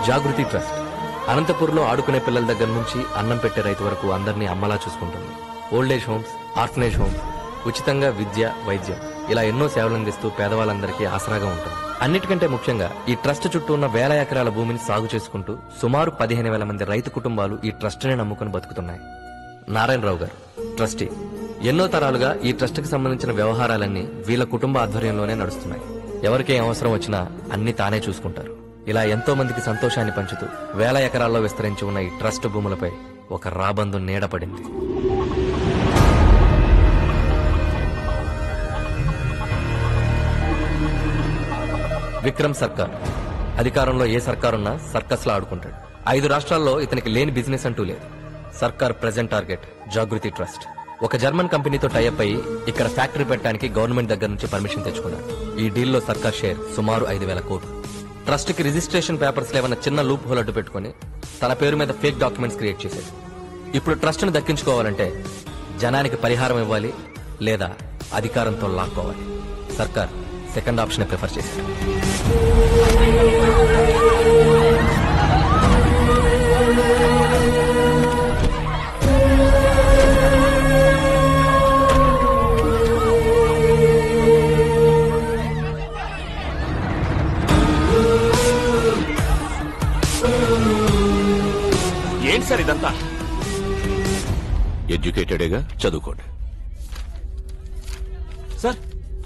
జాగృతి trust అనంతపూర్లో ఆడుకునే పిల్లల దగ్గర నుంచి అన్నం పెట్టే రైతు వరకు అందరినీ అమ్మలా చూసుకుంటుంది. ఓల్డేజ్ హోమ్స్, ఆర్ఫనేజ్ హోమ్స్, ఉచితంగా విద్య, వైద్యం ఇలా ఎన్నో సేవలు అందిస్తూ పేదవాళ్ళందరికీ ఆసరాగా ఉంటుంది. అన్నిటికంటే ముఖ్యంగా ఈ ట్రస్ట్ చుట్టూ ఉన్న వేల ఎకరాల భూమిని సాగు చేసుకుంటూ సుమారు 15,000 మంది రైతు కుటుంబాలు ఈ ట్రస్ట్నే నమ్ముకుని బతుకుతున్నాయి. నారాయణరావు గారు ట్రస్టీ. ఎన్నో తరాలుగా ఈ ట్రస్ట్కి సంబంధించిన వ్యవహారాలన్నీ వీళ్ళ కుటుంబ ఆధ్వర్యంలోనే నడుస్తున్నాయి. ఎవరికే అవసరం వచ్చినా అన్ని తానే చూసుకుంటారు. ఇలా ఎంతో మందికి సంతోషాన్ని పంచుతూ వేల ఎకరాల్లో విస్తరించి ఉన్న ఈ ట్రస్ట్ భూములపై ఒక రాబందు నీడపడింది. విక్రమ్ సర్కార్. అధికారంలో ఏ సర్కారున్నా సర్కస్ లా ఆడుకుంటాడు. 5 రాష్ట్రాల్లో ఇతనికి లేని బిజినెస్ అంటూ లేదు. సర్కార్ ప్రెజెంట్ టార్గెట్ జాగృతి ట్రస్ట్. ఒక జర్మన్ కంపెనీతో టైఅప్ అయ్యి ఇక్కడ ఫ్యాక్టరీ పెట్టడానికి గవర్నమెంట్ దగ్గర నుంచి పర్మిషన్ తెచ్చుకున్నాడు. ఈ డీల్లో సర్కార్ షేర్ సుమారు 5,000 కోట్లు. ట్రస్ట్ కి రిజిస్ట్రేషన్ పేపర్స్ లేవన్న చిన్న లూప్ హోల్ అడ్డు పెట్టుకుని తన పేరు మీద ఫేక్ డాక్యుమెంట్స్ క్రియేట్ చేశాడు. ఇప్పుడు ట్రస్ట్ ను దక్కించుకోవాలంటే జనానికి పరిహారం ఇవ్వాలి, లేదా అధికారంతో లాక్కోవాలి. సర్కార్ సెకండ్ ఆప్షన్ ప్రిఫర్ చేశాడు. ఏంటి సార్ ఇదంతా? ఎడ్యుకేటెడేగా, చదువుకోండి. సార్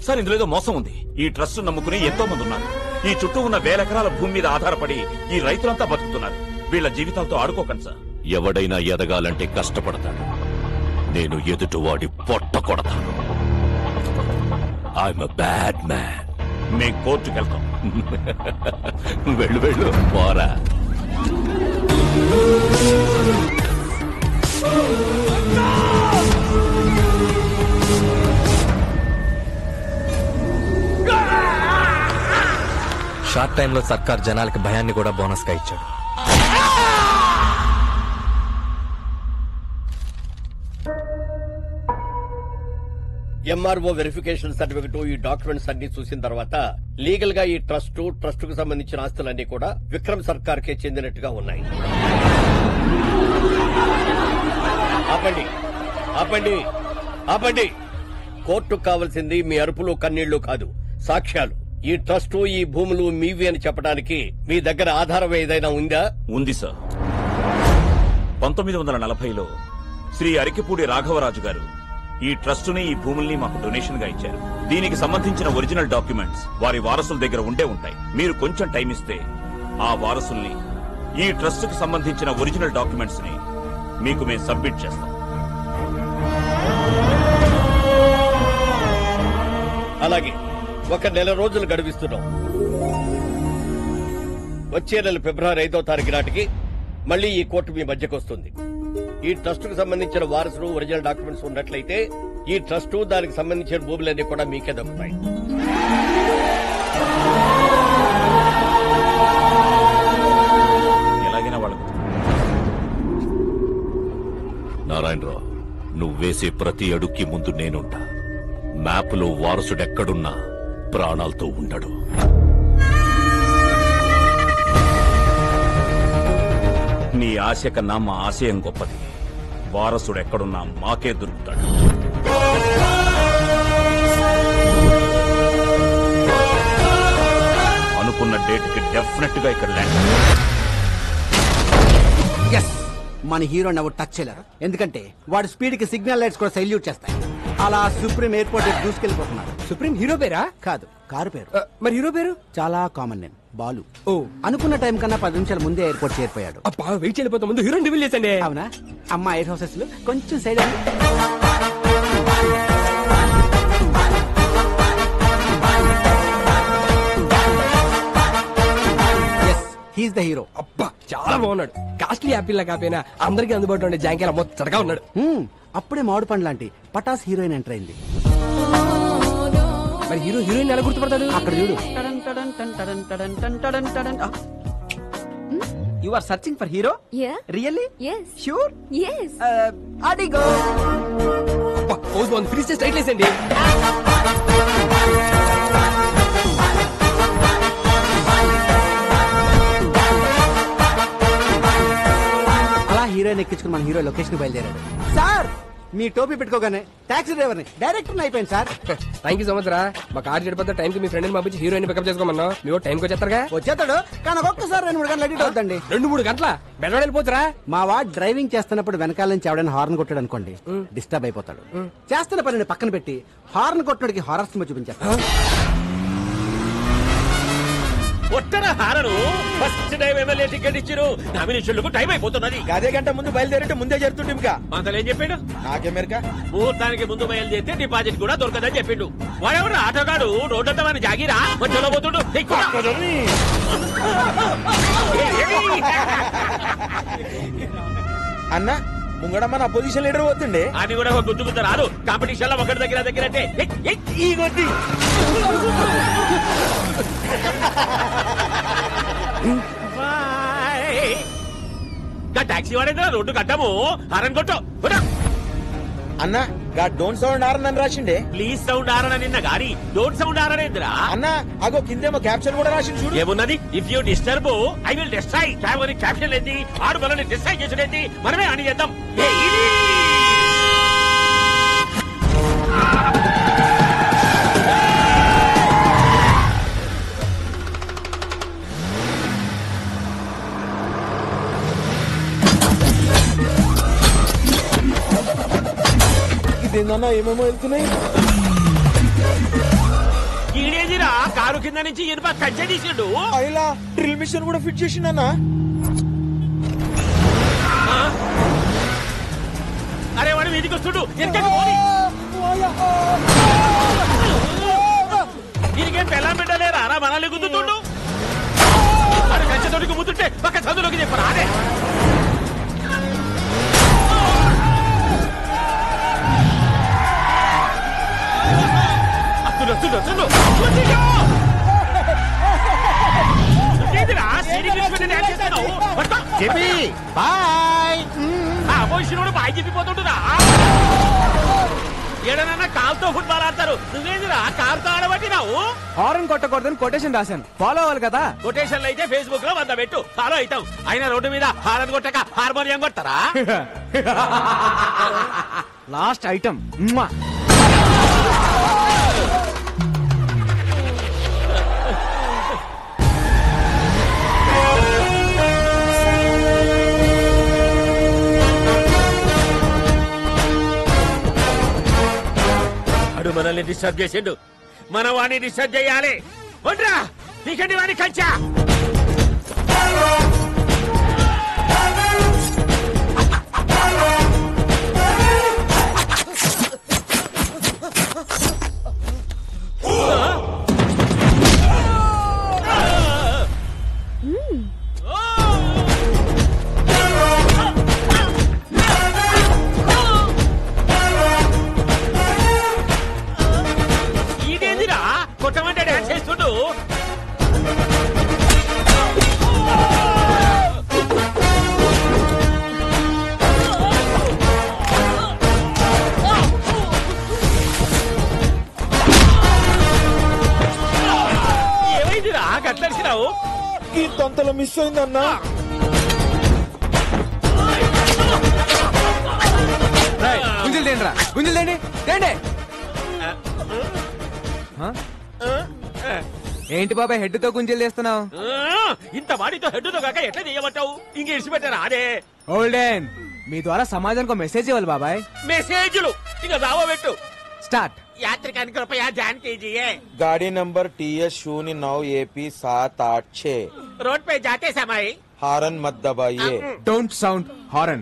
సార్ ఇందులో ఏదో మోసం ఉంది. ఈ ట్రస్ట్ నమ్ముకుని ఎంతో మంది ఉన్నారు. ఈ చుట్టూ ఉన్న వేల ఎకరాల భూమి మీద ఆధారపడి ఈ రైతులంతా బతుకుతున్నారు. వీళ్ల జీవితాలతో ఆడుకోకండి సార్. ఎవడైనా ఎదగాలంటే కష్టపడతాడు. నేను ఎదుటివాడి పొట్ట కొడతాను. I'm a bad man. మేం కోర్టుకెళ్తాం. వెళ్ళు వెళ్ళు, పోరా. షార్ట్ టైంలో సర్కార్ జనాలకి భయాన్ని కూడా బోనస్ గా ఇచ్చాడు. ఎంఆర్ఓ వెరిఫికేషన్ సర్టిఫికెట్, ఈ డాక్యుమెంట్స్ అన్ని చూసిన తర్వాత లీగల్ గా ఈ ట్రస్ట్ కు సంబంధించిన ఆస్తులన్నీ కూడా విక్రమ్ సర్కార్ కే చెందినట్టుగా ఉన్నాయి. ఆపండి ఆపండి ఆపండి. కోర్టుకు కావాల్సింది మీ అరుపులు కన్నీళ్లు కాదు, సాక్ష్యాలు. ఈ ట్రస్ట్, ఈ భూములు మీవి అని చెప్పడానికి మీ దగ్గర ఆధారం ఏదైనా ఉందా? ఉంది సార్. 1940లో శ్రీ అరికిపూడి రాఘవరాజు గారు ఈ ట్రస్టుని, ఈ భూముల్ని మాకు డొనేషన్ గా ఇచ్చారు. దీనికి సంబంధించిన ఒరిజినల్ డాక్యుమెంట్స్ వారి వారసుల దగ్గర ఉండే ఉంటాయి. మీరు కొంచెం టైం ఇస్తే ఆ వారసుల్ని, ఈ ట్రస్ట్ కి సంబంధించిన ఒరిజినల్ డాక్యుమెంట్స్ ని మీకు మేము సబ్మిట్ చేస్తాం. అలాగే 1 నెల రోజులు గడువిస్తున్నాం. వచ్చే నెల ఫిబ్రవరి 5వ తారీఖు నాటికి మళ్లీ ఈ కోర్టు మీ మధ్యకు వస్తుంది. ఈ ట్రస్ట్ కు సంబంధించిన వారసులు, ఒరిజినల్ డాక్యుమెంట్స్ ఉన్నట్లయితే ఈ ట్రస్ట్, దానికి సంబంధించిన భూములన్నీ కూడా మీకే దక్కుతాయి. ఎలాగైనా వాళ్ళకు. నారాయణరావు, నువ్వు వేసే ప్రతి అడుక్కి ముందు నేనుంటా. మ్యాప్లో వారసుడెక్కడున్నా ప్రాణాలతో ఉండడు. నీ ఆశ కన్నా మా ఆశయం గొప్పది. వారసుడు ఎక్కడున్నా మాకే దొరుకుతాడు. అనుకున్న డేట్ కి డెఫినెట్ గా ఇక్కడ ల్యాండ్. మన హీరోని ఎవరు టచ్ చేయలేరు, ఎందుకంటే వాడి స్పీడ్ కి సిగ్నల్ లైట్స్ కూడా సైల్యూట్ చేస్తాయి. అలా సుప్రీం ఎయిర్పోర్ట్ దూసుకెళ్లిపోతున్నారు. సుప్రీం హీరో పేరా? కాదు, కారు పేరు. మరి హీరో పేరు? చాలా కామన్ నేమ్, బాలు. ఓ, అనుకున్న టైం కన్నా 10 నిమిషాల ముందే ఎయిర్పోర్ట్ చేరిపోయాడు. అబ్బా, వెయిట్ చేయలేకపోతే ముందు హీరోని రివీల్ చేసండి. అవునా? అమ్మా ఎయిర్ హౌసెస్ లో కొంచెం సైడ్ అవ్వండి. He's the hero. అబ్బా, చాలా బాగున్నాడు. కాస్ట్లీ యాపిల్ లా కాపోయినా అందరికీ అందుబాటులో ఉండే జాంకాయల మొత్తగా ఉన్నాడు. అప్పుడే మామిడి పండు లాంటి పటాస్ హీరోయిన్ ఎంటర్ అయింది. మరి హీరో హీరోయిన్ ఎలా గుర్తుపడతాడు? అక్కడ చూడు. You are searching for hero? Yeah. Really? Yes. Sure? Yes. Adigo. అబ్బా, పోజ్ బాగుంది. ఫ్రీజ్ చేసి స్ట్రైట్ లేసండి. హీరోయిన్ ఎక్కించుకుని మన హీరో లొకేషన్ బయలుదేరాడు. సార్ మీ టోపీ పెట్టుకోగానే టాక్సీ డ్రైవర్ని డైరెక్టర్ అయిపోయింది sir. Thank you so much రా. మా కార్ చెడిపోతే టైం కి మీ ఫ్రెండ్ పంపించి హీరోయిన్ పికప్ చేసుకోమన్నా. మీరు టైంకి వచ్చేస్తారుగా. వచ్చేస్తాడు కానీ ఒక్కొక్కసారి 2-3 గంటలు అడిట్ అవుతండి. 2-3 గంటల బెల్లం వెళ్ళిపోతురా. మా వాడు డ్రైవింగ్ చేస్తున్నప్పుడు వెనకాల నుంచి ఎవడైనా హార్న్ కొట్టాడు అనుకోండి, డిస్టర్బ్ అయిపోతాడు. చేస్తున్న పనిని పక్కన పెట్టి హార్న్ కొట్టడానికి హారర్ సినిమా చూపించేస్తాడు. ఒట్టన horror first time MLA ticket ఇచ్చిరు. నామినేషన్లకు టైం అయిపోతున్నది. అదే గంట ముందు బయలుదేరంటే ముందే జరుగుతుంది. ఇంకా అంతలేం చెప్పిండు. నాకెమెరికా ముహూర్తానికి ముందు బయలుదేరితే డిపాజిట్ కూడా దొరకదని చెప్పిండు. వాడెవడు ఆటోగాడు రోడ్డంతా మన జాగిరా మధ్యలో పోతుండు. అన్న ముంగడ మన అపోజిషన్ లీడర్ పోతుండే. అని కూడా ఒక గుర్తుకుంటా రాదు. కాంపిటీషన్ లో ఒకటి దగ్గర అంటే ఈ కొద్ది టాక్సీ వాడేదా రోడ్డు కట్టాము. హారన్ కొట్టు. అన్న గా డోంట్ సౌండ్ ఆరన్ అని రాసిండే. ప్లీజ్ సౌండ్ ఆరన్ నిన్న గారి డోంట్ సౌండ్ ఆరన్ ఏందిరా అన్న అగో కిందేమో క్యాప్షన్ కూడా రాసింది చూడు. ఏమున్నది? If you disturb I will destroy. Caption ఏంది? ఆడు మనల్ని డిస్ట్రాయ్ చేసేది మనమే అని చేద్దాం. ఇదేందన్నా ఏమేమో వెళ్తున్నాయి. ఈడేదిరా కారు కింద నుంచి ఇనుప కచ్చే తీసిండు. అయిలా డ్రిల్ మిషన్ కూడా ఫిట్ చేసిండన్నా. అరే వాడు మీదికి వస్తుడు. దీనికేం పెళ్ళం పెట్టలేరా రా మనల్ని గుద్దుతుండు. వాడు కంచెతోడికి ముద్దుంటే పక్క చదువులోకి చెప్పరా. అదే బాయ్ చెప్పిపోతుంటున్నా. ఏడనన్నా కాల్తో ఫుట్బాల్ ఆడతారు. నువ్వేందిరా కారుతో ఆడబట్టినావు. హారన్ కొట్టకూడదని కొటేషన్ రాశాను, ఫాలో అవ్వాలి కదా. కొటేషన్లు అయితే ఫేస్బుక్ లో 100 పెట్టు, ఫాలో అవుతాం. అయినా రోడ్డు మీద హారన్ కొట్టక హార్మోనియం కొడతారా? లాస్ట్ ఐటమ్ మనల్ని డిస్టర్బ్ చేసిండు. మనం వాడిని డిస్టర్బ్ చేయాలి. వడ్రా నీకండి వాడిని కంచా. కొట్టమంటే డాన్స్ చేస్తుండు. ఏమైందిరా గట్లరిసినావు? ఈ తొంతలో మిస్ అయిందన్నా. గుంజలు తేండి, గుంజలు తేండి, తేండి. ఏంటి బాబాయ్ హెడ్ తో గుంజలు చేస్తున్నావు? ఇంత వాడితో హెడ్ తో కాక ఎట్లా చేయమంటావు? ఇంక ఇడిచిపెట్టారా? అదే ఓల్డెన్ మీ ద్వారా సమాజానికి మెసేజ్ ఇవ్వాలి బాబాయ్. మెసేజ్లు ఇక రావబెట్టు. స్టార్ట్. యాత్రికానికి कृपया ध्यान कीजिए. गाड़ी नंबर TS09 AP 786 रोड पे जाते समय हारन मत दबाइए. Don't sound horn.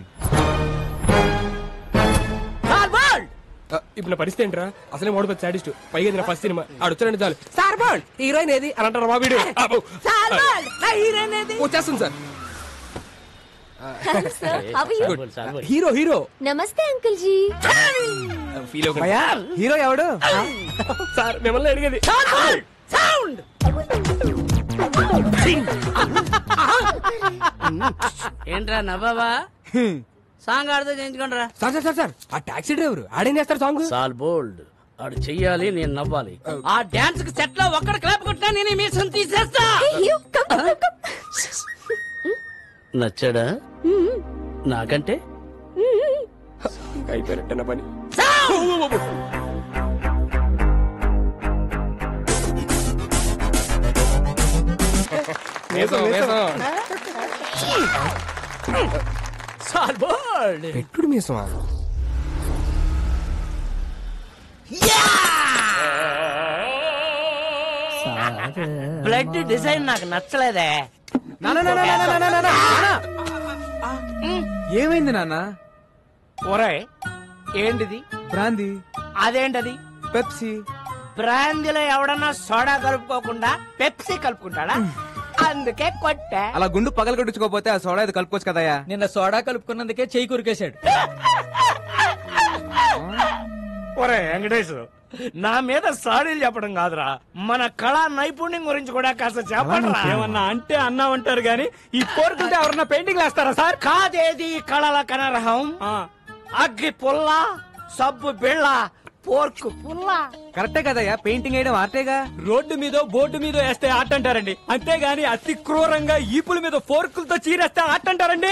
ఇప్పుడు నా పరిస్థితి ఏంట్రా? అసలే మోడపతి సాడిస్ట్, పైగా ఇది నా ఫస్ట్ సినిమా. ఆడొచ్చారంటే చాలు సార్ బాల్ హీరోయిన్ ఏది అని అంటారు. మా వీడియో వచ్చేస్తుంది సార్. హీరో హీరో నమస్తే అంకుల్ జీ. ఫీల్ భయ్యా హీరో ఎవడు? సార్ మిమ్మల్ని అడిగేది. ఏంట్రా నవ్వావా? సాంగ్ ఆడితే చేయించుకుంటారా? సార్ సార్ సార్ సార్ ఆ టాక్సీ డ్రైవర్ ఆడేం చేస్తారు సాంగ్? సాల్ బోల్డ్ ఆడు చెయ్యాలి, నేను నవ్వాలి. ఆ డాన్స్ కి సెట్ లో ఒక్కడ క్లాప్ కొట్టినా నేను మీసం తీసేస్తా. నచ్చాడా? నాకంటే అయిపోయినట్టు పని. పెట్టుడు మీసం బ్లడ్ డిజైన్ నాకు నచ్చలేదే. ఏమైంది నాన్న? ఒరే ఏంటిది? బ్రాందీ. అదేంటది? పెప్సీ. బ్రాందీలో ఎవడన్నా సోడా కలుపుకోకుండా పెప్సీ కలుపుకుంటాడా? అందుకే కొట్టా. అలా గుండు పగలు కొట్టించుకోపోతే ఆ సోడా ఇది కలుపుకోవచ్చు కదయ్యా. నిన్న సోడా కలుపుకున్నందుకే చెయ్యి కురికేశాడు. ఒరే వెంకటేష్, నా మీద సాడీలు చెప్పడం కాదురా, మన కళా నైపుణ్యం గురించి కూడా కాస్త చెప్పండి. ఏమన్నా అంటే అన్నామంటారు గాని ఈ కోరుకుంటే ఎవరన్నా పెయింటింగ్ వేస్తారా సార్? కాదేది కళల కనరహం. అగ్గి పుల్ల, సబ్బు బిళ్ళ, పోర్కు పుల్ల. కరెక్టే కదయ్యా, పెయింటింగ్ వేయడం ఆర్టేగా. రోడ్డు మీద బోర్డు మీద వేస్తే ఆర్ట్ అంటారండి, అంతేగాని అతి క్రూరంగా ఈపుల మీద ఫోర్కులతో చీరేస్తే ఆర్ట్ అంటారండి.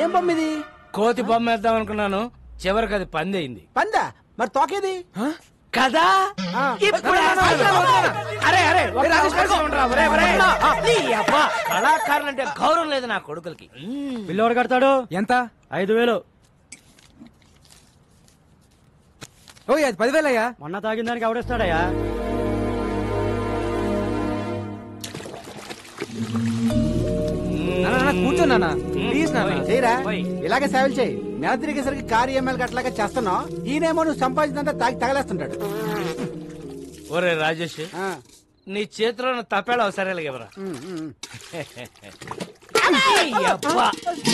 ఏం బొమ్మ ఇది? కోతి బొమ్మ వేద్దాం అనుకున్నాను, చివరికి అది పంది అయింది. పందా? మరి తోకేది కదా? ఇప్పుడు అరే అరే కళాకారులంటే గౌరవం లేదు నా కొడుకులకి. బిల్లు ఎవరు కడతాడు? ఎంత? 5,000. ఓ అది 10,000 అయ్యా. మొన్న తాగిన దానికి ఎవడేస్తాడయ్యా? కూర్చోన్నా ప్లీజ్ నాన్న. చేయరా, ఇలాగే సేవలు చేయి. నెల తిరిగేసరికి కారు EMI అట్లాగే చేస్తున్నావు. ఈయనేమో నువ్వు సంపాదించినంత తాగి తగలేస్తుంటాడు. ఒరే రాజేష్, నీ చేతిలో తప్పేలా సరే ఎవరా?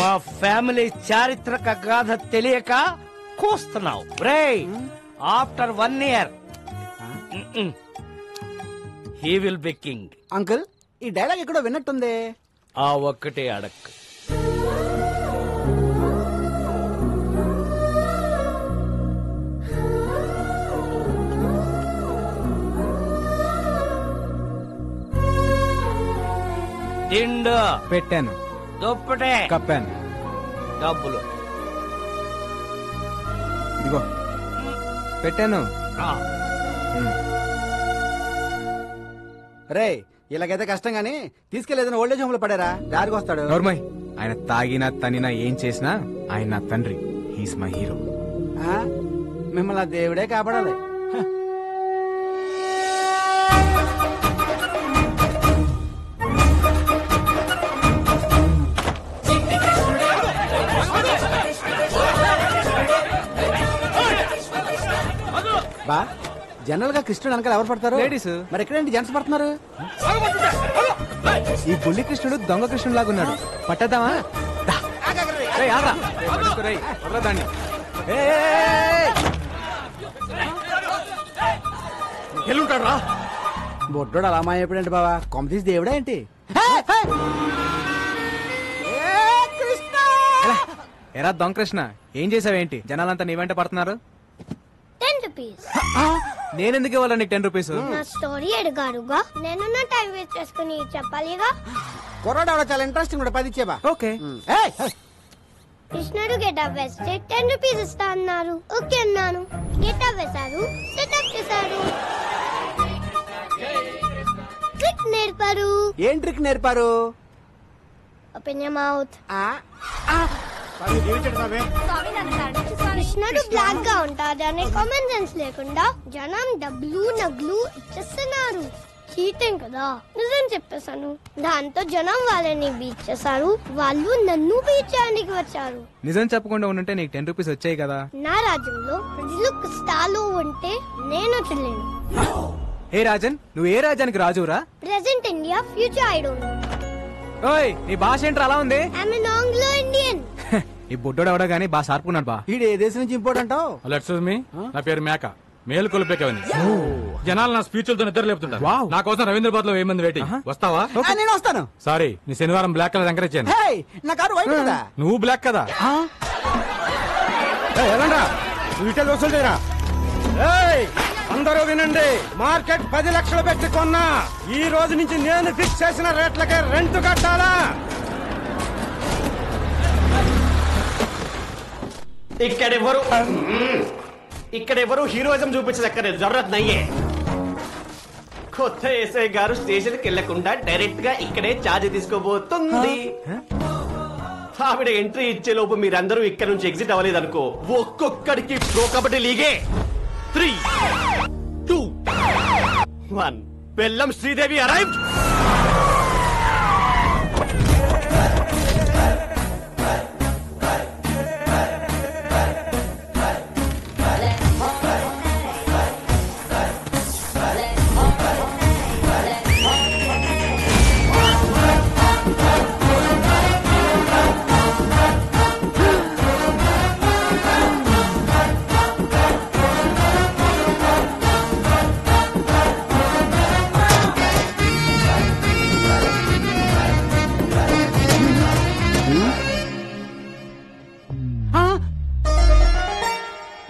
మా ఫ్యామిలీ చారిత్రక గాథ తెలియక కూస్తున్నావు రే. After 1 year he will be king. Uncle, ఈ డైలాగ్ ఎక్కడో విన్నట్టుంది. ఆ ఒక్కటే అడక్. దిండు పెట్టాను, దుప్పటే కప్పాను, డబ్బులు ఇదిగో పెట్టాను. రే, ఇలాగైతే కష్టం గానీ తీసుకెళ్లేదని ఓల్డేజ్ హోమ్ లో పడారా, దారికి వస్తాడు. నోర్మయ్, ఆయన తాగినా తనినా ఏం చేసినా ఆయన నా తండ్రి. He's my hero. మిమ్మల్ని దేవుడే కాపాడాలి. బా, జనరల్ గా కృష్ణుడు వెనకాల ఎవరు పడతారు? లేడీస్. మరి ఎక్కడేంటి జెంట్స్ పడుతున్నారు? ఈ బుల్లి కృష్ణుడు దొంగ కృష్ణుడు లాగున్నాడు. పట్టద్దామా? దాన్ని ఎల్లుంటాడు. బొడ్డోడు అలా మాయపడండి బావా, కొమ్మ తీసి దేవుడా ఏంటి? ఎరా దొంగ కృష్ణ, ఏం చేసావేంటి? జనాలంతా నీ వెంట పడుతున్నారు. 10 rupees. నేనెందుకు ఇవ్వాలి నీకు 10 రూపీస్? నా స్టోరీ అడిగారుగా, నేను నా టైం వేస్ట్ చేసుకుని చెప్పాలిగా. కొరడావిడ చాలా ఇంట్రెస్టింగ్ కూడా 10 ఇచ్చేబా. ఓకే. కృష్ణుడు గెటప్ వేస్తే 10 rupees ఇస్తా అన్నారు. ఓకే అన్నాను. గెటప్ వేశారు, సెటప్ చేశారు, ట్రిక్ నేర్పారు. ఏం ట్రిక్ నేర్పారు? Open your mouth. కృష్ణుడు బ్లాక్ గా ఉంటాడనే కామన్ సెన్స్ లేకుండా జనం డబ్బులు నగ్లు ఇచ్చేస్తున్నారు. చీటింగ్ కదా. నిజం చెప్పేశాను. దాంతో జనం వాళ్ళని బీచ్ చేశారు, వాళ్ళు నన్ను బీచ్ చేయడానికి వచ్చారు. నిజం చెప్పకుండా ఉంటే నీకు 10 రూపీస్ వచ్చాయి కదా. నా రాజ్యంలో ప్రజలు కష్టాలు ఉంటే నేను చెల్లేను. ఏ రాజన్, నువ్వు ఏ రాజ్యానికి రాజురా? Present India, future I don't know. ఓయ్, నీ భాష ఏంట్రా అలా ఉంది? I'm an Anglo Indian. ఈ బుడ్డోడు ఎవడో గానీ బాగా సార్పుకున్నాడు బా. ఈడు ఏ దేశం నుంచి ఇంపోర్ట్ అంటావు? నా పేరు మేక, మేలు కొలిపేకవని. జనాలు నా స్పీచ్లతో నిద్ర లేపుతుంటారు. నా కోసం రవీంద్రబాద్ లో 1000 మంది వెయిటింగ్. వస్తావా? నేను వస్తాను. సారీ, నీ శనివారం బ్లాక్ కలర్ ఎంకరేజ్ చేయను. నా కారు వైట్ కదా. నువ్వు బ్లాక్ కదా. వసూలు చేయరా. అందరూ వినండి, మార్కెట్ 10 లక్షలు పెట్టి కొన్నా. ఈ రోజు నుంచి నేను ఫిక్స్ చేసిన రేట్లకే రెంట్ కట్టాలా? ఇక్కడెవరు హీరోయిజం చూపించదక్కర్లేదు, జరూరత్ నయ్యే. కొత్త ఎస్ఐ గారు స్టేషన్ కి వెళ్లకుండా డైరెక్ట్ గా ఇక్కడే ఛార్జ్ తీసుకోబోతుంది. ఆవిడ ఎంట్రీ ఇచ్చే లోపు మీరందరూ ఇక్కడ నుంచి ఎగ్జిట్ అవ్వలేదనుకో, ఒక్కొక్కడికి ప్రో కబడ్డీ లీగే 3, 2, 1. బెల్లం శ్రీదేవి అరైవ్డ్.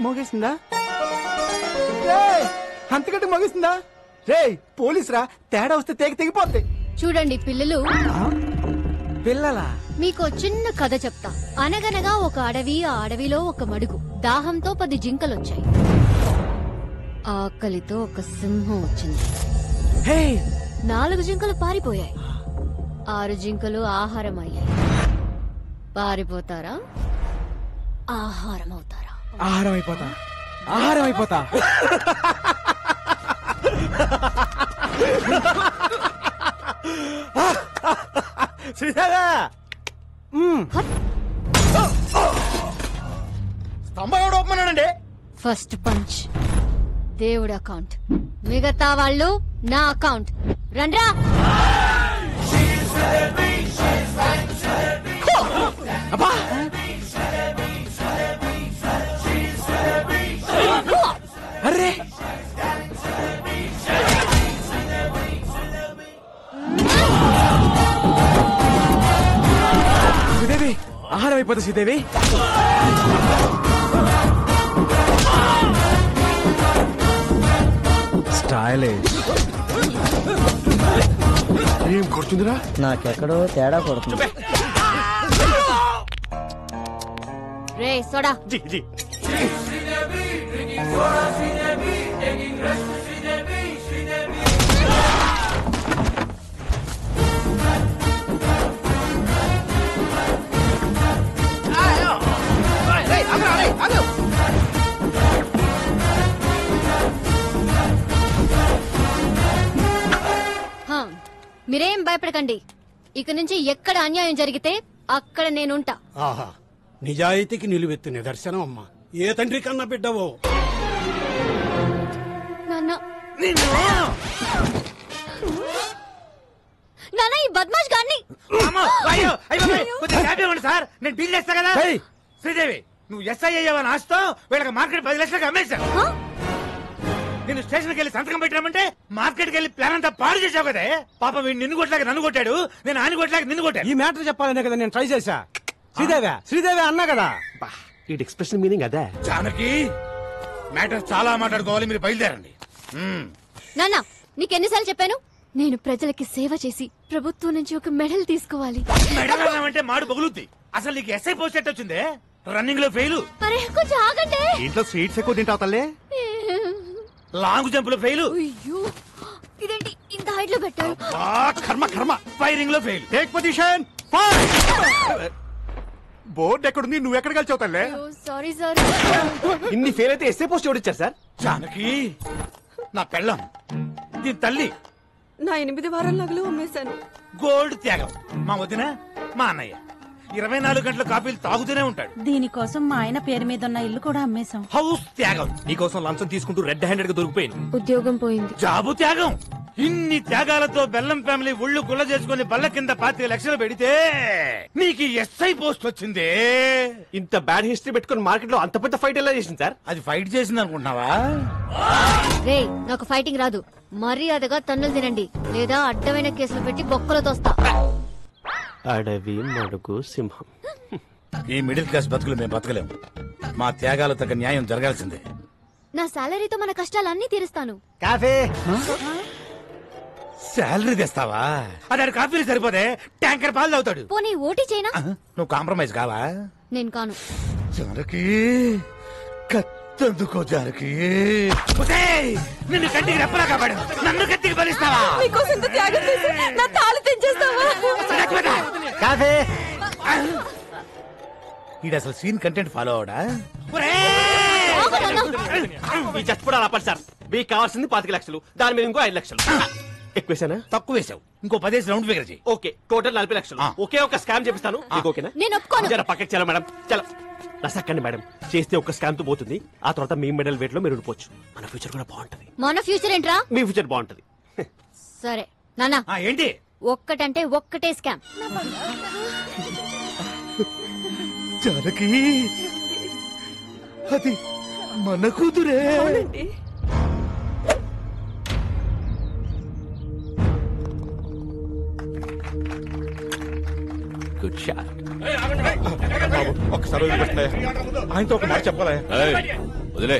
మోగేసిందా? అంతకంటే మోగేసిందా? రే పోలీస్ రా, తేడా వస్తే తెగిపోద్ది. చూడండి పిల్లలు, పిల్లలా? మీకు చిన్న కథ చెప్తా. అనగనగా ఒక అడవి, ఆ అడవిలో ఒక మడుగు. దాహంతో 10 జింకలొచ్చాయి. ఆకలితో ఒక సింహం వచ్చింది. 4 జింకలు పారిపోయాయి. 6 జింకలు ఆహారం అయ్యాయి. పారిపోతారా, ఆహారం అవుతారా? ఆహారం అయిపోతా, ఆహారం అయిపోతా. శ్రీదేవా, స్తంభం ఎవడు ఒప్పమన్నాడండి? ఫస్ట్ పంచ్ దేవుడి అకౌంట్, మిగతా వాళ్ళు నా అకౌంట్. రండ్రా. అరే శ్రీదేవి, ఆహారం అయిపోతా శ్రీదేవి. స్టైలిష్. ఏం కొడుతుందిరా? నాకెక్కడో తేడా కొడుతుంది. రే సోడా. మీరేం భయపడకండి. ఇక నుంచి ఎక్కడ అన్యాయం జరిగితే అక్కడ నేనుంటా. ఆహా, నిజాయితీకి నిలువెత్తు నిదర్శనం అమ్మా. ఏ తండ్రి కన్నా బిడ్డవో. నాన్న, ఈ బద్మాష్ గారిని సార్, నేను డీల్ చేస్తా కదా. శ్రీదేవి, నువ్వు ఎస్ఐ అయ్యావని ఆస్తో వీళ్ళకి మార్కెట్ 10 లక్షలకు అమ్మేశావు. నేను స్టేషన్కి వెళ్ళి సంతకం పెట్టామంటే మార్కెట్కి వెళ్ళి ప్లాన్ అంతా పాడు చేసావు కదే. పాప వీడు నిన్ను కొట్లాగా నన్ను కొట్టాడు, నేను ఆయన కొట్లాగా నిన్ను కొట్టాను. ఈ మ్యాటర్ చెప్పాలనే కదా నేను ట్రై చేశా. శ్రీదేవి అన్నా కదా. ఈ ఎక్స్ప్రెషన్ మీనింగ్ అదే. జానకి, మ్యాటర్ చాలా మాట్లాడుకోవాలి, మీరు బయలుదేరండి. నాన్న, నీకెన్నిసార్లు చెప్పాను, నేను ప్రజలకి సేవ చేసి ప్రభుత్వం నుంచి ఒక మెడల్ తీసుకోవాలి. మెడల్ అంటే మాడు పగులుద్ది. అసలు నీకు ఎస్ఐ పోస్ట్ ఎట్ వచ్చిందే? రన్నింగ్ లో ఫెయిల్. అరే కొంచెం ఆగండి. ఇంట్లో స్వీట్స్ ఎక్కువ తింటావు తల్లే. లాంగ్ జంప్ లో ఫెయిల్. ఇదేంటి ఇంత హైట్ లో పెట్టారు? కర్మ కర్మ. ఫైరింగ్ లో ఫెయిల్. Take position. బోర్డు ఎక్కడుంది, నువ్వు ఎక్కడ కలిసావు తల్లే? Sorry sir. ఇన్ని ఫెయిల్ అయితే ఎస్ఏ పోస్ట్ ఎవరిచ్చారు సార్? జానకి, నా పెళ్ళం, దీని తల్లి. నా 8 వారాల నగలు అమ్మేశాను. గోల్డ్ త్యాగం. మా వదిన, మా అన్నయ్య 24 గంటల కాఫీలు తాగుతూనే ఉంటాడు. దీనికోసం మా ఆయన పేరు మీద ఉన్న ఇల్లు కూడా అమ్మేశాం. హౌస్ త్యాగం. నీకోసం లంచం తీసుకుంటూ రెడ్ హ్యాండెడ్ గా దొరికిపోయింది. ఉద్యోగం పోయింది. జాబు త్యాగం. ఇన్ని త్యాగాలతో బెల్లం ఫ్యామిలీ ఒళ్ళు గుల్ల చేసుకుని బల్ల కింద 25 లక్షలు పెడితే నీకు ఎస్ఐ పోస్ట్ వచ్చింది. ఇంత బ్యాడ్ హిస్టరీ పెట్టుకుని మార్కెట్ లో అంత పెద్ద ఫైట్ ఎలా చేసింది సార్? అది ఫైట్ చేసింది అనుకుంటున్నావా? రే, నాకు ఫైటింగ్ రాదు. మర్యాదగా తన్నులు తినండి, లేదా అడ్డమైన కేసులు పెట్టి బొక్కలు తోస్తా. అడవి, మడుగు, సింహం. ఈ మిడిల్ క్లాస్ బతుకులు మేము బతకలేము. మా త్యాగాలు తగ్గ న్యాయం జరగాల్సిందే. నా సాలరీతో మన కష్టాలన్నీ తీరుస్తాను. కాఫీ. శాలరీ తెస్తావా? అదాడు కాఫీలు సరిపోతే ట్యాంకర్ పాలు తాగుతాడు. పోనీ ఓటీ చేయనా? నువ్వు కాంప్రమైజ్ కావా? నేను కాను. జానకి కత్తందుకో జానకి. నిన్ను కంటికి రెప్పలా కాపాడు, నన్ను కత్తికి బలిస్తావా? నీకోసం ఇంత త్యాగం చేసి నా తాళి తెంచేస్తావా? కాదే ఈడు అసలు సీన్ కంటెంట్ ఫాలో అవడా? ఈ చచ్చిపోవడాలు ఆపండి సార్. మీకు కావాల్సింది 25 లక్షలు, దాని మీద ఇంకో 5 లక్షలు. ఎక్కువేసానా? తక్కువ వేసావు, ఇంకో 10 రౌండ్ ఫిగర్ చేయి. ఓకే, టోటల్ 40 లక్షలు. ఒకే ఒక స్కామ్ చేపిస్తాను. మీకు ఓకేనా? నేను ఒప్పుకోను. జర పక్కకి చలో మేడం, చలో. నసక్కండి మేడం, చేస్తే ఒక స్కామ్ తో పోతుంది. ఆ తర్వాత మీ మెడల్ వెయిట్ లో మీరు ఉండిపోవచ్చు. మన ఫ్యూచర్ కూడా బాగుంటది. మన ఫ్యూచర్ ఏంట్రా? మీ ఫ్యూచర్ బాగుంటది. సరే నాన్న, ఏంటి ఒక్కటంటే ఒక్కటే స్కామ్. జానకి అది మన కూతురే. Good shot. ఒకసారి ఆయనతో ఒక మాట చెప్పాలా? వదిలే.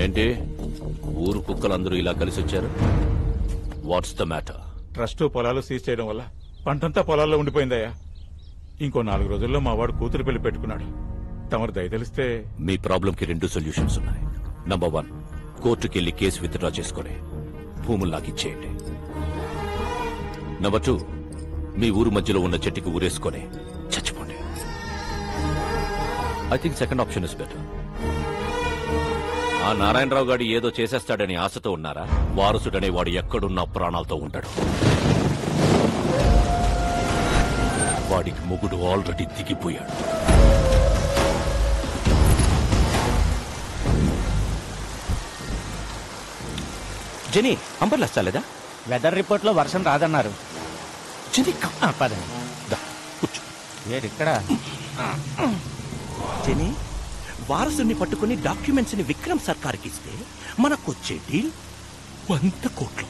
ఏంటి ఊరు కుక్కలందరూ ఇలా కలిసి వచ్చారు? What's the matter? ట్రస్ట్ పొలాలు సీజ్ చేయడం వల్ల పంటంతా పొలాల్లో ఉండిపోయిందయ్యా. ఇంకో 4 రోజుల్లో మా వాడు కూతురు పెళ్లి పెట్టుకున్నాడు. తమరు దయ తెలిస్తే. మీ ప్రాబ్లం కి 2 సొల్యూషన్స్ ఉన్నాయి. నంబర్ 1, కోర్టుకెళ్లి కేసు విత్డ్రా చేసుకుని భూములు నాకిచ్చేయండి. నంబర్ 2, మీ ఊరు మధ్యలో ఉన్న చెట్టుకి ఊరేసుకొని చచ్చిపోండి. I think second option is better. ఆ నారాయణరావు గారు ఏదో చేసేస్తాడని ఆశతో ఉన్నారా? వారసుడనే వాడు ఎక్కడున్నా ప్రాణాలతో ఉంటాడు. వాడికి మొగుడు ఆల్రెడీ దిగిపోయాడు. జెనీ, అంబర్లు వస్తాలేదా? వెదర్ రిపోర్ట్ లో వర్షం రాదన్నారు. ఇక్కడ జెనీ, వారసుని పట్టుకుని డాక్యుమెంట్స్ ని విక్రమ్ సర్కార్కి ఇస్తే మనకొచ్చే డీల్ 100 కోట్లు.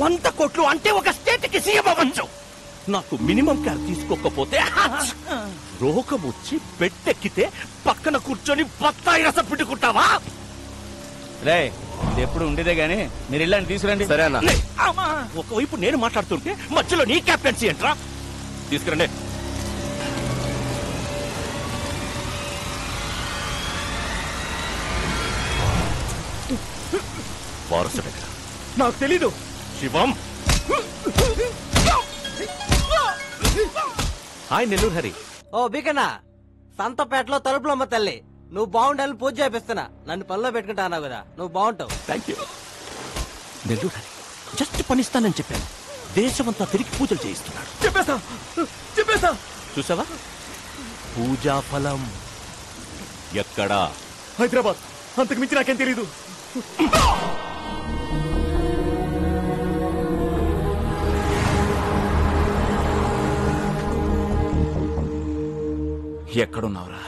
100 కోట్లు అంటే ఒక స్టేట్ కి సీఎం అవ్వచ్చు. నాకు మినిమం కేర్ తీసుకోకపోతే రోగం వచ్చి బెడ్డెక్కితే పక్కన కూర్చొని బత్తాయి రసం పిండుకుంటావా? రే, ఇది ఎప్పుడు ఉండేదే గానీ మీరు ఇల్లని తీసుకురండి. సరే అన్న. ఒకవైపు నేను మాట్లాడుతుంటే మధ్యలో నీ క్యాప్టెన్సీ ఏంట్రా? తీసుకురండి. వారసుడు నాకు తెలీదు. శివం. హాయ్ నెల్లూరు హరి. ఓ బికనా, సంతపేటలో తలుపులమ్మ తల్లి, నువ్వు బాగుండాలని పూజ చేపిస్తున్నా. నన్ను పనిలో పెట్టుకుంటా అన్నావు కదా, నువ్వు బాగుంటావు. Thank you. Nellore Hari just పనిస్తానని చెప్పాను. దేశమంతా తిరిగి పూజలు చేయిస్తున్నాడు. చెప్పేస్తా. చూసావా? పూజా ఫలం ఎక్కడా? హైదరాబాద్. అంతకు మించి నాకేం తెలీదు. ఎక్కడున్నావురా?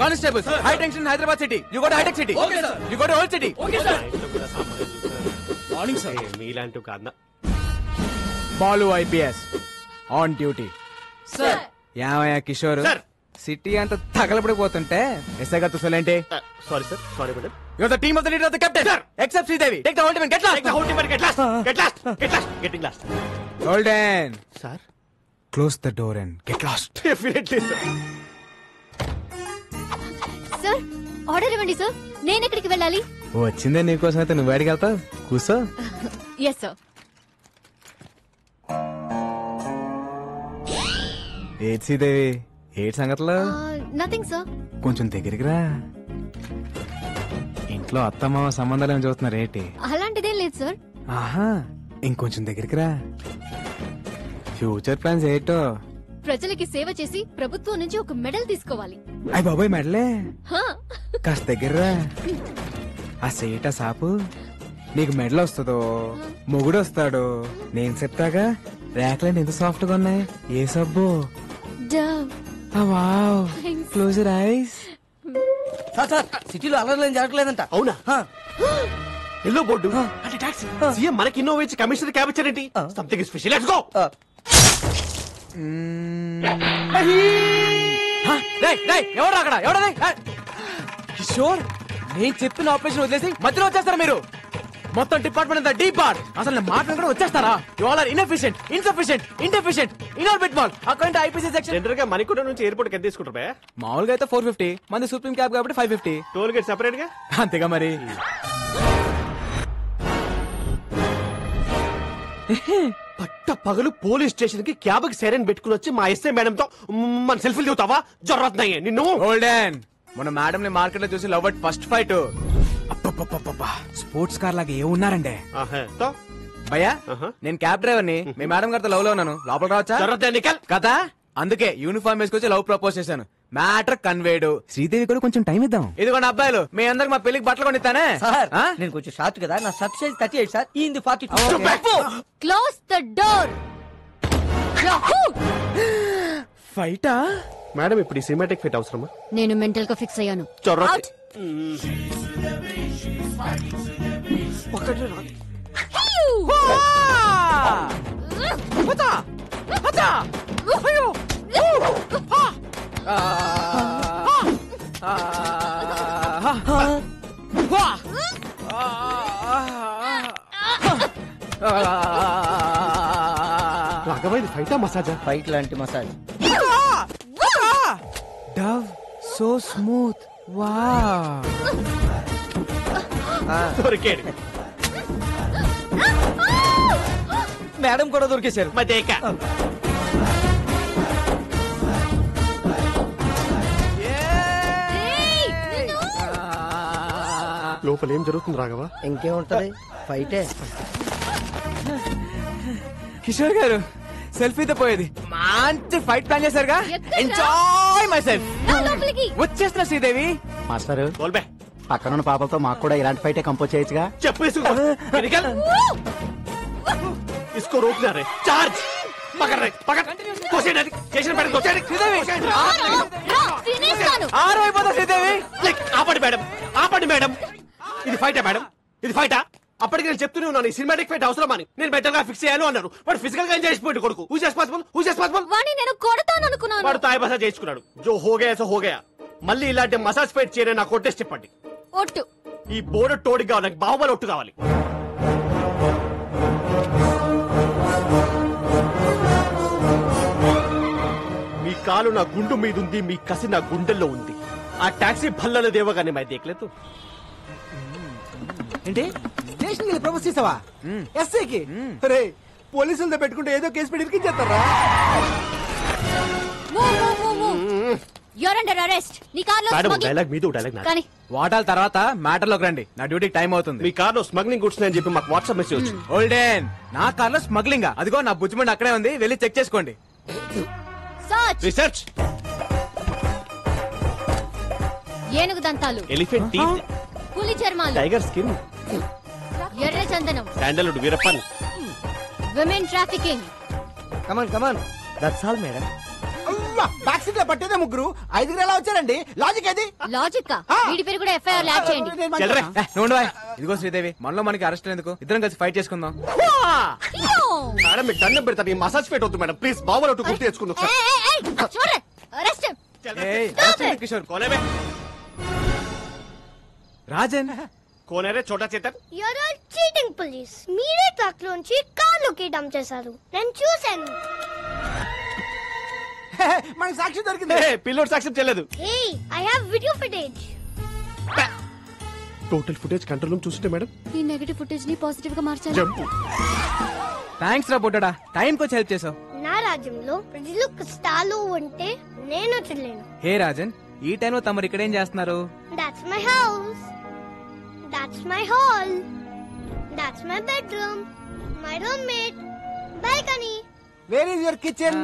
Constables, high tension Hyderabad city. You go to high-tech city. Okay, sir. You go to old city. Okay, sir. Morning sir. మీలాంటి ఒక అన్న. Balu IPS on duty. Sir. యామయ్య కిషోర్. సార్. సిటీ అంతా తగలబడిపోతుంటే ఎస్ఐ గారు చూసాలేంటి? Sorry sir, sorry madam. You're the team of the leader of the captain. Sir. Except Sridevi. Take the whole team and get lost. Take the whole team and get lost. Get lost. Get lost. Getting lost. Golden. Sir. Close the door and get lost. Definitely sir. Sir, order ఇవ్వండి sir. నేను ఎక్కడికి వెళ్ళాలి? వచ్చిందే నీకోసం అయితే నువ్వు బయటికి వెళ్తావు. కూర్చో. Yes sir. ఏడ్ శ్రీదేవి, ఏడ్ సంగతులు? Nothing sir. కొంచెం దగ్గరికి రా. ఇంట్లో అత్తమ్మ సంబంధాలు ఏమి చూస్తున్నారు ఏంటి? అలాంటిదేం లేదు సార్. ఆహా, ఇంకొంచెం దగ్గరికి రా. ఫ్యూచర్ ప్లాన్స్ ఏంటో? ప్రజలకి సేవ చేసి ప్రభుత్వం నుంచి ఒక మెడల్ తీసుకోవాలి. అయ్య బాబాయ్, మెడలే? హా. కాస్త దగ్గర రా. ఆ సేట సాపు నీకు మెడల్ వస్తుందో మొగుడు వస్తాడో నేను చెప్తాగా. ర్యాక్లన్నీ ఎంత సాఫ్ట్ గా ఉన్నాయి. ఏ సబ్బు? Wow, close your eyes. Sir, సిటీలో అలర్లేం జరగలేదంట. అవునా? ఎల్లో బోర్డు అంటే టాక్సీ. సీఎం మనకి ఇన్నోవా ఇచ్చి కమిషనర్ క్యాబ్ ఇచ్చారేంటి? Something special. Let's go. ఎవరు అక్కడ? ఎవడది? కిషోర్, నేను చెప్పిన ఆపరేషన్ వదిలేసి మధ్యలో వచ్చేస్తారా మీరు? మొత్తం డిపార్ట్మెంట్ అంతా డీప్ ఆర్. అసలు నేను మాట్లాడుకుంటే వచ్చేస్తారా? You all are inefficient, insufficient, indeficient, Inorbit mall. Account IPC section. General గా మణికొండ నుంచి ఎయిర్పోర్ట్ ఎంత తీసుకుంటారు? మామూలుగా అయితే 450, మంది సుప్రీం క్యాబ్ కాబట్టి 550. టోల్ గేట్ సెపరేట్ గా. అంతేగా మరి. పట్ట పగలు పోలీస్ స్టేషన్ కి క్యాబ్ కి సైరన్ పెట్టుకుని వచ్చి మా ఎస్ఐ మేడం తో మన సెల్ఫీలు దిగుతావా? జరుగుతున్నాయి నిన్ను. గోల్డెన్ మన మేడం ని మార్కెట్ లో చూసి love at first fight. Sports car లాగా ఏ ఉన్నారండి భయ్యా. నేను క్యాబ్ డ్రైవర్ ని, మీ మేడం గారితో లవ్ లో ఉన్నాను. లోపల రావచ్చా కదా? అందుకే యూనిఫామ్ వేసుకొచ్చి లవ్ ప్రపోజ్ చేశాను. Matter conveyed. శ్రీదేవి కూడా కొంచెం టైం ఇద్దాం. ఇదిగోండి అబ్బాయిలు, మీ అందరికి మా పెళ్లికి బట్టలు కొనిస్తానే. నేను కొంచెం షార్ట్ కదా, నా షర్ట్ సైజ్ 38 సార్. ఈ 42. Close the door. ఫైటా? మేడం ఇప్పుడు ఈ సినిమాటిక్ ఫిట్ అవసరమా? నేను మెంటల్ గా ఫిక్స్ అయ్యాను. రాఘవ, ఇది ఫైటా మసాజా? ఫైట్ లాంటి మసాజ్. Dove so smooth. వా దొరికాడు. మేడం కూడా దొరికేశారు. మదేక లోపల ఏం జరుగుతుంది రాఘవ? ఇంకేముంటది, ఫైటే. కిషోర్ గారు సెల్ఫీతో పోయేది. మంచి ఫైట్ ప్లాన్ చేశారుగా. Enjoy myself. వచ్చేస్తున్నా శ్రీదేవి. మాస్టర్ పక్కనున్న పాపలతో మాకు కూడా ఇలాంటి ఫైటే కంపోజ్ చేయొచ్చుగా. చెప్పు. इसको रोकना रे. चार्ज. पकड़ रहे, पकड़. कोसे डर. स्टेशन पर कोसे. శ్రీదేవి ఆపండి మేడం, ఆపండి మేడం. ఇది ఫైటా మేడం? ఇది ఫైటా? అప్పటికి నేను చెప్తూనే ఉన్నాను ఈ సినిమాటిక్ ఫైట్ అవసరం అని. నేను బెటర్ గా ఫిక్స్ చేయాలి అన్నారు. వాడు ఫిజికల్ గా ఎంజాయ్ చేసిపోయింది కొడుకు. Who is possible? వాణ్ణి నేను కొడతాను అనుకున్నాను. వాడు తాయి మసాజ్ చేసుకున్నాడు. జో హోగయా సో హోగయా. మళ్ళీ ఇలాంటి మసాజ్ ఫైట్ చేయని నాకు కొట్టేసి చెప్పండి. ఒట్టు. ఈ బోర్డు తోడు కావాలి, నాకు బాహుబలి ఒట్టు కావాలి. మీ కాలు నా గుండు మీద ఉంది, మీ కసి నా గుండెల్లో ఉంది. ఆ టాక్సీ భల్లలు దేవగానే మై దేఖలేదు. ఏంటి స్టేషన్ కి ప్రపోజ్ చేసావా? ఎస్ఐకి? రే పోలీసులతో పెట్టుకుంటే ఏదో కేసు పెట్టి ఇరికించేస్తారా? You're under arrest. నీ కార్లో డైలాగ్ మీద డైలాగ్ కానీ వాటాల తర్వాత మ్యాటర్ లోకి రండి. నా డ్యూటీకి టైం అవుతుంది. మీ కార్లో స్మగ్లింగ్ గుడ్స్ అని చెప్పి మాకు వాట్సాప్ మెసేజ్ వచ్చింది. ఓల్డెన్ నా కార్లో స్మగ్లింగ్? అదిగో నా బుజ్జిమండి అక్కడే ఉంది, వెళ్ళి చెక్ చేసుకోండి. రీసెర్చ్. ఏనుగు దంతాలు, ఎలిఫెంట్ టీత్, పులి చర్మాలు, టైగర్ స్కిన్, ఎర్ర చందనం, sandalwood Veerappan, women trafficking. Come on that's all madam. Back seat లో పట్టేదే ముగ్గురు, 5 ఎలా వచ్చారండి? లాజిక్ అది. లాజిక్ వీడి పేరు కూడా ఎఫ్ఐఆర్ యాడ్ చేయండి. ఇదిగో శ్రీదేవి, మనలో మనకి అరెస్ట్ ఎందుకు? ఇద్దరం కలిసి ఫైట్ చేసుకుందాం. మేడం మీకు దండం పెడతాను, ఈ మసాజ్ ఫైట్ వద్దు మేడం ప్లీజ్. బాబులు ఒకటి గుర్తు తెచ్చుకుందాం. కిషోర్ రాజన్ కోనేరే చోటా Chetan. You're all cheating police. మీరే ట్రక్ లోంచి కార్లోకి డంప్ చేశారు, నేను చూశాను. మనకి సాక్షి దొరికింది. పిల్లోడు సాక్ష్యం చెల్లదు. Hey, I have video footage. Total footage control room చూస్తుంటే మేడం ఈ నెగటివ్ ఫుటేజ్ ని పాజిటివ్ గా మార్చాలి. జంప్. థ్యాంక్స్ రా బొట్టడా, టైం కి వచ్చి హెల్ప్ చేసావు. నా రాజ్యంలో ప్రజలు కష్టాలు ఉంటే నేను చెల్లేను. హే రాజన్, ఈ టైంలో తమరు ఇక్కడ ఏం చేస్తున్నారు? That's my house. That's my hall. That's my bedroom. My roommate. Balcony. Where is your kitchen?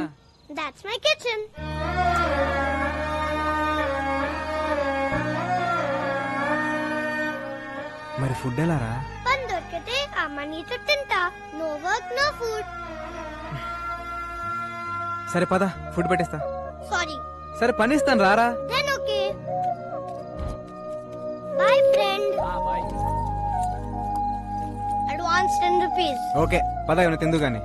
That's my kitchen. మరి ఫుడ్ ఎలా రా? పని దొరికితే అమ్మ నీతో తింటా. No work, no food. సరే పద, ఫుడ్ పెట్టేస్తా. Sorry. సరే పని ఇస్తాను, రారా. Then okay. Bye friend. Advance 10 rupees. Okay పద, ఏమైనా తిందు గాని.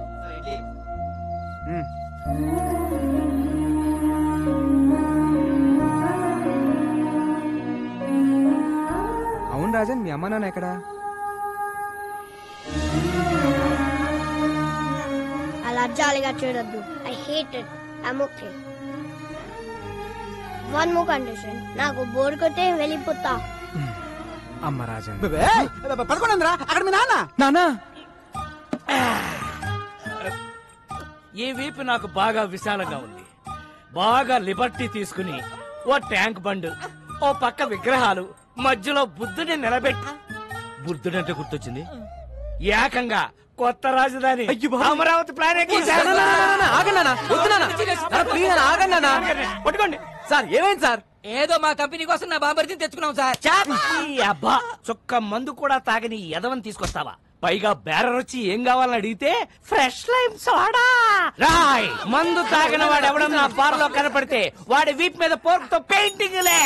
రాజన్, మీ అమ్మ నాన్న ఎక్కడా? అలా జాలిగా చూడొద్దు. I hate it. I'm okay. One more condition. నాకు బోర్ కొట్టే వెళ్ళిపోతా. అమ్మ రాజన్ పడుకోండిరా, అక్కడ మీ నాన్న. నానా ఈ వీపు నాకు బాగా విశాలంగా ఉంది. బాగా లిబర్టీ తీసుకుని ఓ ట్యాంక్ బండ్, ఓ పక్క విగ్రహాలు, మధ్యలో బుద్ధుని నిలబెట్టి, బుద్ధుడంటే గుర్తొచ్చింది, ఏకంగా కొత్త రాజధాని అమరావతి ప్లాన్ పట్టుకోండి సార్. ఏమైంది సార్? ఏదో మా కంపెనీ కోసం నా బాంబర్తిని తెచ్చుకున్నాం సార్. అబ్బా, చుక్క మందు కూడా తాగని ఎదవని తీసుకొస్తావా? పైగా బేరర్ వచ్చి ఏం కావాలని అడిగితే ఫ్రెష్ లైమ్ సోడా. రాయ్, మందు తాగిన వాడు ఎవడన్నా నా బార్ లో కనపడితే వాడి వీప్ మీద పోర్క్ తో పెయింటింగ్ లే.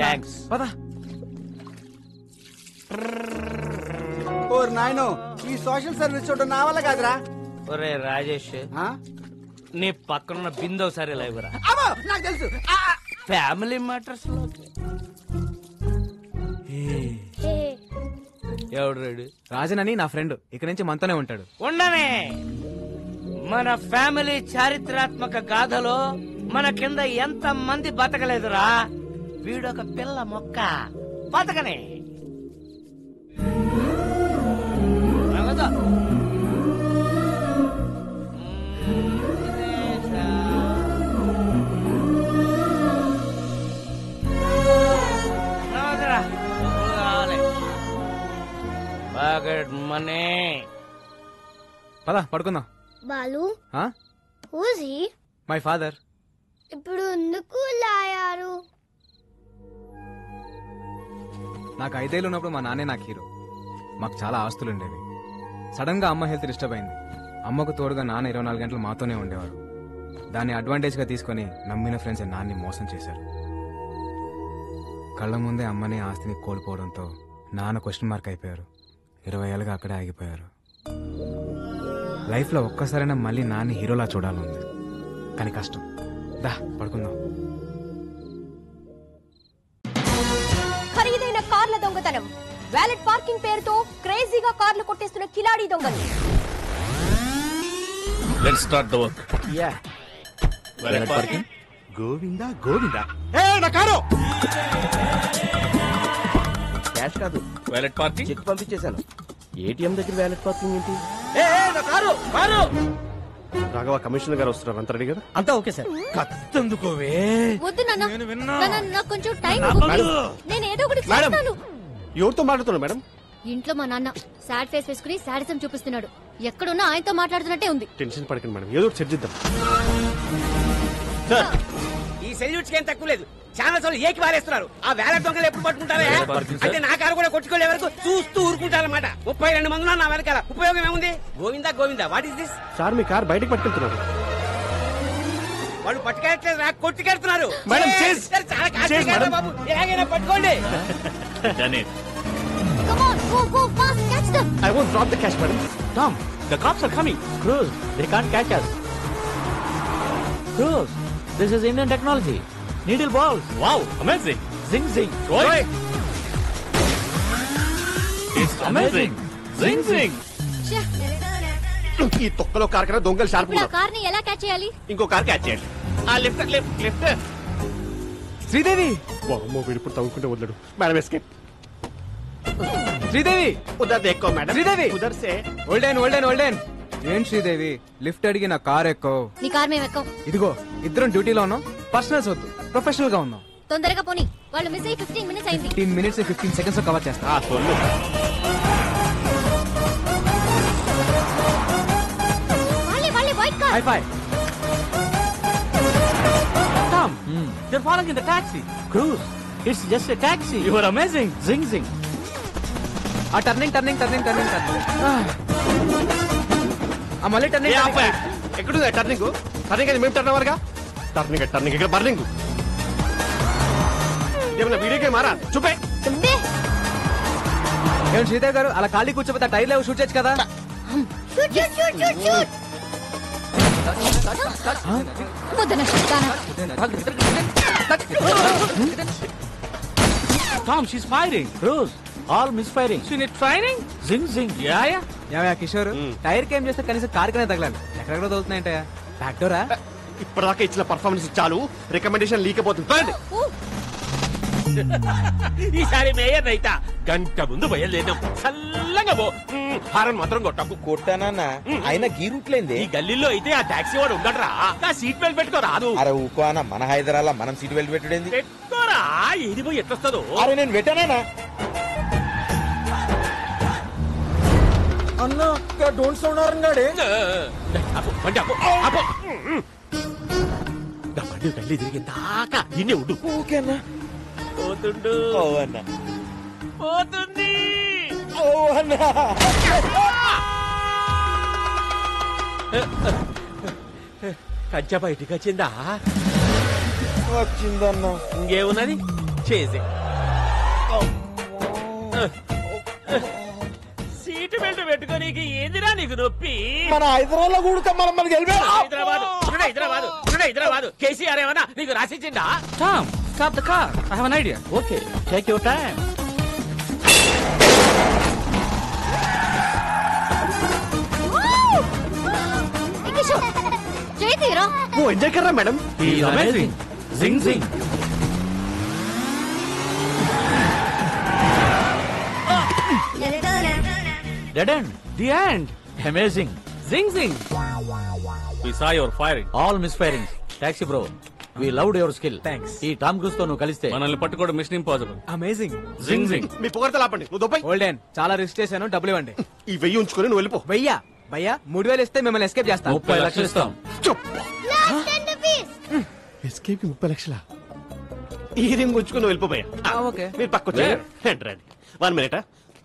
థాంక్స్. పద. ఓర్ నాయనో, ఈ సోషల్ సర్వీస్ చూడడం నా వల్ల కాదురా. ఒరే రాజేష్, నీ పక్కనున్న బిందో సరే లేవురా. నాకు తెలుసు. ఫ్యామిలీ మ్యాటర్స్ లో ఎవడు రేడు? రాజన్ అని నా ఫ్రెండ్, ఇక్కడ నుంచి మనతోనే ఉంటాడు. ఉండనే. మన ఫ్యామిలీ చారిత్రాత్మక గాథలో మన కింద ఎంత మంది బతకలేదురా. వీడొక పిల్ల మొక్క బతకనే. మనీ. పద పడుకుందాం. బాలు, ఆ? who's he? My father. ఇప్పుడు ఎందుకు లాయారు? నాకు 5 ఏళ్ళు ఉన్నప్పుడు మా నాన్నే నాకు హీరో. మాకు చాలా ఆస్తులు ఉండేవి. సడన్ గా అమ్మ హెల్త్ డిస్టర్బ్ అయింది. అమ్మకు తోడుగా నాన్న 24 గంటలు మాతోనే ఉండేవాడు. దాన్ని అడ్వాంటేజ్ గా తీసుకుని నమ్మిన ఫ్రెండ్స్ నాన్ని మోసం చేశారు. కళ్ళ ముందే అమ్మని ఆస్తిని కోల్పోవడంతో నాన్న క్వశ్చన్ మార్క్ అయిపోయారు. 20 ఏళ్ళుగా అక్కడే ఆగిపోయారు. లైఫ్ లో ఒక్కసారైనా మళ్ళీ నాన్ని హీరోలా చూడాలంది, కానీ కష్టం. దా పడుకుందాం. ఖరీదైన కార్ల దొంగతనం, వ్యాలెట్ పార్కింగ్ పేరుతో క్రేజీగా కార్లు కొట్టేస్తున్న కిలాడీ దొంగలు. Let's start the work. Yeah. Valet parking. Govinda Govinda. ఏ నా కారు. క్యాష్ కాదు, వ్యాలెట్ పార్కింగ్. చెక్ పంపించేశాను. ఏటీఎం దగ్గర వ్యాలెట్ పార్కింగ్ ఏంటి? నా కారు కారు. రాఘవ, కమిషనర్ గారు వస్తున్నారు. అంత రెడీ కదా? అంతా ఓకే సార్. కత్తందుకోవే. వద్దు నాన్న, నాకు కొంచెం టైం. నేను ఏదో ఒకటి మేడం, చేస్తాను. ఎవరితో మాట్లాడుతున్నారు మేడం? ఇంట్లో మా నాన్న సాడ్ ఫేస్ వేసుకుని సాడిజం చూపిస్తున్నాడు. ఎక్కడున్నా ఆయనతో మాట్లాడుతున్నట్టే ఉంది. టెన్షన్ పడకండి మేడం, ఏదో ఒకటి సెట్ చేద్దాం. ఈ సెల్యూట్స్ ఏం తక్కువ లేదు. చాలా సార్లు ఏకి వారేస్తున్నారు. ఆ వేల దొంగలు ఎప్పుడు పట్టుకుంటారా? అంటే నా కారు కూడా కొట్టుకోలే వరకు చూస్తూ ఊరుకుంటారన్నమాట. 32 మంది నా వెనకాల. ఉపయోగం ఏముంది? Govinda Govinda, what is this? Sir, me car బయటకు పట్టుకెళ్తున్నారు. వాళ్ళు పట్టుకెళ్ళట్లేదు, నాకు కొట్టుకెళ్తున్నారు. మేడం, చాలా కాదు బాబు, ఏగైనా పట్టుకోండి. Come on, go, go, fast, catch them. I won't drop the cash, madam. Tom, the cops are coming. Cruz, they can't catch us. Cruz, this is Indian technology. Needle balls. Wow, amazing. Zing zing. Oi. It's amazing. Zing zing. ఈ తొక్కలో car కన్నా దొంగలు sharp ఇప్పుడు ఆ కార్ని ఎలా catch చేయాలి? ఇంకో కార్ క్యాచ్ చేయండి. ఆ లిఫ్ట్ లిఫ్ట్ లిఫ్ట్. శ్రీదేవి. అమ్మో, వీడు ఇప్పుడు తవ్వుకుంటే వదలడు. Madam escape. శ్రీదేవి. ఉదర్ దేక్కో మేడం. శ్రీదేవి. ఉదర్ సే. ఓల్డెన్ ఓల్డెన్ ఓల్డెన్. ఏం శ్రీదేవి, లిఫ్ట్ అడిగి నా కార్ ఎక్కో. నీ కార్ మేము ఎక్కం. ఇదిగో, ఇద్దరం డ్యూటీలో ఉన్నాం. పర్సనల్స్ వద్దు, ప్రొఫెషనల్ గా ఉన్నాం. తొందరగా పోనీ. వాళ్ళు మిస్ అయ్యి 15 మినిట్స్ అయింది. 15 మినిట్స్ 15 సెకండ్స్ లో కవర్ చేస్తా. వాళ్ళే white car. High phi. Tom, they're falling in the taxi. Cruz, it's just a taxi. You are amazing. Zing zing. ఆ turning turning turning turning turning. ఆ మళ్ళీ టర్నింగ్. ఎక్కడుంది turning? Turning అది మేము turn అవ్వరుగా. Turning turning ఇక్కడ burning. ఏమన్నా video game మారా? చూపే. ఏం శ్రీదేవి గారు, అలా ఖాళీ కూర్చోపోతే టైర్ లేవు, షూట్ చేయొచ్చు కదా. Shoot shoot shoot shoot. Tom, she's firing. Rose, all misfiring. She need training? Zing, zing. Yeah. ఏమయ్యా కిషోర్ టైర్ కేం చేస్తే కనీసం కారుకనే తగలాలి. ఎక్కడెక్కడ తగులుతున్నాయంటే ఫ్యాక్టోరా ఇప్పటిదాకా ఇచ్చిన పర్ఫార్మెన్స్ చాలు, రికమెండేషన్ లీకపోతుంది. ఈసారి మేయర్ రైతా గంట ముందు బయలుదేరినాం. చల్లగా పో, హారన్ మాత్రం కొట్టకు. కొట్టానన్నా అయినా గీ రూట్లేంది. ఈ గల్లీలో అయితే ఆ టాక్సీ వాడు ఉండడరా, నా సీట్ బెల్ట్ పెట్టుకో రాదు. అరే ఊకో అన్న, మన హైదరాబాద్ మనం సీట్ బెల్ట్ పెట్టుడేంది. పెట్టుకోరా, ఇది పోయి ఎట్లొస్తుందో. అరే నేను పెట్టానా అన్నా, డోంట్ సౌండ్ ఆరంగాడే. బండి గల్లీ తిరిగి దాకా ఇన్నే ఉండు. ఓకేనా పోతుండు. ఓ అన్న పోతుంది. ఓ అన్న కంచె బయటికి వచ్చిందా? వచ్చిందన్న. ఇంకేమున్నది చేసే. సీటు బెల్ట్ పెట్టుకోనీకి ఏందిరా నీకు నొప్పి? మన హైదరాబాద్ కూడక మనం మనకి హైదరాబాద్ కేసీఆర్ ఏమన్నా నీకు రాసిచ్చిందా? Tom, stop the car. I have an idea. Okay, take your time. ఓ ఎంజాయ్ కర్రా madam. He's amazing. Zing, zing. Dead end. The end. Amazing. Zing, zing. We saw your firing. All misfiring. Taxi bro. We loved your skill. Thanks. ఈ Tom cruise తో నువ్వు కలిస్తే మనల్ని పట్టుకోవడం machine impossible. Amazing. జింగ్ జింగ్. మీ పొగడత లాపండి. నువ్వు దొబ్బై. ఓల్డెన్ చాలా రిస్క్ చేశాను, డబ్బులు ఇవ్వండి. ఈ 1000 ఉంచుకొని నువ్వు వెళ్ళిపో. భయ్యా 3000 ఇస్తే మిమ్మల్ని ఎస్కేప్ చేస్తాను. 30 లక్షలు ఇస్తాం. ఎస్కేప్ కి 30 లక్షలా? ఈ రింగ్ ఉంచుకొని వెళ్ళిపోయా. ఓకే, మీరు పక్కొచ్చే రండి. 1 మినిట్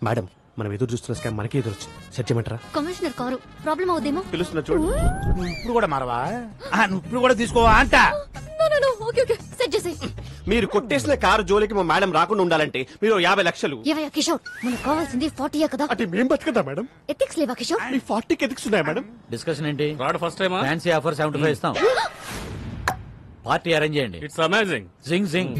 మేడం, మనం ఎదురు చూస్తున్న స్కామ్ మనకి ఎదురు వచ్చింది. సెట్ చేయమంటారా? కమిషనర్ కారు ప్రాబ్లం అవుదేమో. పిలుస్తున్నా చూడు. ఇప్పుడు కూడా మారవా? నువ్వు ఇప్పుడు కూడా తీసుకోవా అంట. ఓకే ఓకే, సెట్ చేసి. మీరు కొట్టేసిన కారు జోలికి మా మేడం రాకుండా ఉండాలంటే మీరు 50 లక్షలు. ఏవయ్యా కిషోర్, మనకు కావాల్సింది 40 కదా. అంటే మేం బతుకుతా మేడం. ఎథిక్స్ లేవా కిషోర్? మీ 40కి ఎథిక్స్ ఉన్నాయా మేడం? డిస్కషన్ ఏంటి? రాడ్ ఫస్ట్ టైమా? ఫ్యాన్సీ ఆఫర్ 75 ఇస్తాం. పార్టీ అరేంజ్ చేయండి. It's amazing. జింగ్ జింగ్.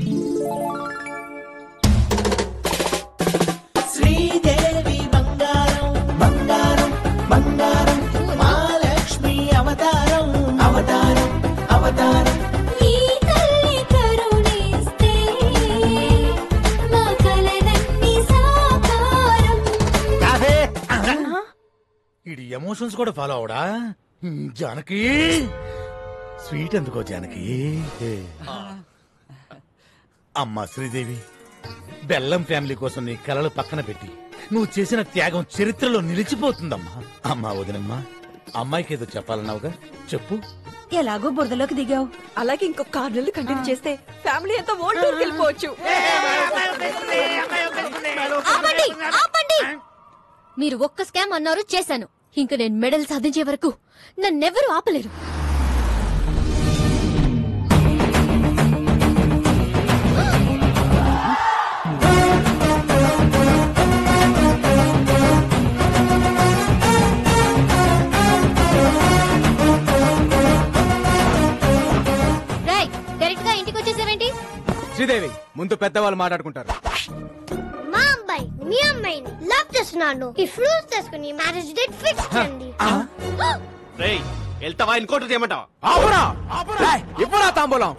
శ్రీదేవి బంగారం బంగారం బంగారం, మహాలక్ష్మి అవతారం అవతారం అవతారం. ఈ తల్లి కరుణిస్తే మా కలలన్నీ సాకారం. ఇది ఎమోషన్స్ కూడా ఫాలో అవడా? జానకి స్వీట్ ఎందుకో జానకి. అమ్మా శ్రీదేవి, బెల్లం ఫ్యామిలీ కోసం నీ కలలు పక్కన పెట్టి నువ్వు చేసిన త్యాగం చరిత్రలో నిలిచిపోతుందమ్మా. అమ్మా వదినమ్మా, అమ్మాయికి ఏదో చెప్పాలన్నావుగా, చెప్పు. ఎలాగో బురదలోకి దిగావు, అలాగే ఇంకొక 6 నెలలు కంటిన్యూ చేస్తే ఫ్యామిలీ అంతా ఓల్డ్ టూర్కి వెళ్ళిపోవచ్చు. ఆపండి, ఆపండి. మీరు ఒక్క స్కామ్ అన్నారు, చేశాను. ఇంకా నేను మెడల్ సాధించే వరకు నన్నెవరూ ఆపలేరు. డైరెక్ట్ గా ఇంటికి వచ్చేసేవేంటి? శ్రీదేవి, ముందు పెద్దవాళ్ళు మాట్లాడుకుంటారు. మా అబ్బాయి మీ అమ్మాయిని లవ్ చేస్తున్నాను. ఈ ఫ్రూట్స్ తీసుకుని మ్యారేజ్ డేట్ ఫిక్స్ చేయండి. రేయ్, వెళ్తావా ఇంకోటి చేయమంటావా? ఇప్పుడు తాంబూలం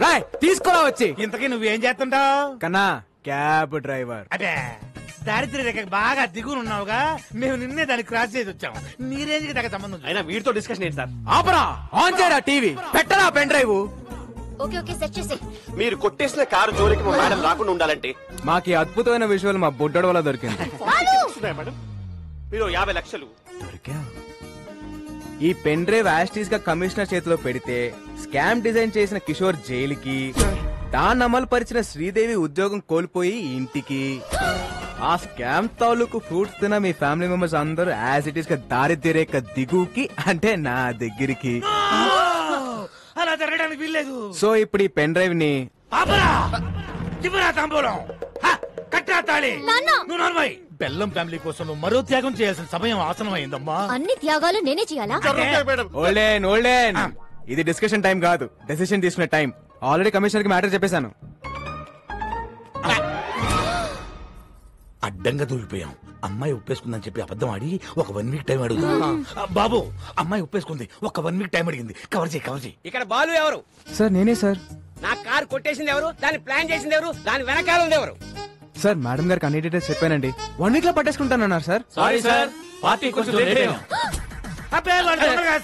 తీసుకురా వచ్చి. ఇంతకీ నువ్వేం చేస్తుంటావు? కన్నా క్యాబ్ డ్రైవర్. అదే దారిద్ర్య రేఖ బాగా దిగునున్నావుగా, మేము నిన్నే దాన్ని క్రాస్ చేసి వచ్చాము. నీ రేంజ్ కి తగ్గ సంబంధం. అయినా వీడితో డిస్కషన్ ఏంటి సార్? ఆపరా, ఆన్ చేయరా టీవీ, పెట్టరా pen drive. Okay okay, set చేసి. మీరు కొట్టేసిన కారు జోలికి మా మేడం రాకుండా ఉండాలంటే మాకు అద్భుతమైన విజువల్ మా బుడ్డోడు వల్ల దొరికింది. మేడం, మీరు 50 లక్షలు. ఈ పెన్ డ్రైవ్ యాస్టీస్ గా కమిషనర్ చేతిలో పెడితే స్కామ్ డిజైన్ చేసిన కిషోర్ జైలుకి, దాన్ని అమలు పరిచిన శ్రీదేవి ఉద్యోగం కోల్పోయి ఇంటికి, ఆ స్కామ్ తాలూకు ఫ్రూట్స్ తిన మీ ఫ్యామిలీ మెంబర్స్ అందరూ యాజ్ ఇట్ ఈస్ గా దారిద్ర్య రేఖ దిగుకి, అంటే నా దగ్గరికి. అలా జరగడానికి వీల్లేదు. సో ఇప్పుడు ఈ పెన్ డ్రైవ్ ని తాంబూలం కట్టా తాళి. నువ్వు నర్మయ్, బెల్లం ఫ్యామిలీ కోసం నువ్వు మరో త్యాగం చేయాల్సిన సమయం ఆసనం అయిందమ్మా. అన్ని త్యాగాలు నేనే చేయాలా? ఓల్డెన్ ఓల్డెన్, ఇది డిస్కషన్ టైం కాదు, డెసిషన్ తీసుకునే టైం. ఆల్రెడీ కమిషనర్ కి మ్యాటర్ చెప్పేశాను. అడ్డంగా దూరిపోయాం. అమ్మాయి ఒప్పేసుకుందని చెప్పి అబద్ధం ఆడి ఒక 1 వీక్ టైం అడుగుతుంది. బాబు అమ్మాయి ఒప్పేసుకుంది, ఒక 1 వీక్ టైం అడిగింది. కవర్ చేయి. ఇక్కడ బాలు ఎవరు? సార్ నేనే సార్. నా కార్ కొట్టేసింది ఎవరు? దాన్ని ప్లాన్ చేసింది ఎవరు? దాని వెనకాల ఉంది ఎవరు? సార్ మేడం గారికి అన్ని డీటెయిల్స్ చెప్పానండి. 1 వీక్ లో పట్టేసుకుంటానన్నారు సార్. సారీ సార్, పార్టీ కొంచెం లేట్ అయ్యాం.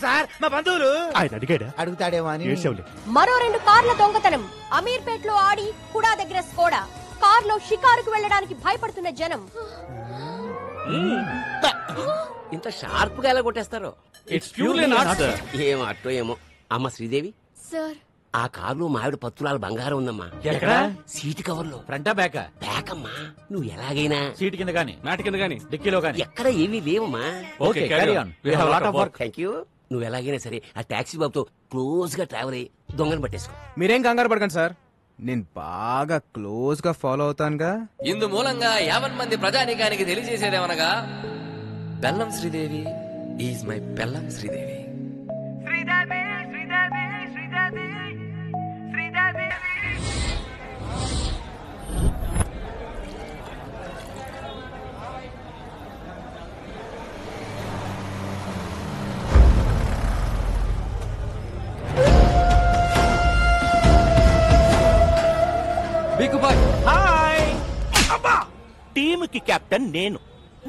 సార్ మా బంధువులు. ఆయన అడిగాడా? అడుగుతాడేమో అని. మరో 2 కార్ల దొంగతనం. అమీర్పేట్ లో ఆడి కుడా దగ్గర స్కోడా. కార్లో షికారుకు వెళ్ళడానికి భయపడుతున్న జనం. ఇంత షార్ప్ గా ఎలా కొట్టేస్తారు? It's purely not sir. ఏం అట్టో ఏమో. అమ్మ శ్రీదేవి, సార్ ఆ కారులో మావిడ పత్తులాల బంగారం ఉందమ్మా. ఎక్కడ? సీటు కవర్ లో. ఫ్రంటా బ్యాకా? బ్యాక్ అమ్మా. నువ్వు ఎలాగైనా సీట్ కింద గానీ, మ్యాట్ కింద గానీ, డిక్కీలో గానీ. ఎక్కడ ఏమీ లేవమ్మా. Okay, carry on. We have lot of work. Thank you. నువ్వు ఎలాగైనా సరే ఆ టాక్సీ బాబుతో క్లోజ్ గా ట్రావెల్ అయ్యి దొంగను పట్టేసుకో. మీరేం కంగారు పడకండి సార్, నేను బాగా క్లోజ్ గా ఫాలో అవుతానుగా. ఇందు మూలంగా 50 మంది ప్రజానీకానికి తెలియజేసేదేమనగా, బెల్లం శ్రీదేవి ఈజ్ మై బెల్లం శ్రీదేవి. హాయ్. అబ్బా, టీమ్ కి కెప్టెన్ నేను,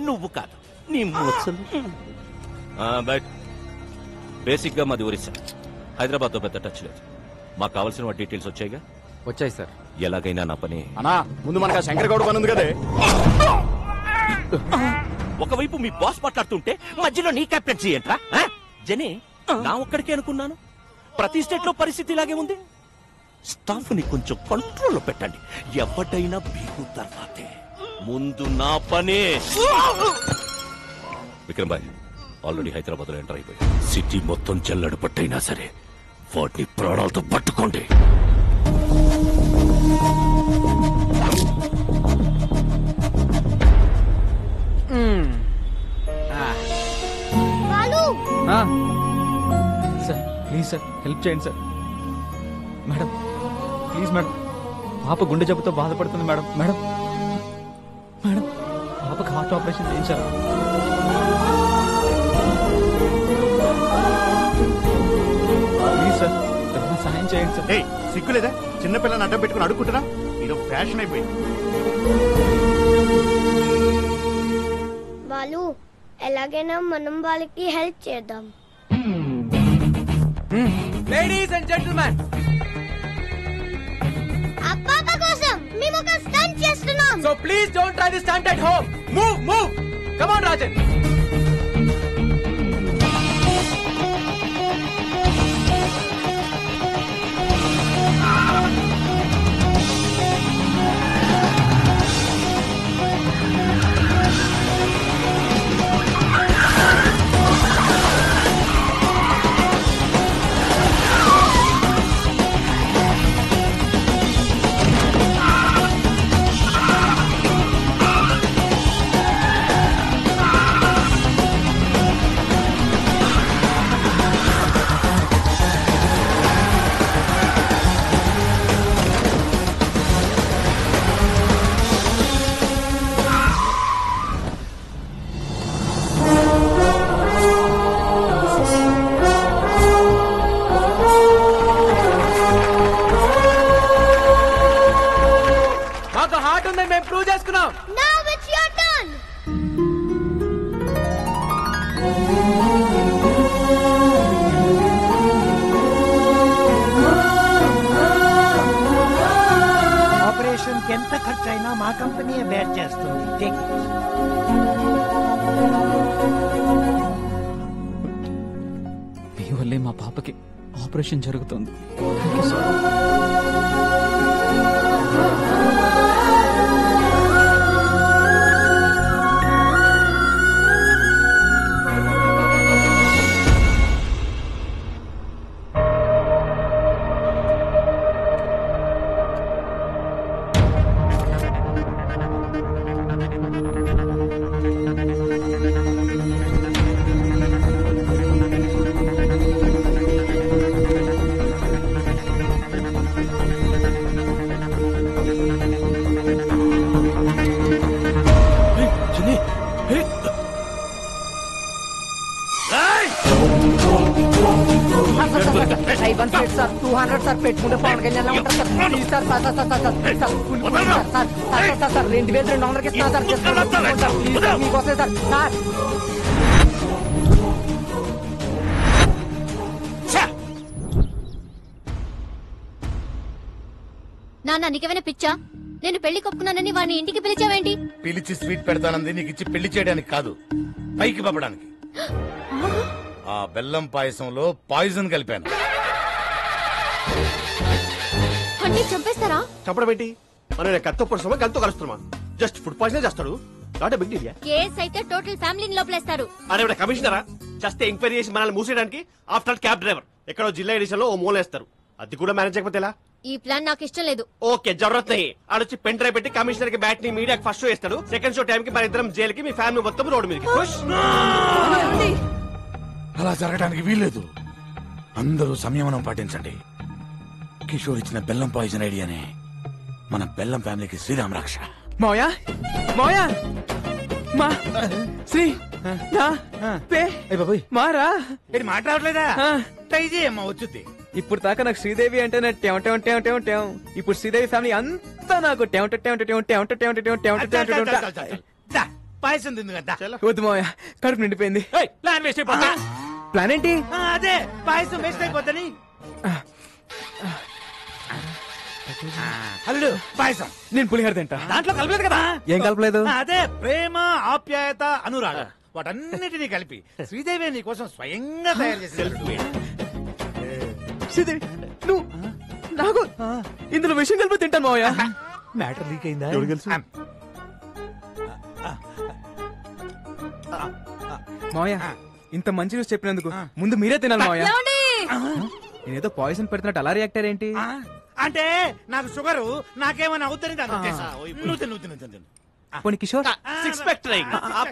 నువ్వు కాదు. నీ మూసలు. బట్ బేసిక్ గా మాది ఒరిస్సా. హైదరాబాద్ తో పెద్ద టచ్ లేదు. మాకు కావాల్సిన డీటెయిల్స్ వచ్చాయిగా? వచ్చాయి సార్. ఎలాగైనా నా పని. అన్నా ముందు మనకు శంకర్ గౌడ్ పని ఉంది కదే. ఒకవైపు మీ బాస్ మాట్లాడుతుంటే మధ్యలో నీ కెప్టెన్సీ ఏంట్రా? జనే, నా ఒక్కడికే అనుకున్నాను. ప్రతి స్టేట్ లో పరిస్థితి ఇలాగే ఉంది. స్టాఫ్ ని కొంచెం కంట్రోల్లో పెట్టండి. ఎవడైనా బీగు తర్వాతే, ముందు నా పనే. విక్రమ్ భాయ్ ఆల్రెడీ హైదరాబాద్ లో ఎంటర్ అయిపోయి సిటీ మొత్తం జల్లడు పట్టైనా సరే వాటిని ప్రాణాలతో పట్టుకోండి. సార్ ప్లీజ్ సార్, హెల్ప్ చేయండి సార్. మేడం ప్లీజ్ మేడం, పాప గుండె జబ్బుతో బాధపడుతుంది మేడం. మేడం మేడం పాపకి హార్ట్ ఆపరేషన్ చేయించాలి. ప్లీజ్ సార్, సహాయం చేయండి సార్. సిగ్గులేదా? చిన్నపిల్లని అడ్డం పెట్టుకుని అడుక్కుంటున్నా. ఇది ఫ్యాషన్ అయిపోయింది. వాళ్ళు ఎలాగైనా మనం వాళ్ళకి హెల్ప్ చేద్దాం. లేడీస్ అండ్ జెంటిల్మెన్, ఆ పాప కోసం మేము ఒక స్టంట్ చేస్తున్నాం. So please don't try this stunt at home. Move come on Rajan. ఎంత ఖర్చైనా మా కంపెనీయే బేర్ చేస్తుంది. మీ వల్లే మా పాపకి ఆపరేషన్ జరుగుతుంది. వన్ ప్లేట్ సార్ 200 సార్ పెట్టుకుంటే పవన్ కళ్యాణ్ ఉంటారు sir please sir sir sir sir sir sir full sir sir sir sir 2200 ఇస్తున్నా సార్ ప్లీజ్ సార్ మీకోసమే సార్ సార్ నాన్న నీకేమైనా పిచ్చా? నేను పెళ్లి కొప్పుకున్నానని వాడిని ఇంటికి పిలిచావేంటి? పిలిచి స్వీట్ పెడతానంది నీకు ఇచ్చి పెళ్లి చేయడానికి కాదు, పైకి పంపడానికి. ఆ బెల్లం పాయసంలో పాయిజన్ కలిపాను. అంటే చంపేస్తారా? చంపడం ఏంటి? మనం కత్తో పొడుస్తామా గంతో కలుస్తున్నామా? జస్ట్ ఫుడ్ పాయిజన్ చేస్తాడు. Not a big deal. Case అయితే టోటల్ ఫ్యామిలీని లోపలేస్తారు. అరే కమిషనరా, జస్ట్ ఎంక్వైరీ చేసి మనల్ని మూసేయడానికి ఆఫ్టర్ క్యాబ్ డ్రైవర్ ఎక్కడో జిల్లా ఎడిషన్ లో ఓ మూలేస్తారు. అది కూడా మేనేజ్ చేయకపోతే ఎలా? ఈ ప్లాన్ నాకు ఇష్టం లేదు. ఓకే జరూరత్ నహీ. ఆడొచ్చి పెన్ డ్రైవ్ పెట్టి కమిషనర్ కి బ్యాట్ ని మీడియాకి ఫస్ట్ షో ఇస్తాడు. సెకండ్ షో టైం కి మన ఇద్దరం జైలుకి, మీ ఫ్యామిలీ మొత్తం రోడ్డు మీదకి. అలా జరగడానికి వీల్లేదు. అందరూ సంయమనం పాటించండి. కిషోర్ ఇచ్చిన బెల్లం పాయిజన్ ఐడియానే మన బెల్లం ఫ్యామిలీకి శ్రీరామ్ రక్ష. మోయా మోయా మా శ్రీ నా పే మారా మాట్లాడలేదా? ట్రై చేయమ్మా వచ్చుద్ది. ఇప్పుడు దాకా నాకు శ్రీదేవి అంటే ఇప్పుడు శ్రీదేవి ఫ్యామిలీ అంతా నాకు పాయసం తింది కదా. వద్దు మావయ్య, కడుపు నిండిపోయింది. ప్లాన్ వేస్ట్ అయిపోతా. ప్లాన్ ఏంటి? అదే పాయసం వేస్ట్ అయిపోద్దని. అల్లుడు పాయసం నేను పులిహోర తింటా. దాంట్లో కలపలేదు కదా. ఏం కలపలేదు? అదే ప్రేమ, ఆప్యాయత, అనురాగం వాటన్నిటినీ కలిపి శ్రీదేవి నీ కోసం స్వయంగా తయారు చేసి. శ్రీదేవి నువ్వు నాకు ఇందులో విషయం కలిపి తింటాను మావయ్య. మ్యాటర్ లీక్ అయిందా? మావయ్య ఇంత మంచి న్యూస్ చెప్పినందుకు ముందు మీరే తినాలి మావయ్య. నేనేదో పాయిజన్ పెడుతున్నట్టు అలా రియాక్ట్ ఏంటి? అంటే నాకు షుగర్, నాకేమైనా అవుతుంది. పోనీ కిషోర్ సిక్స్ ప్యాక్ ట్రై.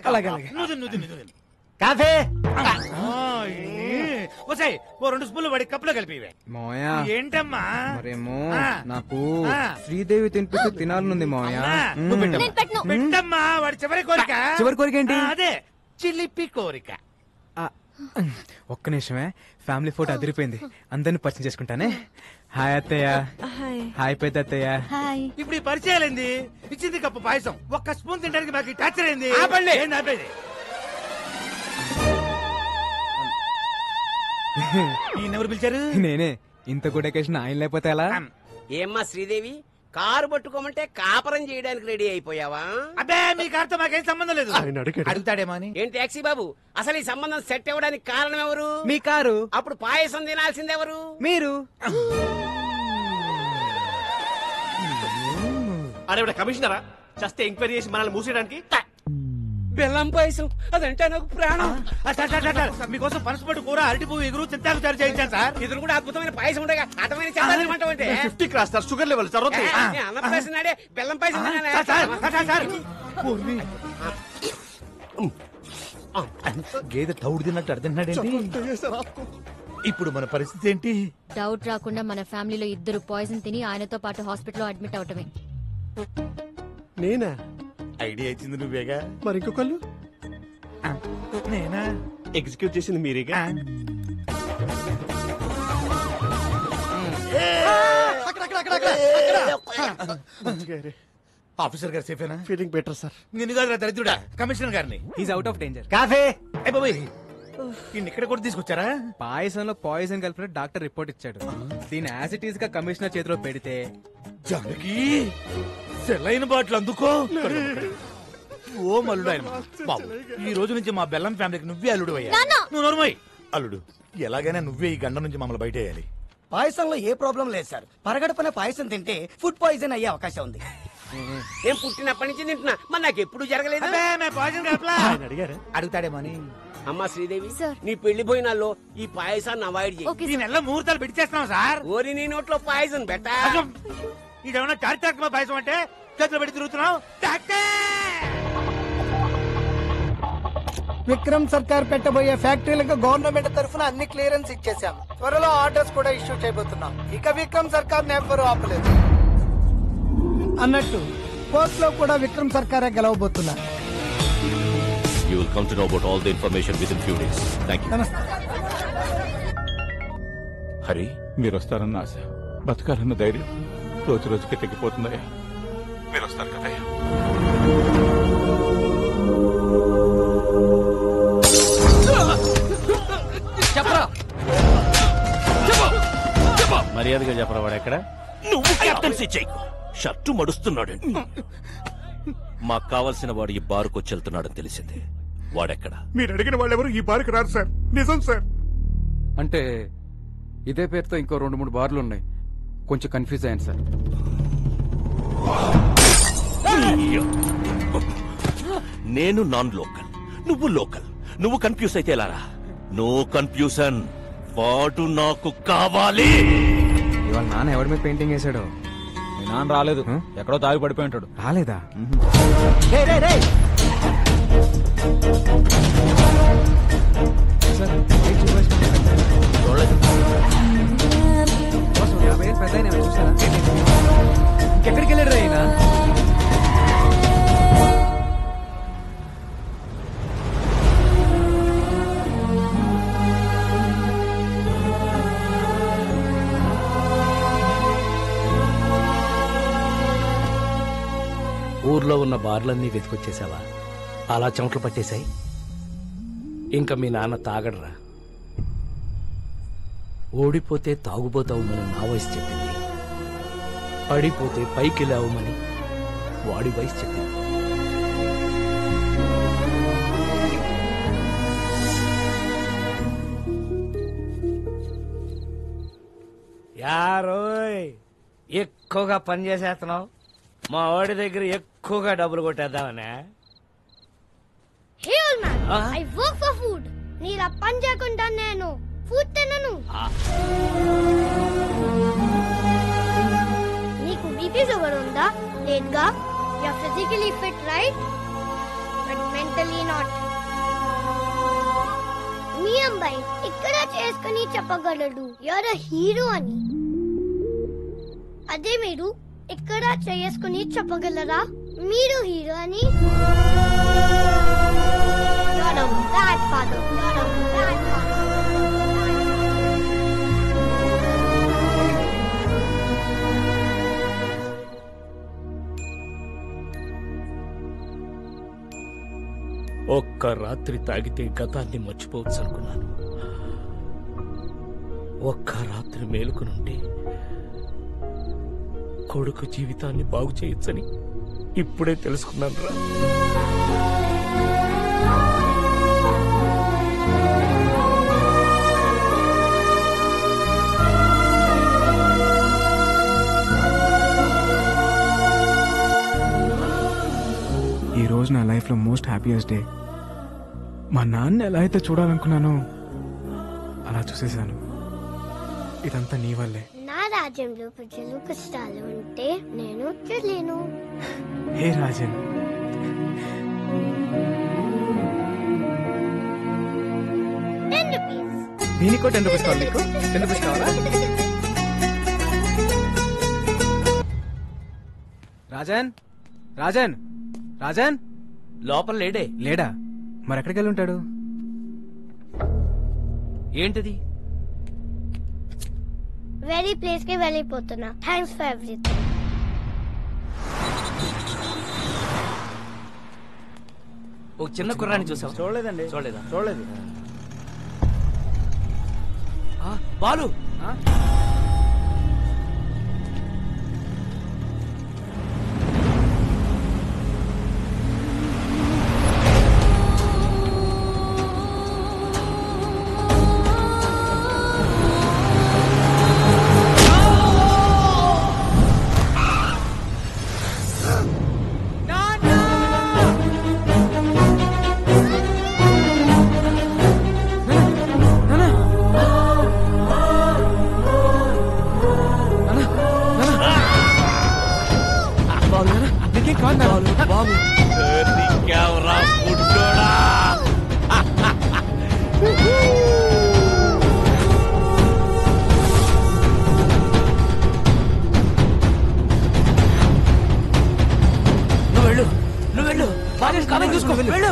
అలాగే కాఫీ వసాయి ఓ 2 స్పూన్లు వాడి కప్పులో కలిపివే. మావయ్య ఏంటమ్మా? మరేమో నాకు శ్రీదేవి తినిపిస్తూ తినాలనుంది మావయ్య. పెట్టమ్మా వాడి చివరి కోరిక. చివరి కోరిక ఏంటి? అదే చిలిపి కోరిక. ఒక్క నిమిషమే, ఫ్యామిలీ ఫోటో అదిరిపోయింది, అందరిని పరిచయం చేసుకుంటానే. హాయ్ అత్తయ్య. హాయ్ పెద్ద అత్తయ్య. ఇప్పుడు ఈ పరిచయాలేంది? ఇచ్చింది కప్పు పాయసం, ఒక్క స్పూన్ తినడానికి మాకు టార్చర్ అయింది. ఎవరు పిలిచారు? నేనే. ఇంత గుడ్ అకేషన్ ఆయన లేకపోతే ఎలా? ఏమ్మా శ్రీదేవి, కారు పట్టుకోమంటే కాపరం చేయడానికి రెడీ అయిపోయావా? అబ్బే మీ కారుతో మాకేం సంబంధం లేదు. అడుగుతాడేమో అని. ఏం టాక్సీ బాబు, అసలు ఈ సంబంధం సెట్ అవ్వడానికి కారణం ఎవరు? మీ కారు. అప్పుడు పాయసం తినాల్సింది ఎవరు? మీరు. అరే కమిషనరా, జస్ట్ ఎంక్వైరీ చేసి మనల్ని మూసేయడానికి. బెల్లం పాయసం అదంటే నాకు ప్రాణం. మీకోసం పనసపట్టు కూర, అరటి పువ్వు, ఎగురు, చింతాకు తయారు చేయించాను సార్. ఇది కూడా అద్భుతమైన పాయసం ఉండగా అర్థమైన చెప్పాలంటే 50 క్రాస్ సార్, షుగర్ లెవెల్ జరూరత్ నహీ. అన్నప్రాసనాడే బెల్లం పాయసం. గేదె తౌడు తిన్నట్టు అర్థండి. ఇప్పుడు మన పరిస్థితి ఏంటి? డౌట్ రాకుండా మన ఫ్యామిలీలో 2 పాయిజన్ తిని ఆయనతో పాటు హాస్పిటల్లో అడ్మిట్ అవటమే. నేనా? ఐడియా ఇచ్చింది నువ్వేగా, మరి ఇంకొకళ్ళు? నేనా? ఎగ్జిక్యూట్ చేసింది మీరేగా. ఆఫీసర్ గారు సేఫేనా? Feeling better sir. నిన్ను కాదురా దరిద్రుడా, కమిషనర్ గారిని. Is out of danger. Coffee ఇక్కడ కూడా తీసుకొచ్చారా? పాయసంలో పాయిజన్ కలిపిన డాక్టర్ రిపోర్ట్ ఇచ్చాడు. దీని యాజ్ ఇట్ ఈస్ గా కమిషనర్ చేతిలో పెడితే జానకి సెలైన బాటిల్ అందుకో. ఓ మల్లుడు ఆయన బాబు, ఈ రోజు నుంచి మా బెల్లం ఫ్యామిలీకి నువ్వే అల్లుడు అయ్యా. నువ్వు నోరుమోయ్. అల్లుడు, ఎలాగైనా నువ్వే ఈ గండ నుంచి మమ్మల్ని బయట వేయాలి. పాయసంలో ఏ ప్రాబ్లం లేదు సార్. పరగడపన పాయసం తింటే ఫుడ్ పాయిజన్ అయ్యే అవకాశం ఉంది. నేను పుట్టినప్పటి నుంచి తింటున్నా, మరి నాకు ఎప్పుడు జరగలేదు. అడుగుతాడేమో అని. అమ్మా శ్రీదేవి, నీ పెళ్లి భోజనాల్లో ఈ పాయసాన్ని అవాయిడ్ చేయి. ఈ నెలలో ముహూర్తాలు పెట్టి చేస్తున్నాం సార్. ఓరి నీ నోట్లో పాయసం పెట్టా. ఇదేమన్నా చారిత్రాత్మక పాయసం అంటే చేతిలో పెట్టి తిరుగుతున్నావు. విక్రమ్ సర్కార్ పెట్టబోయే ఫ్యాక్టరీలకు గవర్నమెంట్ తరఫున అన్ని క్లియరెన్స్ ఇచ్చేసాం. త్వరలో ఆర్డర్స్ కూడా ఇష్యూ చేయబోతున్నాం. ఇక విక్రమ్ సర్కార్ ఎవ్వరూ ఆపలేదు. అన్నట్టు కోర్టులో కూడా విక్రమ్ సర్కారే గెలవబోతున్నారు. You will come to know about all the information within few days. Thank you. Hari, మీరు వస్తారన్న ఆశ, బతకాలన్న ధైర్యం రోజు రోజుకి తగ్గిపోతుందయ్యా. మీరు వస్తారు కదయ్యా. చెప్పరా, మర్యాదగా చెప్పరా. వాడు ఎక్కడ? నువ్వు కెప్టెన్సీ చేయకు. షర్టు మడుస్తున్నాడు. మాకు కావలసిన వాడు ఈ బారుకు వెళ్తున్నాడని తెలిసింది. వాడెక్కడ? మీరు అడిగిన వాళ్ళెవరు ఈ బార్కి రారు సార్. నిజం సార్. అంటే ఇదే పేరుతో ఇంకో 2-3 బార్లు ఉన్నాయి. కొంచెం కన్ఫ్యూజ్ అయ్యాను సార్. నేను నాన్ లోకల్, నువ్వు లోకల్. నువ్వు కన్ఫ్యూజ్ అయితే ఎలారా? No confusion. వాడు నాకు కావాలి. ఇవాళ నాన్న ఎవరి మీద పెయింటింగ్ వేసాడు? మీ నాన్న రాలేదు, ఎక్కడో తాగి పడిపోయి ఉంటాడు. రాలేదా? ఇంకెక్కడికి వెళ్ళాడు రైనా? ఊర్లో ఉన్న బార్లన్నీ వెతికొచ్చేసావా? అలా చెమటలు పట్టేశాయి. ఇంకా మీ నాన్న తాగడరా. ఓడిపోతే తాగుబోతావుమని నా వయసు చెప్పింది, పడిపోతే పైకి లేవమని వాడి వయసు చెప్పింది. యారోయ్, ఎక్కువగా పని చేసేస్తున్నావు. మా వాడి దగ్గర ఎక్కువగా డబ్బులు కొట్టేద్దామనే. Hey old man, I work for food. నీలా పని చేయకుండా నేను ఫుడ్ తినను. నీకు బీపీ షుగర్ ఉందా? లేదుగా. You are physically fit, right? But mentally not. మీ అబ్బాయి ఇక్కడ చేసుకుని చెప్పగలడు you're a hero అని. అదే మీరు ఇక్కడ చేసుకుని చెప్పగలరా మీరు హీరో అని? You're a bad father. You're a bad father. ఒక్క రాత్రి తాగితే గతాన్ని మర్చిపోవచ్చు అనుకున్నాను. ఒక్క రాత్రి మేలుకునుంటే కొడుకు జీవితాన్ని బాగు చేయొచ్చని ఇప్పుడే తెలుసుకున్నాను రా. ఈ రోజు నా లైఫ్ లో మోస్ట్ హ్యాపీయెస్ట్ డే. మా నాన్న ఎలా అయితే చూడాలనుకున్నానో అలా చూసేశాను. ఇదంతా నీ వల్లే. నా రాజ్యంలో ప్రజలు కష్టాలు ఉంటే నేను చూడలేను. హే రాజన్, దీనికో 10 రూపీస్ కావాలి. నీకు 10 రూపీస్ కావాలా? రాజన్, రాజన్, రాజన్ లోపల లేడే. లేడా? మరి ఎక్కడికి వెళ్ళి ఉంటాడు? ఏంటిది? వెరీ ప్లేస్ కి వెళ్ళిపోతున్నా. Thanks for everything. ఒక చిన్న కుర్రాన్ని చూసావు? చూడలేదండి. చూడలేదా? చూడలేదు. బాలు, వెళ్ళు.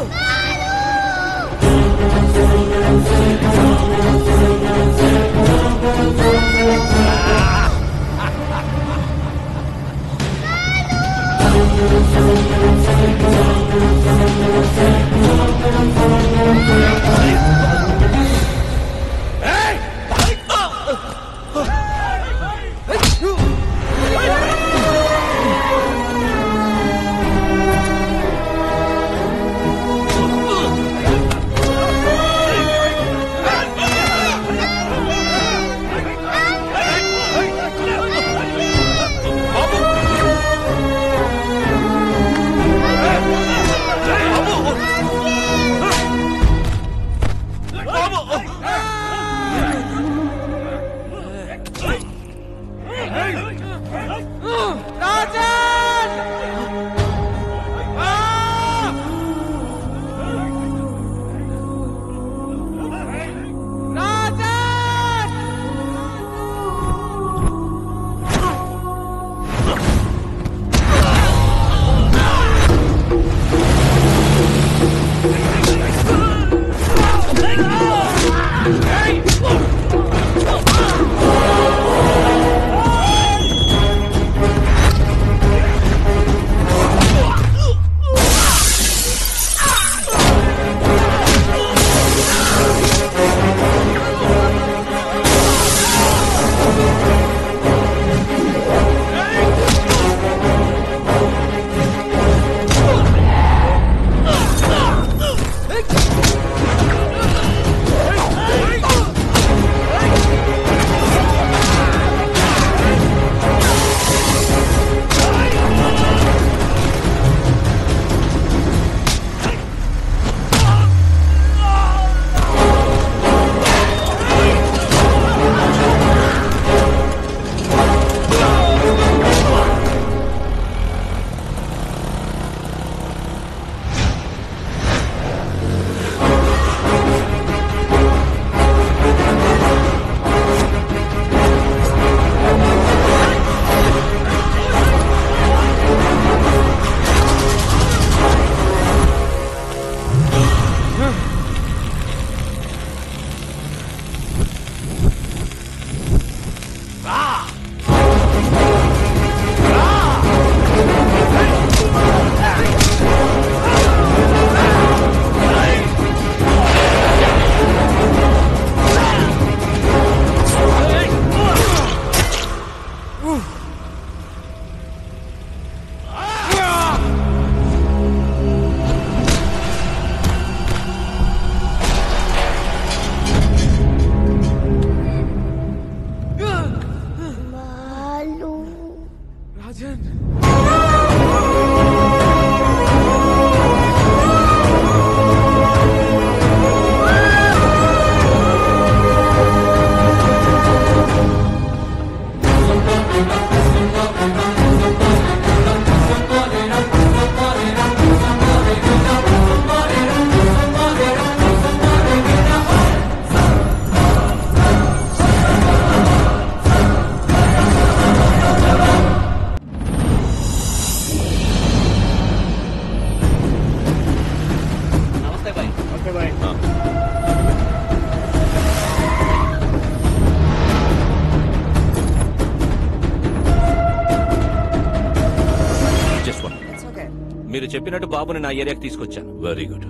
మీరు చెప్పినట్టు బాబుని నా ఏరియాకి తీసుకొచ్చాను. Very good.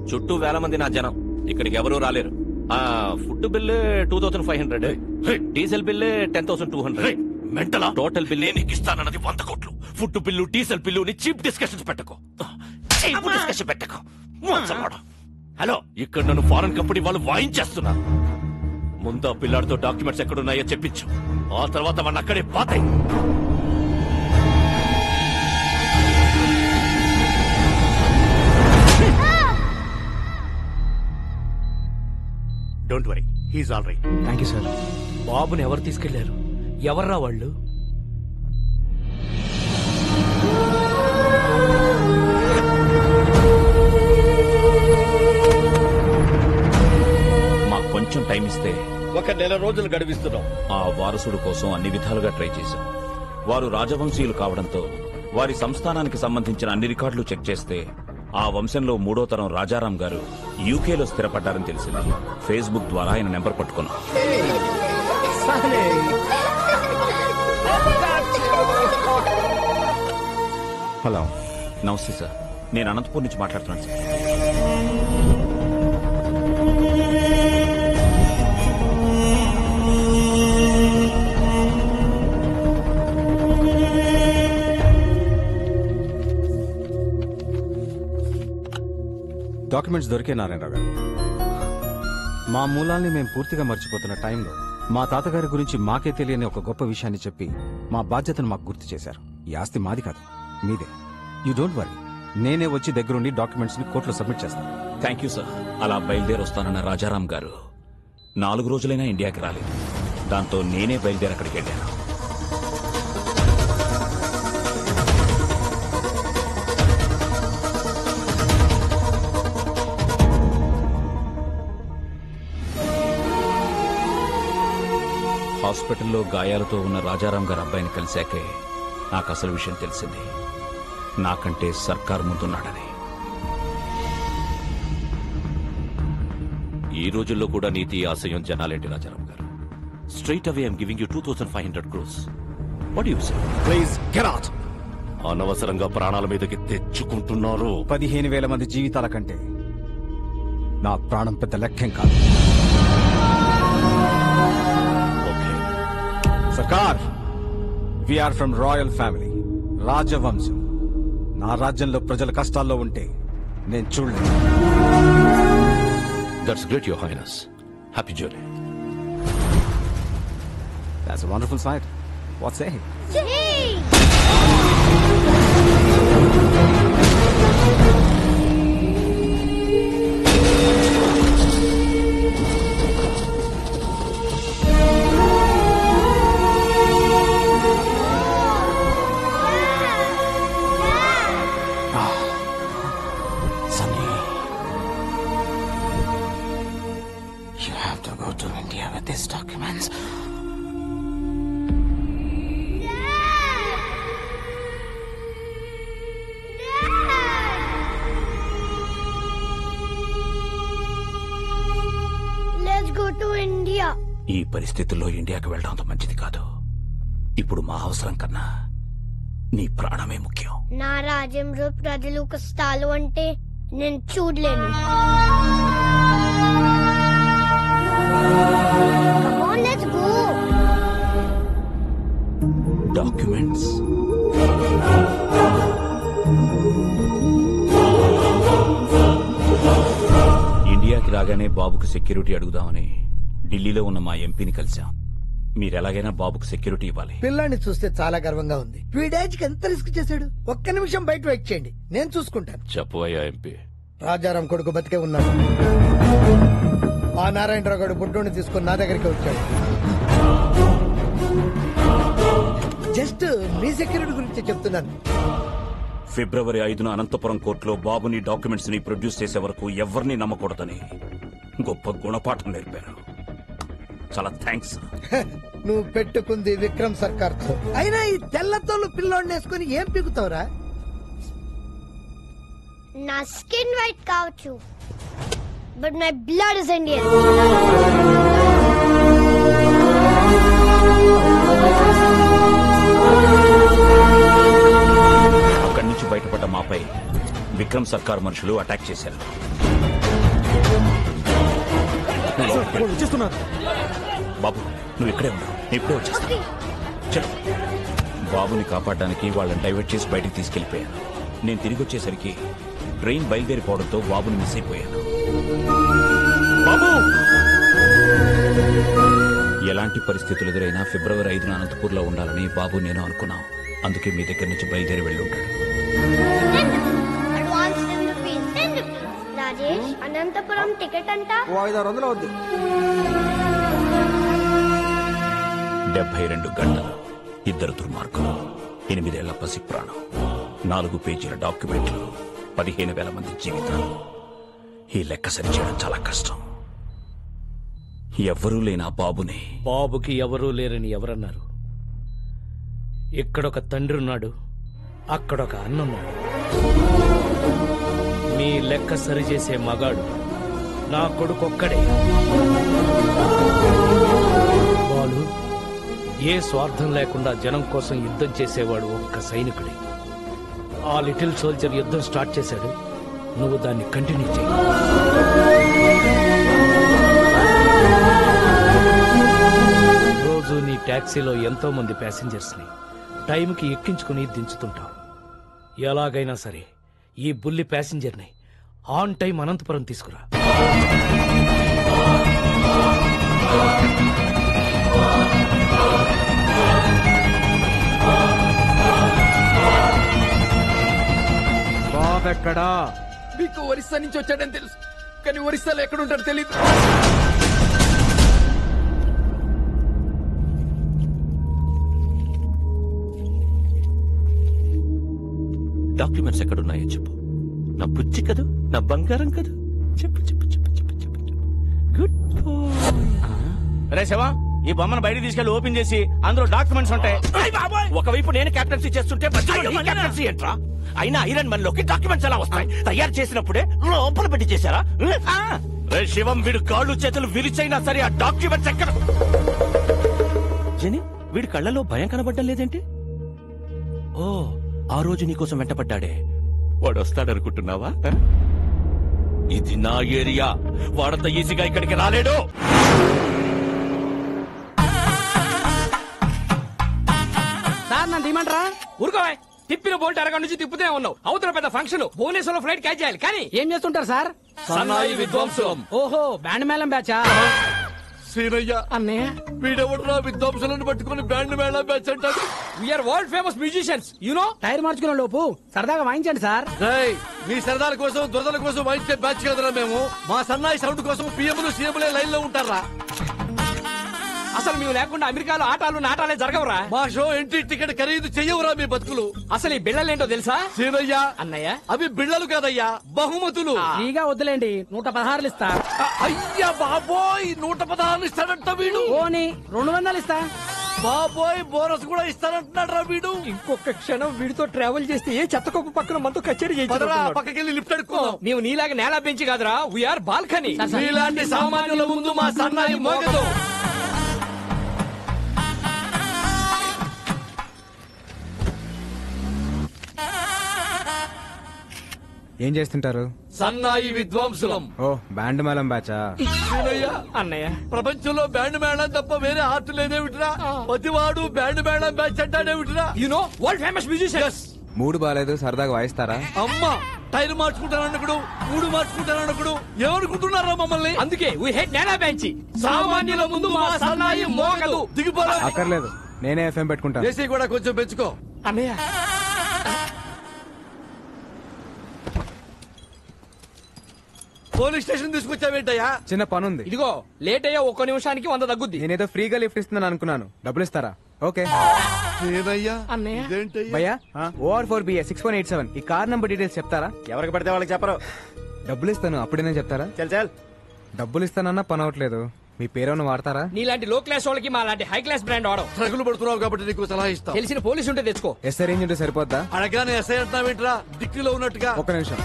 చుట్టూ వేల మంది నా జనం, ఇక్కడికి ఎవరూ రాలేరు. Food bill 2500, diesel bill 10,200. మెంటలా? టోటల్ బిల్లు నీకు ఇస్తానన్నది 100 కోట్లు. Food bill, diesel bill cheap discussions పెట్టకు. డిస్కషన్ పెట్టకు. హలో, ఇక్కడ నన్ను ఫారెన్ కంపెనీ వాళ్ళు వాయించేస్తున్నారు. ముందు ఆ పిల్లాడితో డాక్యుమెంట్స్ ఎక్కడున్నాయో చెప్పించు. ఆ తర్వాత వాడిని అక్కడే పాతాయి. Don't worry, he is all right. Thank you sir. బాబుని ఎవరు తీసుకెళ్లారు? ఎవర్రా వాళ్ళు? మాకు కొంచెం టైం ఇస్తే 1 నెల రోజులు గడివిస్తున్నాం. ఆ వారసుడు కోసం అన్ని విధాలుగా ట్రై చేశాం. వారు రాజవంశీయులు కావడంతో వారి సంస్థానానికి సంబంధించిన అన్ని రికార్డులు చెక్ చేస్తే ఆ వంశంలో 3వ తరం రాజారాం గారు యూకేలో స్థిరపడ్డారని తెలిసింది. ఫేస్బుక్ ద్వారా ఆయన నెంబర్ పట్టుకున్నాం. హలో, నమస్తే సార్. నేను అనంతపూర్ నుంచి మాట్లాడుతున్నాను సార్. డాక్యుమెంట్స్ దొరికే నారాయణరావు గారు. మా మూలాల్ని మేము పూర్తిగా మర్చిపోతున్న టైంలో మా తాతగారి గురించి మాకే తెలియని ఒక గొప్ప విషయాన్ని చెప్పి మా బాధ్యతను మాకు గుర్తు చేశారు. ఈ ఆస్తి మాది కాదు, మీదే. యూ డోంట్ వరీ, నేనే వచ్చి దగ్గరుండి డాక్యుమెంట్స్ ని కోర్టులో సబ్మిట్ చేస్తాను. Thank you sir. అలా బయలుదేరి వస్తానన్న రాజారాం గారు 4 రోజులైనా ఇండియాకి రాలేదు. దాంతో నేనే బయలుదేరి అక్కడికి వెళ్ళాను. హాస్పిటల్లో గాయాలతో ఉన్న రాజారాం గారి అబ్బాయిని కలిశాకే నాకు అసలు విషయం తెలిసింది. నాకంటే సర్కార్ ముందున్నాడని. ఈ రోజుల్లో కూడా నీతి ఆశయం జనాలేంటి రాజారాం గారు? Straight away I'm giving you 2500 crores. What you say? Please get out. అనవసరంగా ప్రాణాల మీదకి తెచ్చుకుంటున్నారు. 15,000 మంది జీవితాల కంటే నా ప్రాణం పెద్ద లెక్కేం కాదు. సర్కార్, వీఆర్ ఫ్రమ్ రాయల్ ఫ్యామిలీ, రాజవంశం. నా రాజ్యంలో ప్రజల కష్టాల్లో ఉంటే నేను చూడలేదు. That's great your highness. Happy journey. That's a wonderful sight. What say? Sunny, you have to go to India with these documents. Let's go to India. ఈ పరిస్థితుల్లో ఇండియాకి వెళ్ళడం అంత మంచిది కాదు. ఇప్పుడు మా అవసరం కన్నా నీ ప్రాణమే ముఖ్యం. నా రాజ్యంలో ప్రజలు కష్టాలు అంటే నేను చూడలేను. Come on, let's go. Documents. ఇండియాకి రాగానే బాబుకు సెక్యూరిటీ అడుగుదామని ఢిల్లీలో ఉన్న మా ఎంపీని కలిశాం. మీరెలాగైనా బాబుకు సెక్యూరిటీ ఇవ్వాలి. పిల్లాన్ని చూస్తే చాలా గర్వంగా ఉంది. వీడేజ్కి ఎంత రిస్క్ చేశాడు. ఒక్క నిమిషం బయట వెయిట్ చేయండి, నేను చూసుకుంటాను. చెప్పు అయ్యా ఎంపీ. రాజారాం కొడుకు బతికే ఉన్నాడు. ఆ నారాయణరావు గారు బుడ్డోని తీసుకుని నా దగ్గరికి వచ్చాడు. జస్ట్ మీ సెక్యూరిటీ గురించి చెప్తున్నాను. ఫిబ్రవరి 5న అనంతపురం కోర్టులో బాబుని డాక్యుమెంట్స్ ని ప్రొడ్యూస్ చేసే వరకు ఎవరిని నమ్మకూడదని గొప్ప గుణపాఠం నేర్పారు. చాలా థ్యాంక్స్. నువ్వు పెట్టుకుంది విక్రమ్ సర్కార్ తో. అయినా ఈ తెల్లతోలు పిల్లోడిని వేసుకుని ఏం పీకుతావురా? నా స్కిన్ వైట్ కావచ్చు, but my blood is Indian. అక్కడి నుంచి బయటపడ్డ మాపై విక్రమ్ సర్కార్ మనుషులు అటాక్ చేశారు. బాబు, నువ్వు ఇక్కడే ఉన్నావు. ఇప్పుడే వచ్చేస్తా. చలో. బాబుని కాపాడడానికి వాళ్ళని డైవర్ట్ చేసి బయటికి తీసుకెళ్లిపోయాను. నేను తిరిగి వచ్చేసరికి ట్రైన్ బయలుదేరిపోవడంతో బాబుని మిస్ అయిపోయాను. బాబు! ఎలాంటి పరిస్థితులు ఎదురైనా ఫిబ్రవరి 5న అనంతపూర్లో ఉండాలని బాబు నేను అనుకున్నాం. అందుకే మీ దగ్గర నుంచి బయలుదేరి వెళ్ళి ఉంటాడు. రాజేష్, అనంతపురం టికెట్ అంట 500 అవుద్ది. 72 గంటలు, 2 దుర్మార్గులు, 8 ఏళ్ల పసి ప్రాణం, 4 పేజీల డాక్యుమెంట్లు, 15,000 మంది జీవితాలు. ఈ లెక్క సరిచేయడం చాలా కష్టం. ఎవ్వరూ లేని ఆ బాబుని. బాబుకి ఎవరూ లేరని ఎవరన్నారు? ఇక్కడొక తండ్రి ఉన్నాడు, అక్కడొక అన్నున్నాడు. మీ లెక్క సరిచేసే మగాడు నా కొడుకొక్కడే. బాలు, ఏ స్వార్థం లేకుండా జనం కోసం యుద్ధం చేసేవాడు ఒక్క సైనికుడే. ఆ లిటిల్ సోల్జర్ యుద్ధం స్టార్ట్ చేశాడు, నువ్వు దాన్ని కంటిన్యూ చేయి. రోజు నీ టాక్సీలో ఎంతో మంది ప్యాసింజర్స్ ని టైంకి ఎక్కించుకుని దించుతుంటావు. ఎలాగైనా సరే ఈ బుల్లి ప్యాసింజర్ ని ఆన్ టైం అనంతపురం తీసుకురా. బాబెక్కడా? మీకు ఒరిస్సా నుంచి వచ్చాడని తెలుసు, కానీ ఒరిస్సాలో ఎక్కడుంటాడో తెలియదు. డాక్యుమెంట్స్ ఎక్కడున్నాయో చెప్పు. నా బుజ్జి కదూ, నా బంగారం కదూ, చెప్పు చెప్పు చెప్పు చెప్పు చెప్పు. గుడ్ రే శివా, ఈ బొమ్మను బయట తీసుకెళ్లి ఓపెన్ చేసి అందులో డాక్యుమెంట్స్ ఉంటాయి. ఒకవైపు నేను కెప్టెన్సీ చేస్తుంటే కెప్టెన్సీ ఏంట్రా? అయినా ఐరన్ మన్ లోకి డాక్యుమెంట్స్ ఎలా వస్తాయి? తయారు చేసినప్పుడే లోపల పెట్టి చేశారా? రే శివం, వీడు కాళ్ళు చేతులు విరిచైనా సరే ఆ డాక్యుమెంట్స్ ఎక్కడ? జని, వీడి కళ్ళలో భయం కనబడ్డం లేదేంటి? ఓ, ఆ రోజు నీకోసం వెంటపడ్డాడే, వాడు వస్తాడనుకుంటున్నావా? ఇది నా ఏరియా, వాడంత ఈజీగా ఇక్కడికి రాలేడు. సార్ నన్ను తీయమంటారా? ఊరుకోవా, తిప్పిన బోల్ట్ అరగంట నుంచి తిప్పుతూనే ఉన్నావు. అవతల పెద్ద ఫంక్షన్, భువనేశ్వరంలో ఫ్లైట్ క్యాచ్ చేయాలి. కానీ ఏం చేస్తుంటారు సార్? సన్నాయి విద్వాంసులం. ఓహో, బ్యాండ్ మేళం బ్యాచా? సీనయ్య అన్నయ్య, వీడెవడరా విద్వాంసులను పట్టుకుని బ్యాండ్ మేళం బ్యాచ్ అంటాడు? We are world famous musicians, you know. Tyre మార్చుకునే లోపు సరదాగా వాయించండి సార్. మీ సరదాల కోసం దురదల కోసం వాయించే బ్యాచ్ కదరా మేము. మా సన్నాయి సౌండ్ కోసం పిఎంలు సీఎంలే లైన్ లో ఉంటారా? అసలు మేము లేకుండా అమెరికాలో ఆటాలు నాటాలే జరగవురా. మా షో ఎంట్రీ టికెట్ ఖరీదు చెయ్యవురా మీ బతుకులు. అసలు ఈ బిళ్ళలేంటో తెలుసా? సీనయ్య, అన్నయ్య, అవి బిళ్ళలు కాదయ్యా, బహుమతులు. ఫ్రీగా వద్దులేండి, 116 ఇస్తా. అయ్యా బాబోయ్, 116 ఇస్తాడంట వీడు. ఓని 200 ఇస్తా. బాబోయ్, బోనస్ కూడా ఇస్తానంటున్నాడు వీడు. ఇంకొక క్షణం వీడితో ట్రావెల్ చేస్తే ఏ చెత్తకొప్పు పక్కన మనతో కచేరీ పక్కకెళ్ళి లిఫ్ట్ అడుక్కుందాం. మేము నీలాగా నేల పెంచి కాదురా, వీఆర్ బాల్కనీ. మీలాంటి సామాన్యుల ముందు మా సన్నాయి మోగదు. ఏం చేస్తుంటారు? సన్నాయి విద్వాంసులం. ఓ, బ్యాండ్ మేళం బ్యాచా? అన్నయ్య, ప్రపంచంలో బ్యాండ్ మేళం తప్ప వేరే ఆర్ట్ లేదేమిట్రా? ప్రతివాడు బ్యాండ్ మేళం బ్యాచ్ అంటాడేమిట్రా? You know, world famous musicians. మూడు బాలేదు, సరదాగా వాయిస్తారా? అమ్మా, టైర్ మార్చుకుంటానన్నకుడు, మూడు మార్చుకుంటానన్నకుడు ఏమనుకుంటున్నారా మమ్మల్ని? అందుకే వీ హేట్ నేలా బెంచి. సామాన్యుల ముందు మా సన్నాయి మోగదు. దిగిపోరా. అక్కర్లేదు, నేనే ఎఫ్ఎం పెట్టుకుంటాను. ఏసీ కూడా కొంచెం పెంచుకో. అన్నయ్య, పోలీస్ స్టేషన్ తీసుకొచ్చావేంటయ్యా? చిన్న పనుంది. ఇదిగో లేట్ అయ్యా, ఒక్క నిమిషానికి 100 తగ్గుద్ది. నేనేదో ఫ్రీగా లిఫ్ట్ ఇస్తున్నాను అనుకున్నాను, డబ్బులు ఇస్తారా? ఓకే. అన్నయ్య, భయ్యా, OR4BA 6187 ఈ కార్ నంబర్ డీటెయిల్స్ చెప్తారా? ఎవరికి పడితే వాళ్ళకి చెప్పరు. డబ్బులు ఇస్తాను, అప్పుడేనే చెప్తారా? చల్ డబ్బులు ఇస్తానన్నా పని అవట్లేదు. మీ పేరేమన్నా వాడతారా? నీలాంటి లో క్లాస్ వాళ్ళకి మా లాంటి హై క్లాస్ బ్రాండ్ వాడవు. ట్రగులు పడుతున్నావు కాబట్టి నీకు సలహా ఇస్తా. తెలిసిన పోలీసు ఉంటే తెచ్చుకో. ఎస్ఐ రేంజ్ ఉంటే సరిపోద్దా? అడగానే ఎస్ఐ అంటున్నావేంట్రా, దిక్కులో ఉన్నట్టుగా. ఒక్క నిమిషం.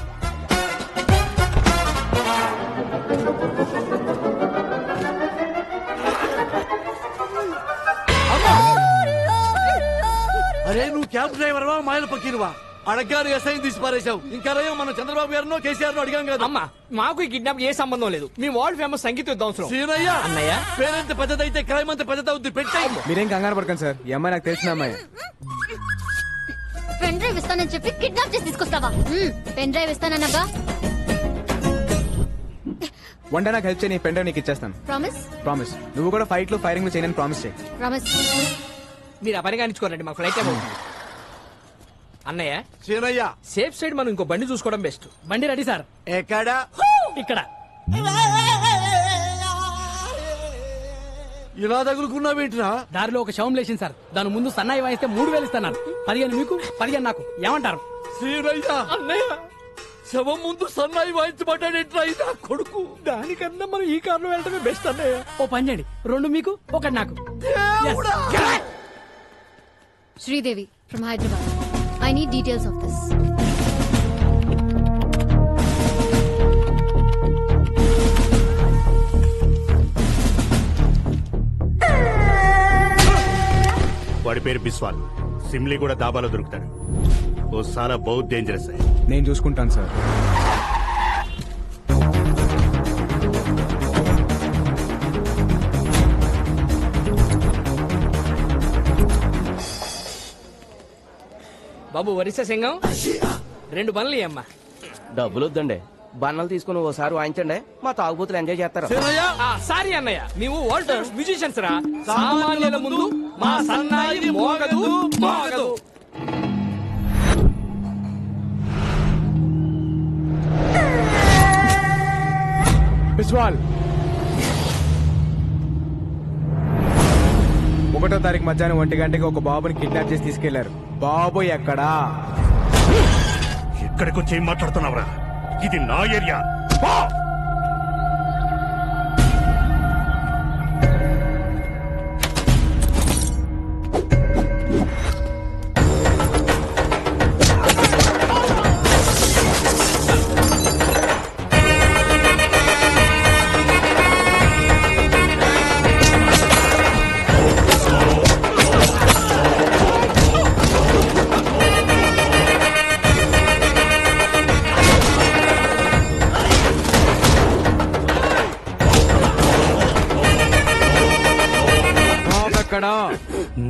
అరే, నువ్వు క్యాబ్ డ్రైవర్వా మాయల పక్కీరువా? అడగారు ఎస్ఐ తీసి పారేశావు. ఇంకా రయ్యో, మనం చంద్రబాబు గారినో కేసీఆర్ అడిగాం కదా. అమ్మా, మాకు ఈ కిడ్నాప్ ఏ సంబంధం లేదు. మీ వరల్డ్ ఫేమస్ సంగీత విద్వాంసులు. సీనయ్య, అన్నయ్య, పేరెంత పెద్దదైతే క్రైమ్ అంత పెద్దదవుద్ది. పెట్టాయి. మీరేం కంగారు పడకండి సార్, ఈ అమ్మాయి నాకు తెలిసిన అమ్మాయి. పెన్ డ్రైవ్ ఇస్తానని చెప్పి కిడ్నాప్ చేసి తీసుకొస్తావా? పెన్ డ్రైవ్ ఇస్తానన్నగా. వన్ డే నాకు హెల్ప్ చేయి, పెన్ డ్రైవ్ నీకు ఇచ్చేస్తాను. ప్రామిస్? ప్రామిస్. నువ్వు కూడా ఫైట్ లో ఫైరింగ్ లో చేయని ప్రామిస్ చేయి. ప్రామిస్. మీరు ఆ పని కానిచ్చుకోరండి, మా ఫ్లైట్ ఏమో. అన్నయ్య, సీనయ్య, సేఫ్ సైడ్ మనం ఇంకో బండి చూసుకోవడం బెస్ట్. బండి రెడీ సార్. ఎక్కడా? ఇక్కడ. ఇలా తగులుకున్నావేంట్రా? దారిలో ఒక శవం లేచింది సార్, దాని ముందు సన్నాయి వాయిస్తే 3000 ఇస్తాను. 15 మీకు, 15 నాకు. ఏమంటారు? సీనయ్య, అన్నయ్య, శవం ముందు సన్నాయి వాయించబడ్డాడేంట్రా ఇదా కొడుకు? దానికన్నా మనం ఈ కారులో వెళ్ళటమే బెస్ట్ అన్నయ్య. ఓ పని చేయండి, 2 మీకు, 1 నాకు. Sridevi from Hyderabad. I need details of this. పేరు బిస్వాల్. సిమ్లీ కూడా దాబాలో దొరుకుతాడు. ఓ సాలా బహుత్ డేంజరస్. నేను చూసుకుంటాను సార్. బాబు వరిస సింగం 2 బండ్లు అమ్మా. డబ్బులు వద్దండి, బన్నలు తీసుకుని ఓసారి వాయించండి, మా తాగుబోతులు ఎంజాయ్ చేస్తారు. సారీ అన్నయ్య, నీవు వరల్డ్ మ్యూజిషియన్స్ రా. సామాన్యుల ముందు మా సన్నాయి మోగదు మోగదు. బిస్వాల్ 1వ తారీఖు మధ్యాహ్నం 1 గంటకి ఒక బాబుని కిడ్నాప్ చేసి తీసుకెళ్లారు. బాబు ఎక్కడా? ఎక్కడికి వచ్చి ఏం మాట్లాడుతున్నావురా? ఇది నా ఏరియా.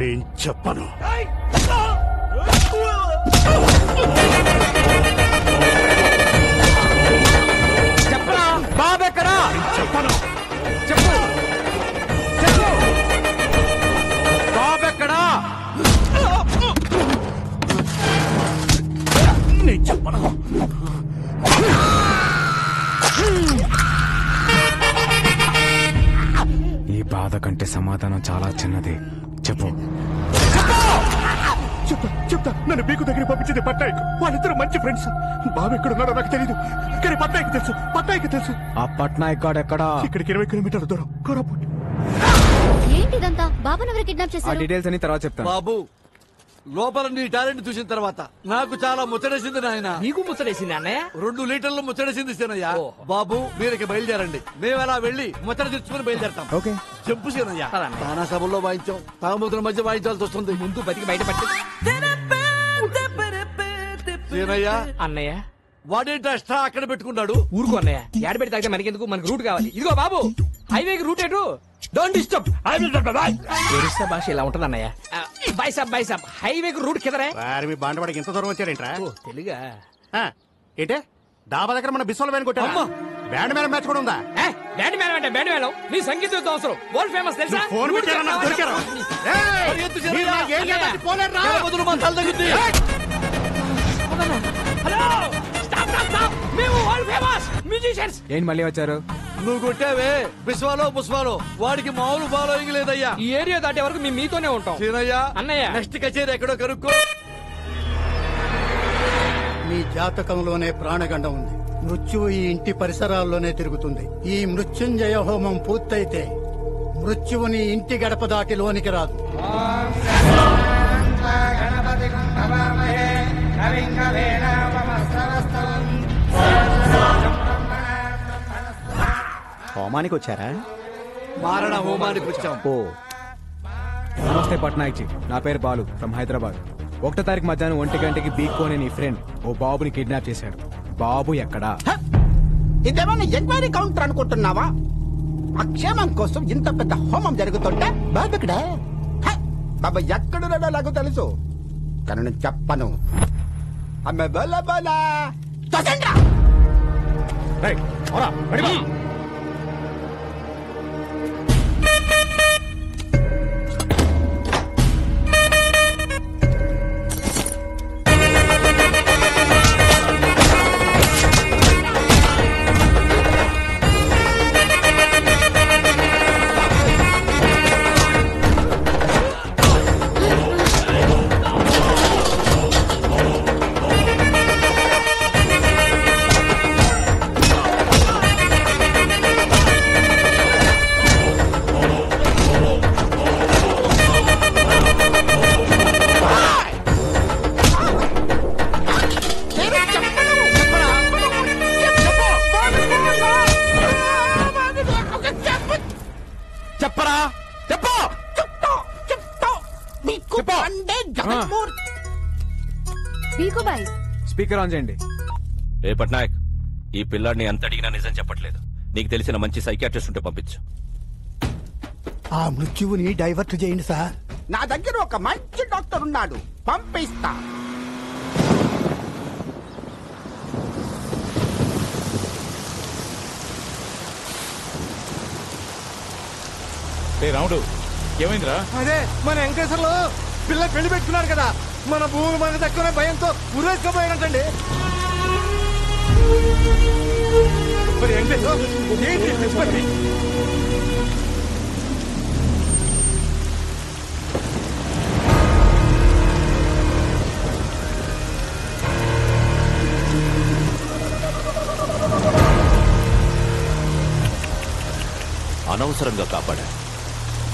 నేను చెప్పను. చెప్పరా బాబు ఎక్కడా? చెప్పను. చెప్పు చెప్పు బాబు ఎక్కడా? నేను చెప్పను. ఈ బాధ కంటే సమాధానం చాలా చిన్నది. చెప్పు. చెప్తా. నన్ను బీకు దగ్గర పంపించింది పట్నాయక్. వాళ్ళిద్దరు మంచి ఫ్రెండ్స్. బాబు ఎక్కడున్నాడో నాకు తెలియదు, కానీ పట్నాయక్ తెలుసు. ఆ పట్నాయక్ గాడు ఎక్కడా? ఇక్కడికి 20 కిలోమీటర్ల దూరం, కోరాపుట్. ఏంటిదంతా? బాబుని ఎవరు కిడ్నాప్ ఆ చేశారు? డీటెయిల్స్ అని తర్వాత చెప్తాను. బాబు, లోపల నీ టాలెంట్ చూసిన తర్వాత నాకు చాలా ముచ్చటేసింది నాయన. నీకు ముచ్చటేసింది అన్నయ్య? 2 లీటర్లు ముచ్చటేసింది సీనయ్య. బాబు మీరికి బయలుదేరండి, మేము అలా వెళ్ళి ముచ్చట తెచ్చుకుని బయలుదేరతాం. ఓకే. చెప్పు సీనయ్య. తానా సభల్లో వాయించాం, తాగుమతుల మధ్య వాయించాల్సి వస్తుంది. ముందు బతికి బయటపట్టి. సీనయ్య అన్నయ్య వాడేంటి అష్టా అక్కడ పెట్టుకున్నాడు? ఊరుకో అన్నయ్య, ఏడ పెట్టి తాగితే మనకెందుకు, మనకు రూట్ కావాలి. ఇదిగో బాబు, హైవేకి రూట్ ఎటు? Don't disturb. ఒరిస్సా భాష ఇలా ఉంటది అన్నయ్య. బాయ్ సాబ్ హైవేకి రూట్ కిదరే. మీ బాండవాడికి ఎంత దూరం వచ్చారేంట్రా? తెలుగా ఏంటే డాబా దగ్గర మన బిస్వాల్ వ్యాన్ కొట్టా. బ్యాండ్ మేళం మ్యాచ్ కూడా ఉందా? బ్యాండ్ మేళం అంటే బ్యాండ్ మేళం. నీ సంగీతం అవసరం. వరల్డ్ ఫేమస్ తెలుసా? ఫోన్ పెట్టారా? నాకు దొరికారా? Hello, stop. మేము వరల్డ్ ఫేమస్ మ్యూజిషియన్స్. ఏంటి మళ్ళీ వచ్చారు? నువ్వు కొట్టావే బిస్వాలో పుష్పాలో, వాడికి మామూలు ఫాలోయింగ్ లేదయ్యా. ఈ ఏరియా దాటే వరకు మేము మీతోనే ఉంటాం. సీనయ్య అన్నయ్య, నెక్స్ట్ కచేరీ ఎక్కడో కనుక్కో. మీ జాతకంలోనే ప్రాణగండం ఉంది. మృత్యువు ఈ ఇంటి పరిసరాల్లోనే తిరుగుతుంది. ఈ మృత్యుంజయ హోమం పూర్తయితే మృత్యువుని ఇంటి గడప దాటి లోనికి రాదు. హోమానికి వచ్చారా? మారణ హోమానికి వచ్చాం. ఓ, నమస్తే పట్నాయక్ జీ, నా పేరు బాలు ఫ్రమ్ హైదరాబాద్. 1వ తారీఖు మధ్యాహ్నం 1 గంటకి బీకో అనే నీ ఫ్రెండ్ ఓ బాబుని కిడ్నాప్ చేశాడు. బాబు ఎక్కడా? ఇదేమన్నా ఎంక్వైరీ కౌంటర్ అనుకుంటున్నావా? అక్షేమం కోసం ఇంత పెద్ద హోమం జరుగుతుంటే బాబు ఎక్కడా? బాబా ఎక్కడున్నాడో నాకు తెలుసు, కానీ నేను చెప్పను. అమ్మే బల బల తొసండ్రా. స్పీకర్ ఆన్ చేయండి. ఏ పట్నాయక్, ఈ పిల్లాడిని ఎంత అడిగినా నిజం చెప్పట్లేదు. నీకు తెలిసిన మంచి సైకియాట్రిస్ట్ ఉంటే పంపించు. ఆ మృత్యువుని డైవర్ట్ చేయండి సార్. నా దగ్గర ఒక మంచి డాక్టర్ ఉన్నాడు, పంపిస్తా. రాముడు, ఏమైందిరా? అదే మన వెంకటేశ్వర్లు పిల్ల పెళ్లి పెట్టుకున్నారు కదా, మన భూమి మన తక్కువ భయంతో ఉరేసుకుపోయినట్టండి. మరి వెంకటేశ్వర ఏంటి చెప్పండి. అనవసరంగా కాపాడా.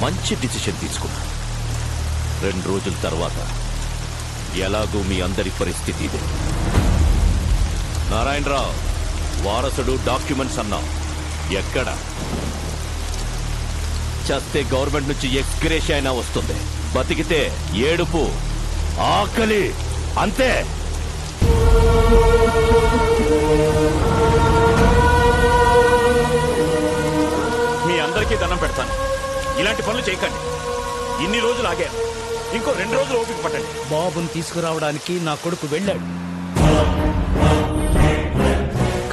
మంచి డిసిషన్ తీసుకున్నా. 2 రోజుల తర్వాత ఎలాగూ మీ అందరి పరిస్థితి ఇదే. నారాయణరావు, వారసుడు డాక్యుమెంట్స్ అన్నావు, ఎక్కడ? చస్తే గవర్నమెంట్ నుంచి ఎక్స్గ్రేష్ అయినా వస్తుంది, బతికితే ఏడుపు, ఆకలి, అంతే. మీ అందరికీ దండం పెడతాను, ఇలాంటి పనులు చేయకండి. ఇన్ని రోజులు ఆగారు, ఇంకో 2 రోజులు ఓపిక పట్టండి. బాబుని తీసుకురావడానికి నా కొడుకు వెళ్ళాడు.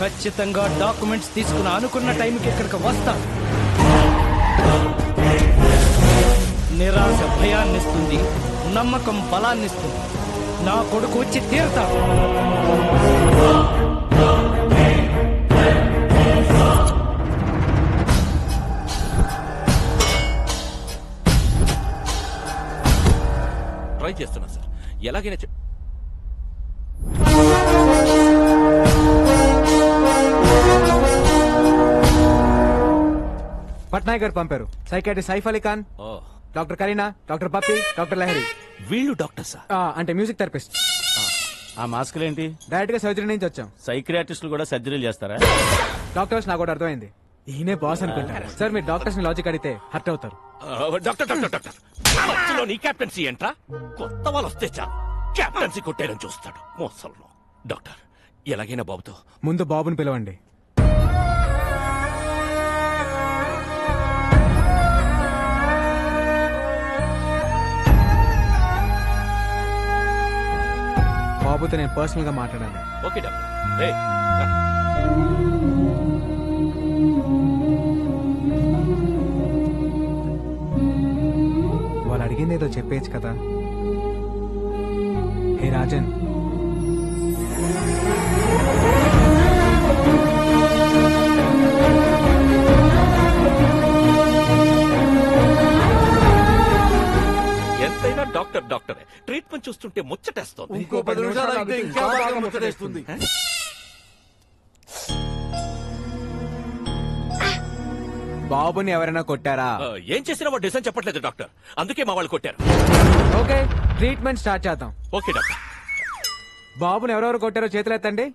ఖచ్చితంగా డాక్యుమెంట్స్ తీసుకుని అనుకున్న టైంకి ఇక్కడికి వస్తా. నిరాశ భయాన్నిస్తుంది, నమ్మకం బలాన్నిస్తుంది. నా కొడుకు వచ్చి తీరుతా. ట్రై చేస్తున్నా సార్, ఎలాగైనా పట్నాయక్ గారు పంపారు. Psychiatrist Saif Ali Khan, doctor Kareena, doctor Pappi, doctor Lahari. వీళ్ళు డాక్టర్సా? అంటే మ్యూజిక్ థెరపిస్ట్. ఆ మాస్కులు ఏంటి? డైరెక్ట్ గా సర్జరీ నుంచి వచ్చాం. సైక్రియాటిస్టులు కూడా సర్జరీలు చేస్తారా? డాక్టర్స్ నాకు కూడా అర్థమైంది, ఈయనే బాస్ అనుకుంటారు. సార్ మీరు డాక్టర్స్ ని లాజిక్ అడిగితే హర్ట్ అవుతారు. డాక్టర్ డాక్టర్ డాక్టర్ మధ్యలో నీ క్యాప్టెన్సీ ఏంట్రా? కొత్త వాళ్ళు వస్తే చాలు క్యాప్టెన్సీ కొట్టేయడం చూస్తాడు మోసంలో. డాక్టర్, ఎలాగైనా బాబుతో ముందు బాబుని పిలవండి. బాబుతో నేను పర్సనల్ గా మాట్లాడాలి. Okay doctor. వాళ్ళు అడిగింది ఏదో చెప్పేచ్చు కదా. హే రాజన్, ఎంతైనా డాక్టర్ డాక్టరే. ట్రీట్మెంట్ చూస్తుంటే ముచ్చటేస్తోంది. ఇంకో 10 నిమిషాలు అయితే ఇంకా బాగా ముచ్చటేస్తుంది. బాబుని ఎవరైనా కొట్టారా? ఏం చేసినా వాడు డిసైన్ చెప్పట్లేదు డాక్టర్, అందుకే మా వాళ్ళు కొట్టారు. ఓకే, ట్రీట్మెంట్ స్టార్ట్ చేద్దాం. Okay doctor. బాబుని ఎవరెవరు కొట్టారో చేతులు ఎత్తండి.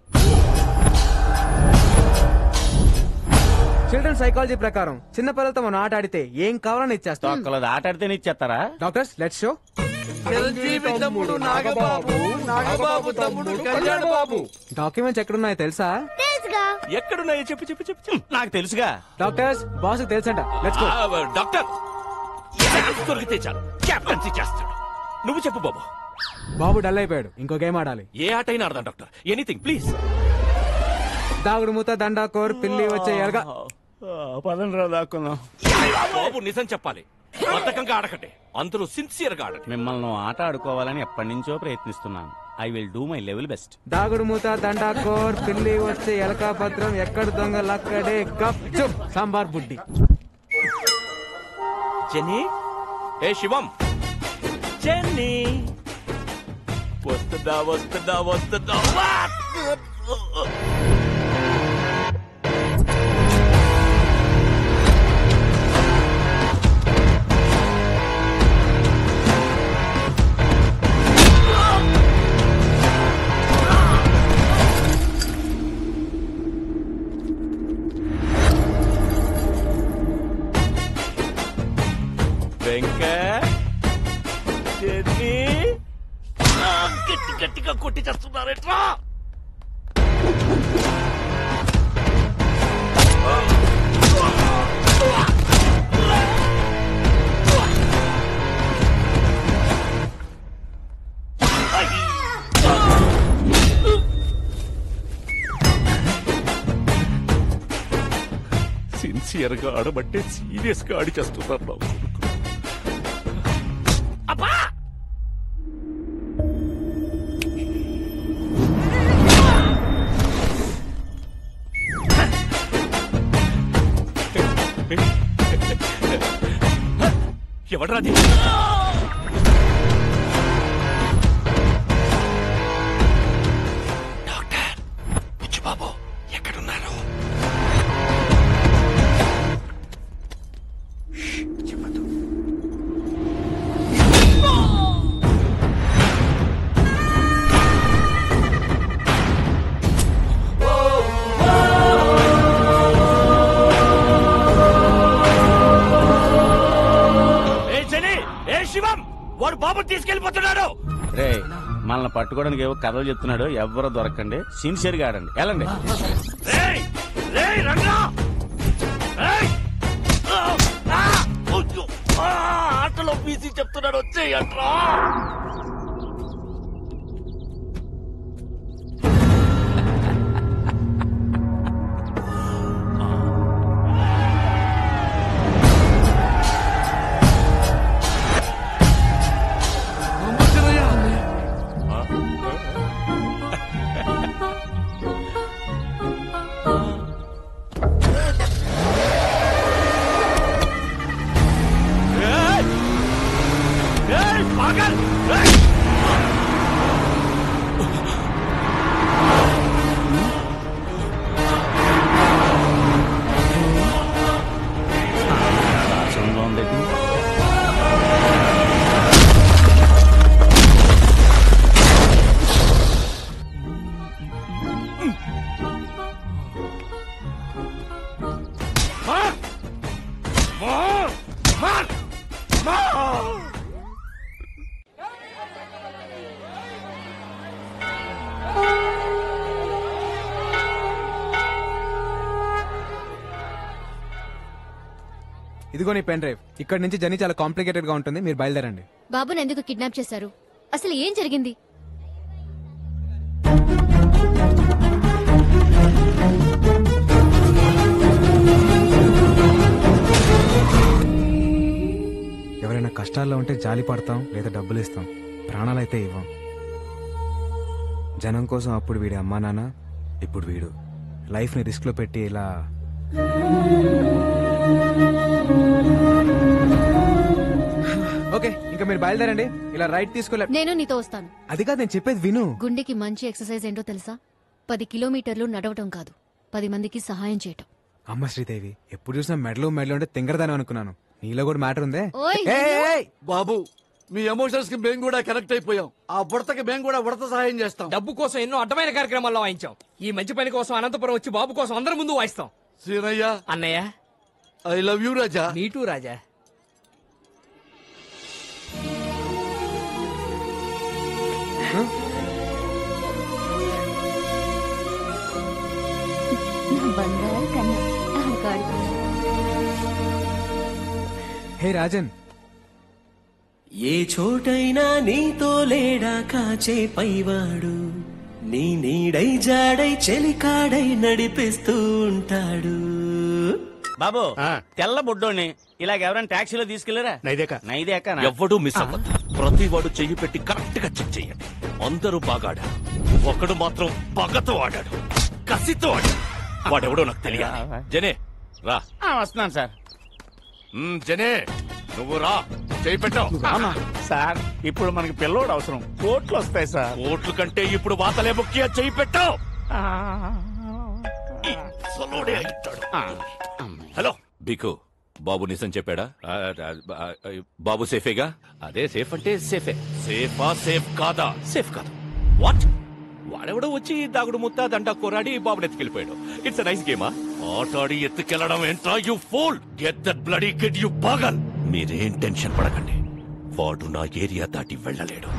చిల్డ్రన్ సైకాలజీ ప్రకారం చిన్న పిల్లలతో మనం ఆట ఆడితే ఏం కావాలని ఇచ్చేస్తాం. ఆట ఆడితే ఇచ్చేస్తారా? Doctors let's show. చిరంజీవి తమ్ముడు నాగబాబు, నాగబాబు తమ్ముడు కళ్యాణ్ బాబు. డాక్యుమెంట్స్ ఎక్కడున్నాయో తెలుసా? ఎక్కడున్నాయో చెప్పు చెప్పు చెప్పు. నాకు తెలుసుగా. డాక్టర్స్ బాస్ తెలుసంట. Let's go. డాక్టర్, దొరికితే చాలు క్యాప్టెన్సీ చేస్తాడు. నువ్వు చెప్పు బాబు. బాబు డల్ అయిపోయాడు, ఇంకో గేమ్ ఆడాలి. ఏ ఆట అయినా ఆడదాం డాక్టర్, ఎనీథింగ్ ప్లీజ్. దాగుడు మూత, దండాకోర్, పిల్లి వచ్చే ఎలగా. పదండ్రా దాక్కున్నాం. బాబు నిజం చెప్పాలి, బద్ధకంగా ఆడకండి, అందరూ సిన్సియర్ గా ఆడండి. మిమ్మల్ని ఆట ఆడుకోవాలని ఎప్పటి నుంచో ప్రయత్నిస్తున్నాను. I will do my level best. దాగుడు మూత, దండాకోర్, పిల్లి వచ్చే ఎలకా భద్రం, ఎక్కడ దొంగలక్కడే గప్ చుప్ సాంబార్ బుడ్డి. జెన్నీ, ఏ శివం, జెన్నీ వస్తుందా వస్తుందా వస్తుందా? గట్టి గట్టిగా కొట్టి చేస్తున్నారేట్రా? సిన్సియర్ గా ఆడబట్టే సీరియస్ గా ఆడి చేస్తున్నారు బాబు. ఎవడ్రాది? డాక్టర్ బుచ్చి బాబు ఎక్కడున్నారు? చెప్పదు. శివం వాడు బాబు తీసుకెళ్లిపోతున్నాడు. రే మనల్ని పట్టుకోవడానికి ఏవో కథలు చెప్తున్నాడు. ఎవ్వరూ దొరకండి, సిన్సియర్ గా ఆడండి. వెళ్ళండి. ఆటలో బీసీ చెప్తున్నాడు, వచ్చేయంట్రా. ఇదిగో నీ పెన్ డ్రైవ్. ఇక్కడ నుంచి జర్నీ చాలా కాంప్లికేటెడ్ గా ఉంటుంది, మీరు బయలుదేరండి. బాబుని ఎందుకు కిడ్నాప్ చేశారు? అసలు ఏం జరిగింది? ఎవరైనా కష్టాల్లో ఉంటే జాలి పడతాం, లేదా డబ్బులు ఇస్తాం, ప్రాణాలైతే ఇవ్వం. జనం కోసం అప్పుడు వీడి అమ్మా నాన్న, ఇప్పుడు వీడు లైఫ్ ని రిస్క్ లో పెట్టి ఇలా. ఓకే, ఇంకా మీరు బయలుదేరండి. ఇలా రైట్ తీసుకోలే. నేను నీతో వస్తాను. అది కాదు నేను చెప్పేది విను. గుండెకి మంచి ఎక్సర్సైజ్ ఏంటో తెలుసా? 10 కిలోమీటర్లు నడవటం కాదు, 10 మందికి సహాయం చేయటం. అమ్మ శ్రీదేవి, ఎప్పుడు చూసినా మెడలు అంటే తింగరదాని అనుకున్నాను. నీలో కూడా మ్యాటర్ ఉందే. ఓయ్, బాబు మీ ఎమోషన్స్ కి మేము కూడా కనెక్ట్ అయిపోయాం. ఆ బుడతకి మేము కూడా ఉడత సహాయం చేస్తాం. డబ్బు కోసం ఎన్నో అడ్డమైన కార్యక్రమాల్లో వాయించాం. ఈ మంచి పని కోసం అనంతపురం వచ్చి బాబు కోసం అందరి ముందు వాయిస్తాం. సీనయ్య అన్నయ్య, ఐ లవ్ యూ రాజా. నీటూ రాజా. హే రాజన్, ఏ చోటైనా నీతో లేడా కాచే పైవాడు, నీ నీడై జాడై చెలికాడై నడిపిస్తూ ఉంటాడు. బాబు తెల్ల బుడ్డోని ఇలాగ ఎవరైనా టాక్సీలో తీసుకెళ్లరా? నైదేక ఎవ్వడూ మిస్ అవ్వదు. ప్రతి వాడు చెయ్యి పెట్టి కరెక్ట్ గా చెక్ చేయండి. అందరూ బాగా ఆడారు, ఒకడు మాత్రం పగతో ఆడాడు, కసితో ఆడాడు. వాడెవడో నాకు తెలియాలి. జనే రా. వస్తున్నాను సార్. జనే నువ్వు రా, చేయి పెట్టావు సార్. ఇప్పుడు మనకి పిల్లోడు అవసరం, కోట్లు వస్తాయి సార్. కోట్లు కంటే ఇప్పుడు వాతలే ముఖ్య. చేయి పెట్టావు. హలో బికు, బాబు నిజం చెప్పాడా? బాబు సేఫేగా? అదే సేఫ్ అంటే సేఫే. సేఫా సేఫ్ కాదా? సేఫ్ కాదు. వాట్? వాడెవడో వచ్చి దాగుడు ముత్తా దండా కోరాడి బాబుని ఎత్తుకెళ్ళిపోయాడు. It's nice గేమా? ఆటాడి ఎత్తుకెళ్లడం ఏంట్రా you fool? Get that bloody kid you పాగల్. మీరేం టెన్షన్ పడకండి, వాడు నా ఏరియా దాటి వెళ్ళలేడు.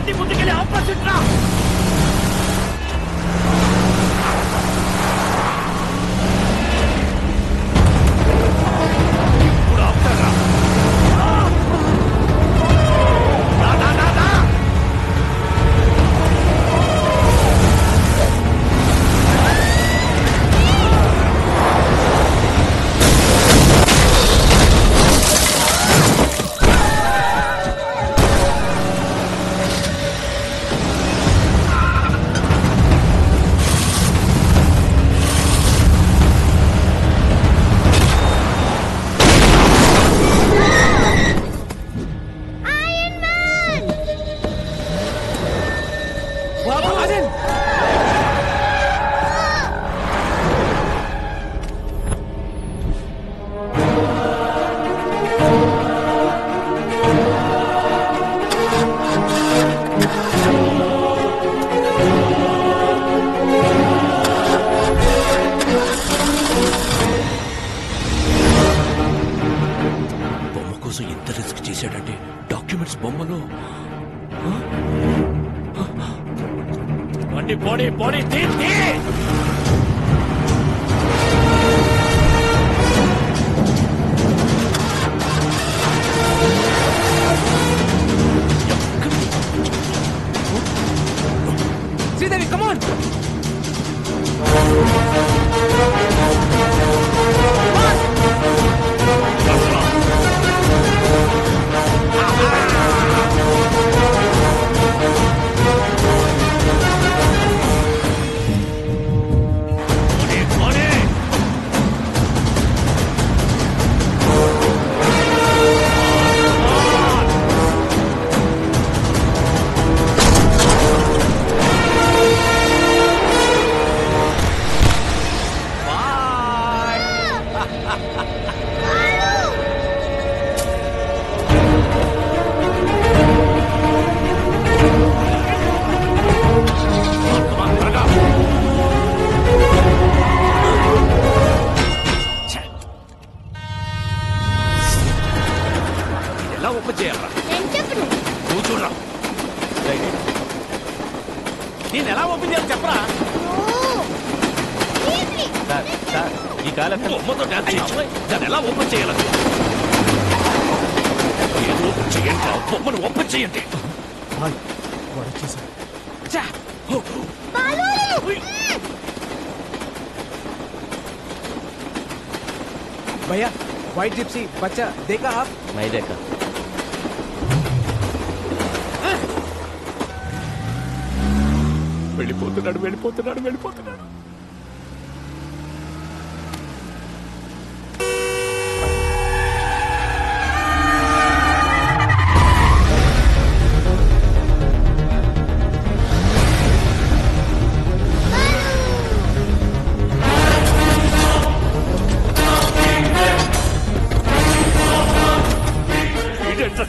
బండి ముందుకెళ్ళి ఆపోజిట్ రా. ఇప్పుడు ఆపుతారా? పోనీ తీర్తి. శ్రీదేవి కమాన్. నేను ఎలా ఓపెన్ చేయాలి చెప్పరా? ఈ కాలం బొమ్మతో డాన్స్ చేయించు. దాన్ని ఎలా ఓపెన్ చేయాలి? ఏదో ఓపెన్ చేయండి. బొమ్మను ఓపెన్ చేయండి. भैया व्हाइट जिप्सी बच्चा देखा आप? नहीं देखा. వెళ్ళిపోతున్నాడు.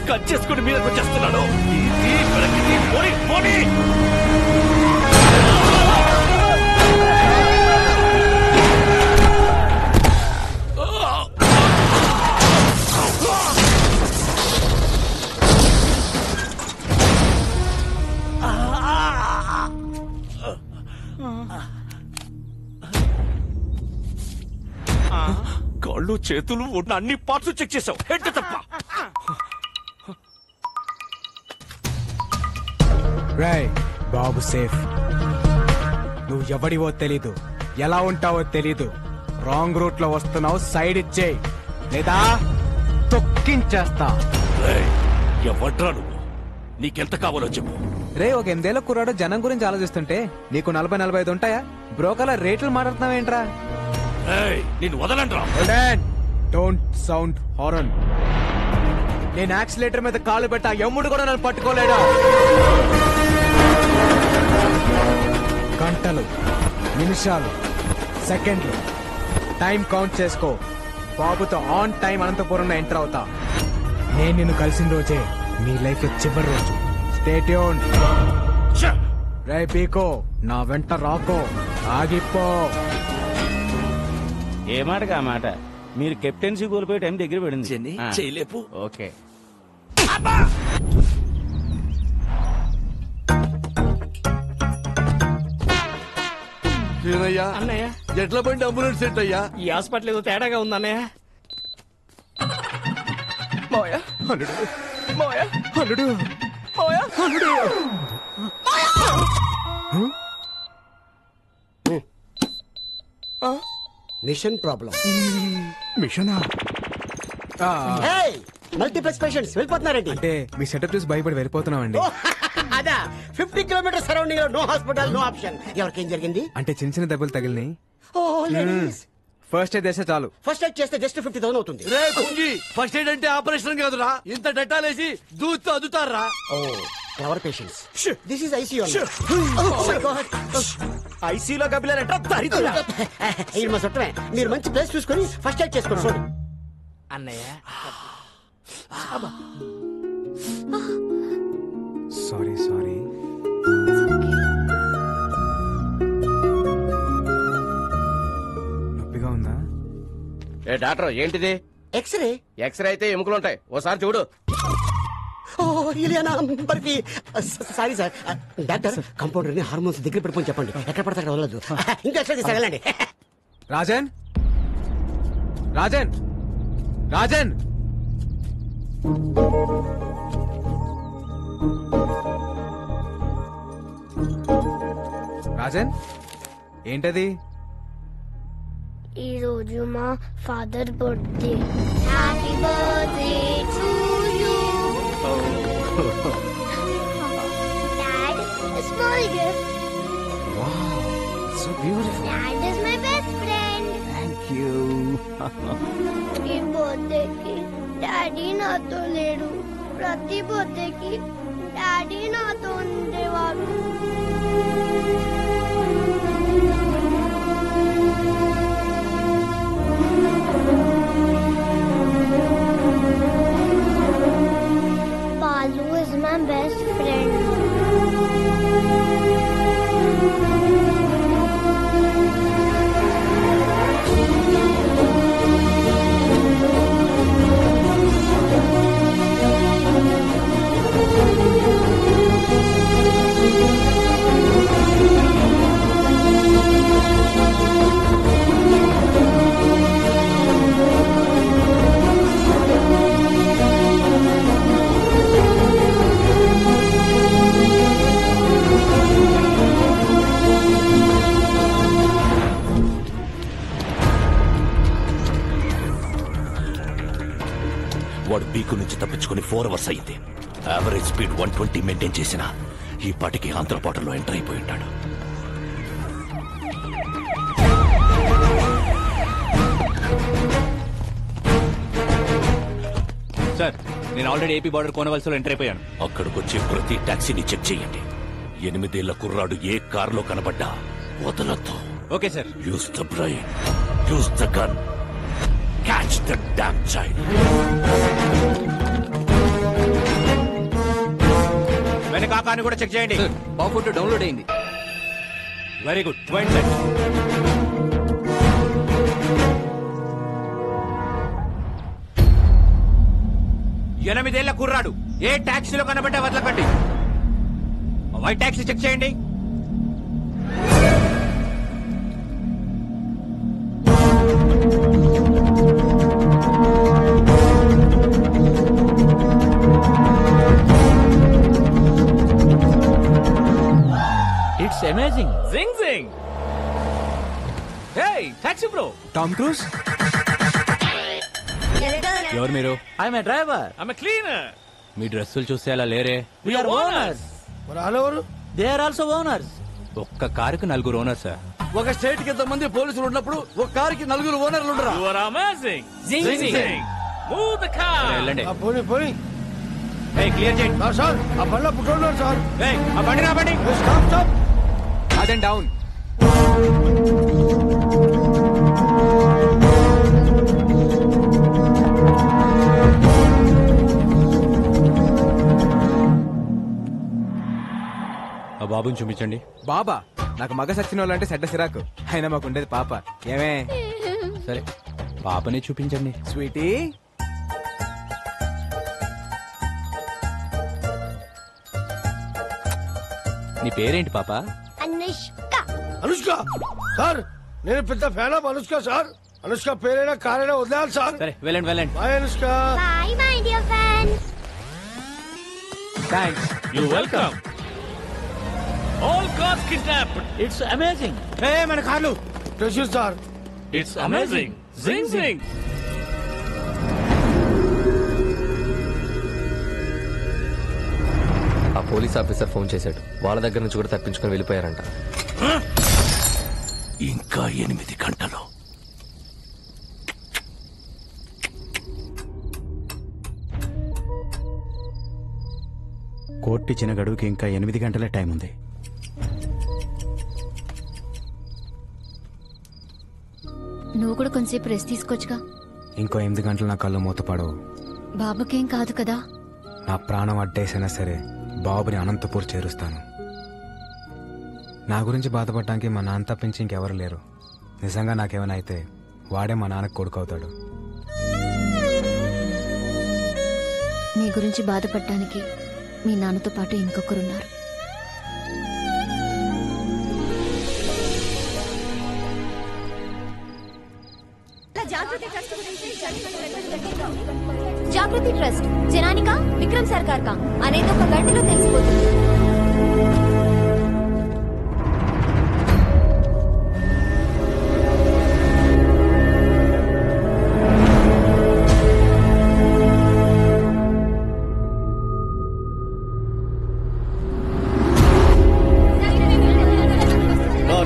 కట్ చేసుకుని మీదకి వచ్చేస్తున్నాడు. కాళ్ళు చేతులు ఉన్న అన్ని పార్ట్స్ చెక్ చేసావు. హెడ్ తప్ప. రాయ్ బాబు సేఫ్. నువ్వు ఎవడివో తెలీదు, ఎలా ఉంటావో తెలీదు. రాంగ్ రూట్ లో వస్తున్నావు, సైడ్ ఇచ్చేయి లేదా తొక్కించేస్తా. ఎవడ్రా నువ్వు? నీకెంత కావాలో చెప్పు. రే ఒక 8 ఏళ్ల కుర్రాడు జనం గురించి ఆలోచిస్తుంటే నీకు 40-45 ఉంటాయా? బ్రోకర్ల రేట్లు మాట్లాడుతున్నావేంట్రా? నేను వదలంట్రా. Don't sound horn. నేను యాక్సిలేటర్ మీద కాలు పెట్టా, ఎమ్ముడు కూడా నన్ను పట్టుకోలేడా. గంటలు, నిమిషాలు, సెకండ్లు టైం కౌంట్ చేసుకో. బాబుతో ఆన్ టైం అనంతపురంలో ఎంటర్ అవుతా. నేను నిన్ను కలిసిన రోజే నీ లైఫ్ లో చివరి రోజు. Stay tune. రే పీకో, నా వెంట రాకో, ఆగిపో. ఏ మాటగా మాట. మీరు కెప్టెన్సీ కోల్పోయే టైం దగ్గర పడింది. చేయలేపు. ఓకే. అయ్యా అన్నయ్య ఎట్ల బండి అంబులెన్స్ సెట్ అయ్యా ఈ హాస్పిటల్ ఏదో తేడాగా ఉంది అన్నయ్య. మావయ్య అల్లుడు మావయ్య అల్లుడు మావయ్య అల్లుడు మిషన్ ప్రాబ్లం. మిషనా మల్టీప్లెక్స్ పేషెంట్స్ వెళ్ళిపోతున్నారండి. అంటే మీ సెటప్ చూసి భయపడి వెళ్ళిపోతున్నామండి. అదా 50 కిలోమీటర్ సరౌండింగ్ లో నో హాస్పిటల్ నో ఆప్షన్. ఎవరికేం జరిగింది? అంటే చిన్న చిన్న దెబ్బలు తగిలినాయి. ఫస్ట్ ఎయిడ్ చేస్తే చాలు. ఫస్ట్ ఎయిడ్ చేస్తే జస్ట్ 50,000 అవుతుంది. రే కుంగి, ఫస్ట్ ఎయిడ్ అంటే ఆపరేషన్ కాదురా, ఇంత డెటాలేసి దూత్తు అదుతారా. Ever patients this is ICU. ఐసీలో కపిలారంట దరిద్రుడా. ఇది మా చుట్టమే. మీరు మంచి ప్లేస్ చూసుకొని ఫస్ట్ ఎయిడ్ చేసుకోండి. అన్నయ్య సారీ సారీ. నొప్పిగా ఉందా? ఏ డాక్టర్ ఏంటిది? ఎక్స్రే. ఎక్స్రే అయితే ఎముకలుంటాయి, ఓసారి చూడు. Sorry sir. డాక్టర్ కంపౌండర్ ని హార్మోన్స్ దగ్గర పెట్టుకొని చెప్పండి, ఎక్కడ పడితే అక్కడ వదలదు. ఇంకా ఎక్స్రే తీసుకెళ్ళండి. రాజన్ రాజన్ రాజన్ రాజన్ ఏంటది? ఈ రోజు మా father birthday. Happy birthday to you. Dad, a small gift. Wow, so beautiful. Dad is my best friend. Thank you. ఈ బర్త్డేకి డాడీ నాతో లేడు. ప్రతి బర్త్డేకి డాడీ నాతో ఉండేవాడు. Balu is my best friend. వాడు బీకు నుంచి తప్పించుకుని 4 hours అయింది. యావరేజ్ స్పీడ్ 120 మెయింటైన్ చేసిన ఈ పాటికి ఆంధ్రపాటలో ఎంటర్ అయిపోయి ఉంటాడు. సార్, నేను ఆల్రెడీ ఏపీ బార్డర్ కోనవలసలో ఎంటర్ అయిపోయాను. అక్కడికొచ్చే ప్రతి టాక్సీని చెక్ చేయండి. 8 ఏళ్ల కుర్రాడు ఏ కారులో కనబడ్డా వదలొద్దు. Okay sir. Use the brain, use the gun, catch the damn child. వెనక ఆకాన్ని కూడా చెక్ చేయండి. మా ఫోటో డౌన్లోడ్ అయింది. Very good. White set. ఎనిమిదేళ్ల కుర్రాడు ఏ టాక్సీలో కనబడ్డా వదలకండి. వైట్ టాక్సీ చెక్ చేయండి. It's amazing. జింగ్ జింగ్. Hey taxi bro. Tom Cruise. ఎవరు మీరు? I'm a driver. I'm a cleaner. మీ డ్రెస్సులు చూస్తే అలా లేరే. We are owners. They are also owners. ఒక్క కారుకు 4 ఓనర్స్. ఒక స్టేట్ కి ఇంతమంది పోలీసులు ఉన్నప్పుడు ఒక కారుకి 4 ఓనర్లు ఉండరా? You are amazing. జింగ్ జింగ్. Move the car. వెళ్ళండి. పోనీ పోనీ. ఏయ్ క్లియర్ చేయండి. సార్ ఆ బండ్లో పెట్రోల్ సార్. ఏయ్ ఆ బండి నా బండి. Stop stop. రాజన్ డౌన్. ఆ బాబుని చూపించండి. బాబా, నాకు మగ సచ్చిన వాళ్ళంటే సెడ్డ సిరాకు. అయినా మాకు ఉండేది పాప. ఏమే? సరే పాపని చూపించండి. స్వీటీ. నీ పేరేంటి పాప? అనుష్క. అనుష్క సార్ నేను పెద్ద ఫ్యాన్ ఆఫ్ అనుష్క సార్. అనుష్క పేరైనా కారైనా వదిలేయాలి సార్. వెళ్ళండి వెళ్ళండి. Bye Anushka. Bye my dear friends. Thanks. You welcome. All cars kidnapped. It's amazing. మన కార్లు ట్రెషర్ సార్. It's amazing. జింగ్ జింగ్. ఆ పోలీస్ ఆఫీసర్ ఫోన్ చేశాడు. వాళ్ళ దగ్గర నుంచి కూడా తప్పించుకొని వెళ్ళిపోయారంట. ఇంకా 8 గంటలు. కోర్టు ఇచ్చిన గడువుకి ఇంకా 8 గంటలే టైం ఉంది. నువ్వు కూడా కొంచెంసేపు రెస్ట్ తీసుకోవచ్చుగా. ఇంకో 8 గంటలు నా కళ్ళు మూతపడవు. బాబుకేం కాదు కదా. నా ప్రాణం అడ్డేసైనా సరే బాబుని అనంతపూర్ చేరుస్తాను. నా గురించి బాధపడటానికి మా నాన్న తప్పించి ఇంకెవరు లేరు. నిజంగా నాకేమైనా అయితే వాడే మా నాన్నకు కొడుకు అవుతాడు. నీ గురించి బాధపడటానికి మీ నాన్నతో పాటు ఇంకొకరున్నారు. జాగృతి ట్రస్ట్ జనానికా విక్రమ్ సర్కార్ కా అనేది 1 గంటలో తెలిసిపోతుంది.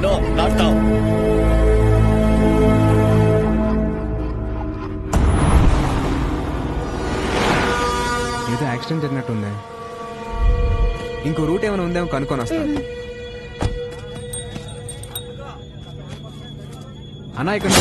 No, not now. ఏదో యాక్సిడెంట్ జరిగినట్టుంది. ఇంకో రూట్ ఏమైనా ఉందేమో కనుక్కొని వస్తాను. అన్నా ఇక్కడ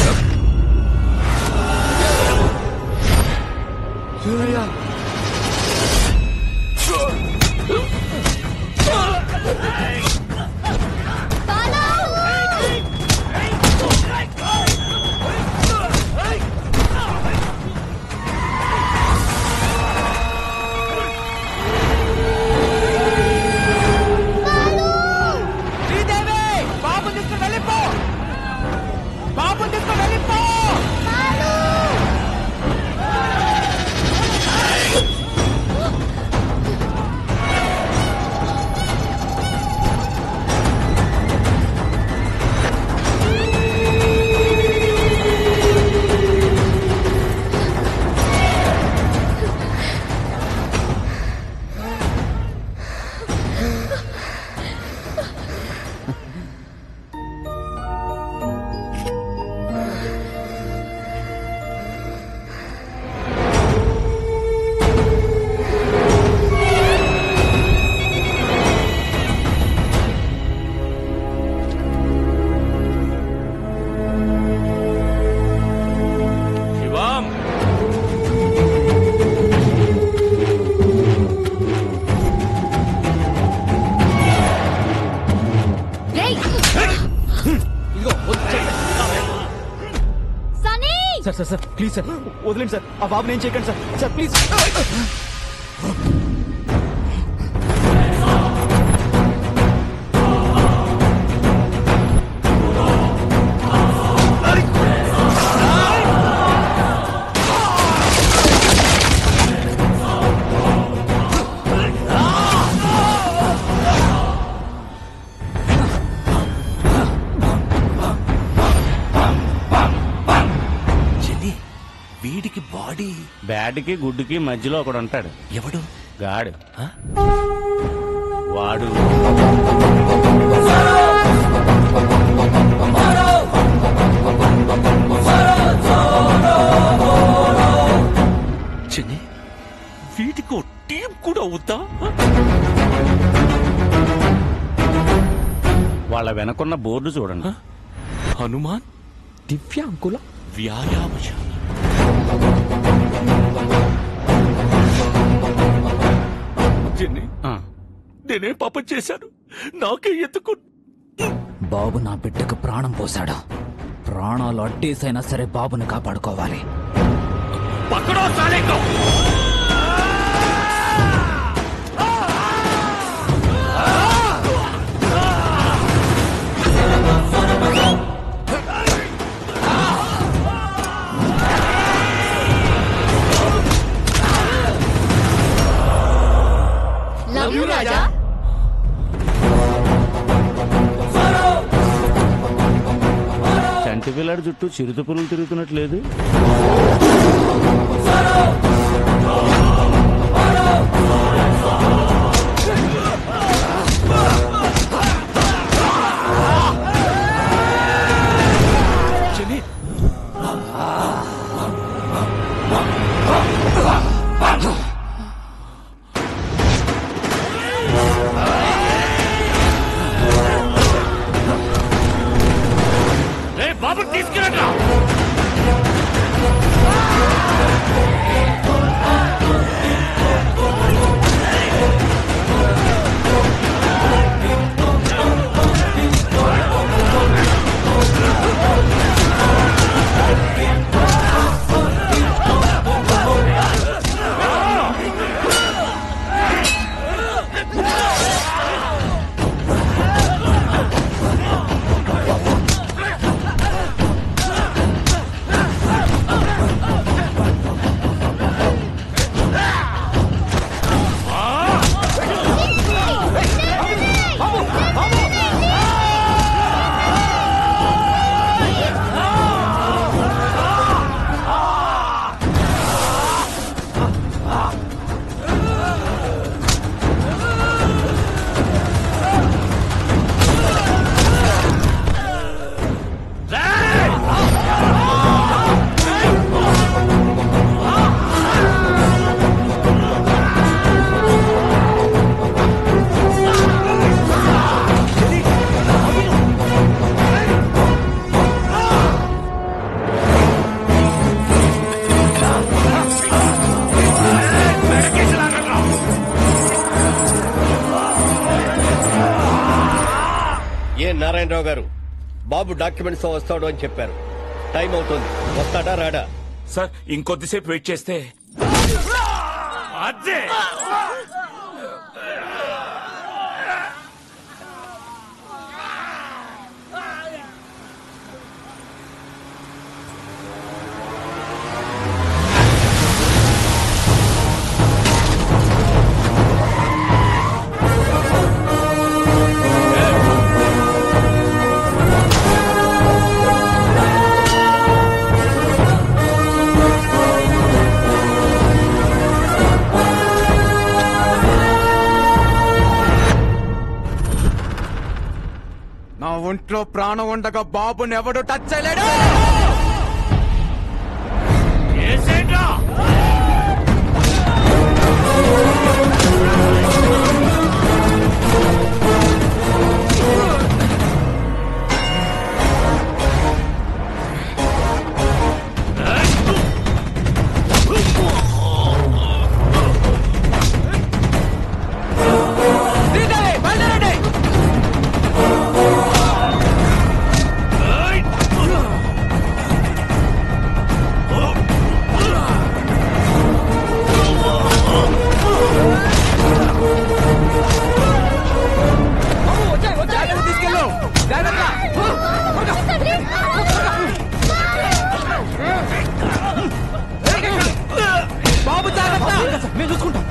సార్ ప్లీజ్ సార్ వదిలేండి సార్. ఆ బాబు నేను చేయకండి సార్. Sir please. వీడికి బాడీ బ్యాడ్కి గుడ్డుకి మధ్యలో ఒకడు ఉంటాడు. ఎవడు? గాడు. వాడు చిన్ని వీటికో టీం కూడా అవుతా? వాళ్ళ వెనకున్న బోర్డు చూడండి. హనుమాన్ దివ్యాంకుల వ్యాయామశాల. చిన్ని నేనే పాపం చేశాను, నాకే ఎందుకు? బాబు నా బిడ్డకు ప్రాణం పోశాడు. ప్రాణాలు అడ్డేసైనా సరే బాబుని కాపాడుకోవాలి. పక్కడో సాలేకో. చిన్నపిల్లాడి చుట్టూ చిరుత పురుగులు తిరుగుతున్నట్లేదు. బాబు తీసుకురండి. నారాయణరావు గారు బాబు డాక్యుమెంట్స్ తో వస్తాడు అని చెప్పారు. టైం అవుతుంది, వస్తాడా రాడా? సార్ ఇంకొద్దిసేపు వెయిట్ చేస్తే అదే ఒంట్లో ప్రాణం ఉండగా బాబుని ఎవడు టచ్ చేయలేడు. బాబు జాగ్రత్త, మేము చూసుకుంటాం.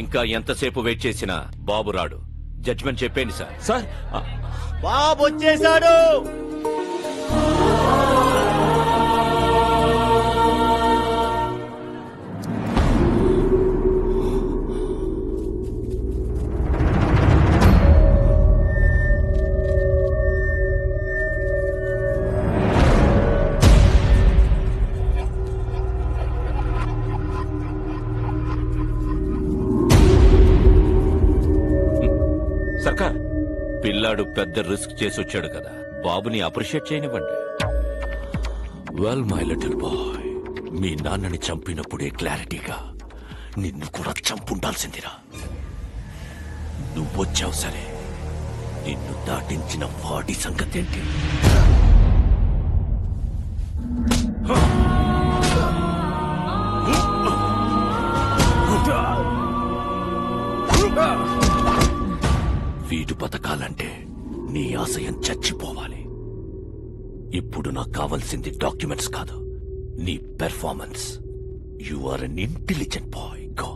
ఇంకా ఎంతసేపు వెయిట్ చేసినా బాబు రాడు. జడ్జిమెంట్ చెప్పేయండి సార్. సార్ బాబు వచ్చేసాడు. సర్కార్ పిల్లాడు పెద్ద రిస్క్ చేసి వచ్చాడు కదా, బాబుని అప్రిషియేట్ చేయనివ్వండి. వెల్ మై లిటిల్ బాయ్, మీ నాన్నని చంపినప్పుడే క్లారిటీగా నిన్ను కూడా చంపుండాల్సిందిరా. నువ్వొచ్చావు సరే, నిన్ను దాటించిన వాడి సంగతేంటి? వీడు బతకాలంటే నీ ఆశయం చచ్చిపోవాలి. ఇప్పుడు నాకు కావాల్సింది డాక్యుమెంట్స్ కాదు, నీ performance. You are unintelligent boy. Go.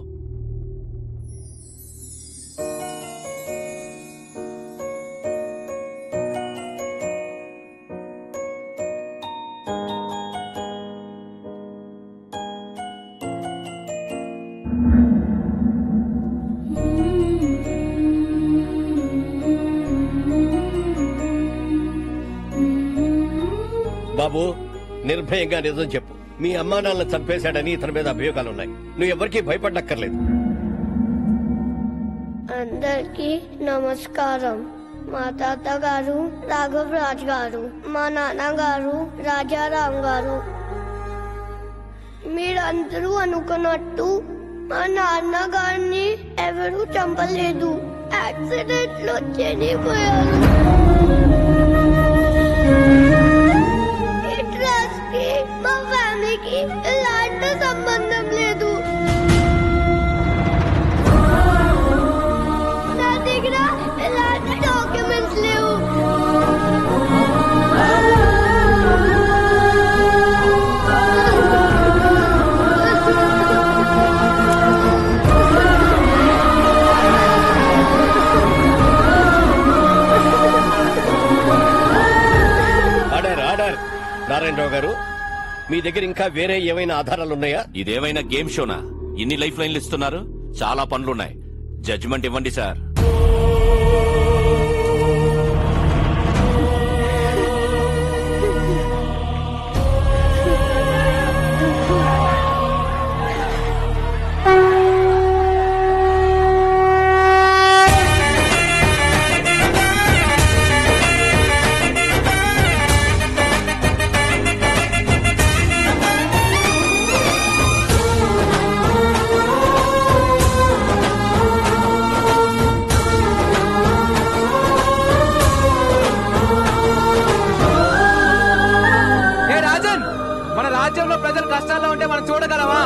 బాబు, నిర్భయంగా నిజం చెప్పు. మీ అమ్మా నాన్నలు చంపేశాడని ఇతని మీద అభియోగాలున్నాయి. నువ్వు ఎవరికీ భయపడక్కర్లేదు. అందరికీ నమస్కారం. మా తాతగారు రాఘవ్ రాజ్ గారు, మా నాన్నగారు రాజారాం గారు. మీరందరూ అనుకున్నట్టు మా నాన్నగారిని ఎవరూ చంపలేదు. యాక్సిడెంట్ లో చనిపోయారు. మా ఫ్యామిలీకి ఎలాంటి సంబంధం లేదు. నా దగ్గర ఎలాంటి డాక్యుమెంట్స్ లేవు. నారాయణరావు గారు, మీ దగ్గర ఇంకా వేరే ఏమైనా ఆధారాలున్నాయా? ఇదేమైనా గేమ్ షోనా? ఇన్ని లైఫ్ లైన్లు ఇస్తున్నారు. చాలా పనులున్నాయి. జడ్జిమెంట్ ఇవ్వండి సార్. ప్రజలు కష్టాల్లో ఉంటే మనం చూడగలమా?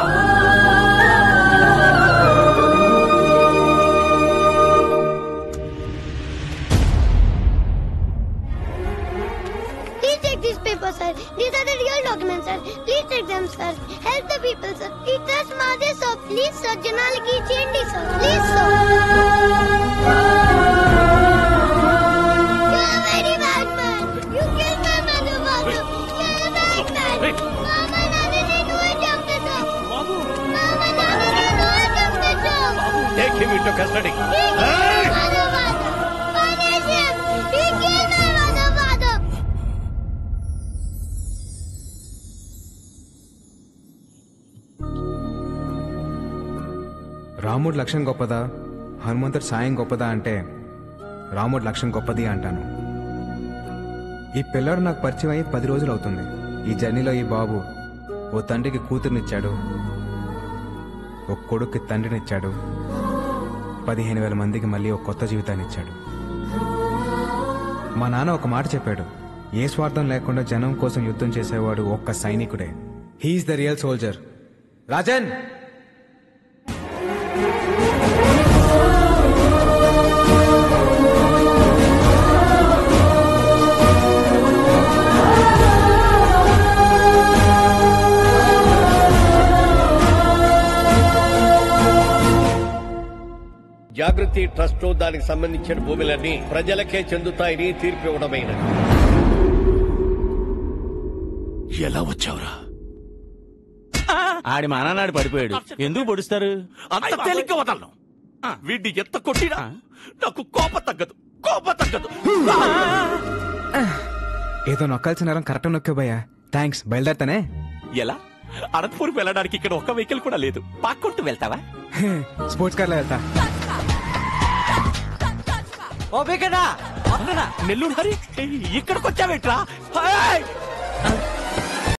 Please take these papers, sir. These are the real documents, sir. Please take them, sir. Help the people, sir. We trust Madhe, sir. Please, sir. Janaliki change, sir. Please, sir. You're a very bad man. You killed my mother, father. You're a bad man. Mama, Nandini, do it, Dr. Sir. Mama, Nandini, do it, Dr. Sir. Take him into custody. He killed my mother, father. Punish him. He killed my mother, father. రాముడు లక్ష్యం గొప్పదా, హనుమంతుడు సాయం గొప్పదా అంటే రాముడు లక్ష్యం గొప్పది అంటాను. ఈ పిల్లాడు నాకు పరిచయం అయ్యి 10 రోజులు అవుతుంది. ఈ జర్నీలో ఈ బాబు ఓ తండ్రికి కూతురునిచ్చాడు, ఓ కొడుక్కి తండ్రినిచ్చాడు, 15,000 మందికి మళ్ళీ ఒక కొత్త జీవితాన్ని ఇచ్చాడు. మా నాన్న ఒక మాట చెప్పాడు, ఏ స్వార్థం లేకుండా జనం కోసం యుద్ధం చేసేవాడు ఒక్క సైనికుడే. He is the real soldier. Rajan, Jagruti trust దానికి సంబంధించిన భూములన్నీ ప్రజలకే చెందుతాయని తీర్పు ఇవ్వడమైనది. ఎలా వచ్చావురా? ఆడి మా నాన్నడు పడిపోయాడు. ఎందుకు పొడుస్తారు? అంత తేలిక వదలను. వీడిని ఎంత కొట్టినా నాకు కోపం తగ్గదు. ఏదో నొక్కాల్సిన నరం కరెక్ట్ నొక్కే భయ్యా. థ్యాంక్స్. బయలుదేరతానే. ఎలా? అనంతపురం వెళ్ళడానికి ఇక్కడ ఒక్క వెహికల్ కూడా లేదు. పాక్కుంటూ వెళ్తావా? స్పోర్ట్స్ కార్లో వెళ్తా. నెల్లూరు హరి ఇక్కడికి వచ్చావేట్రా?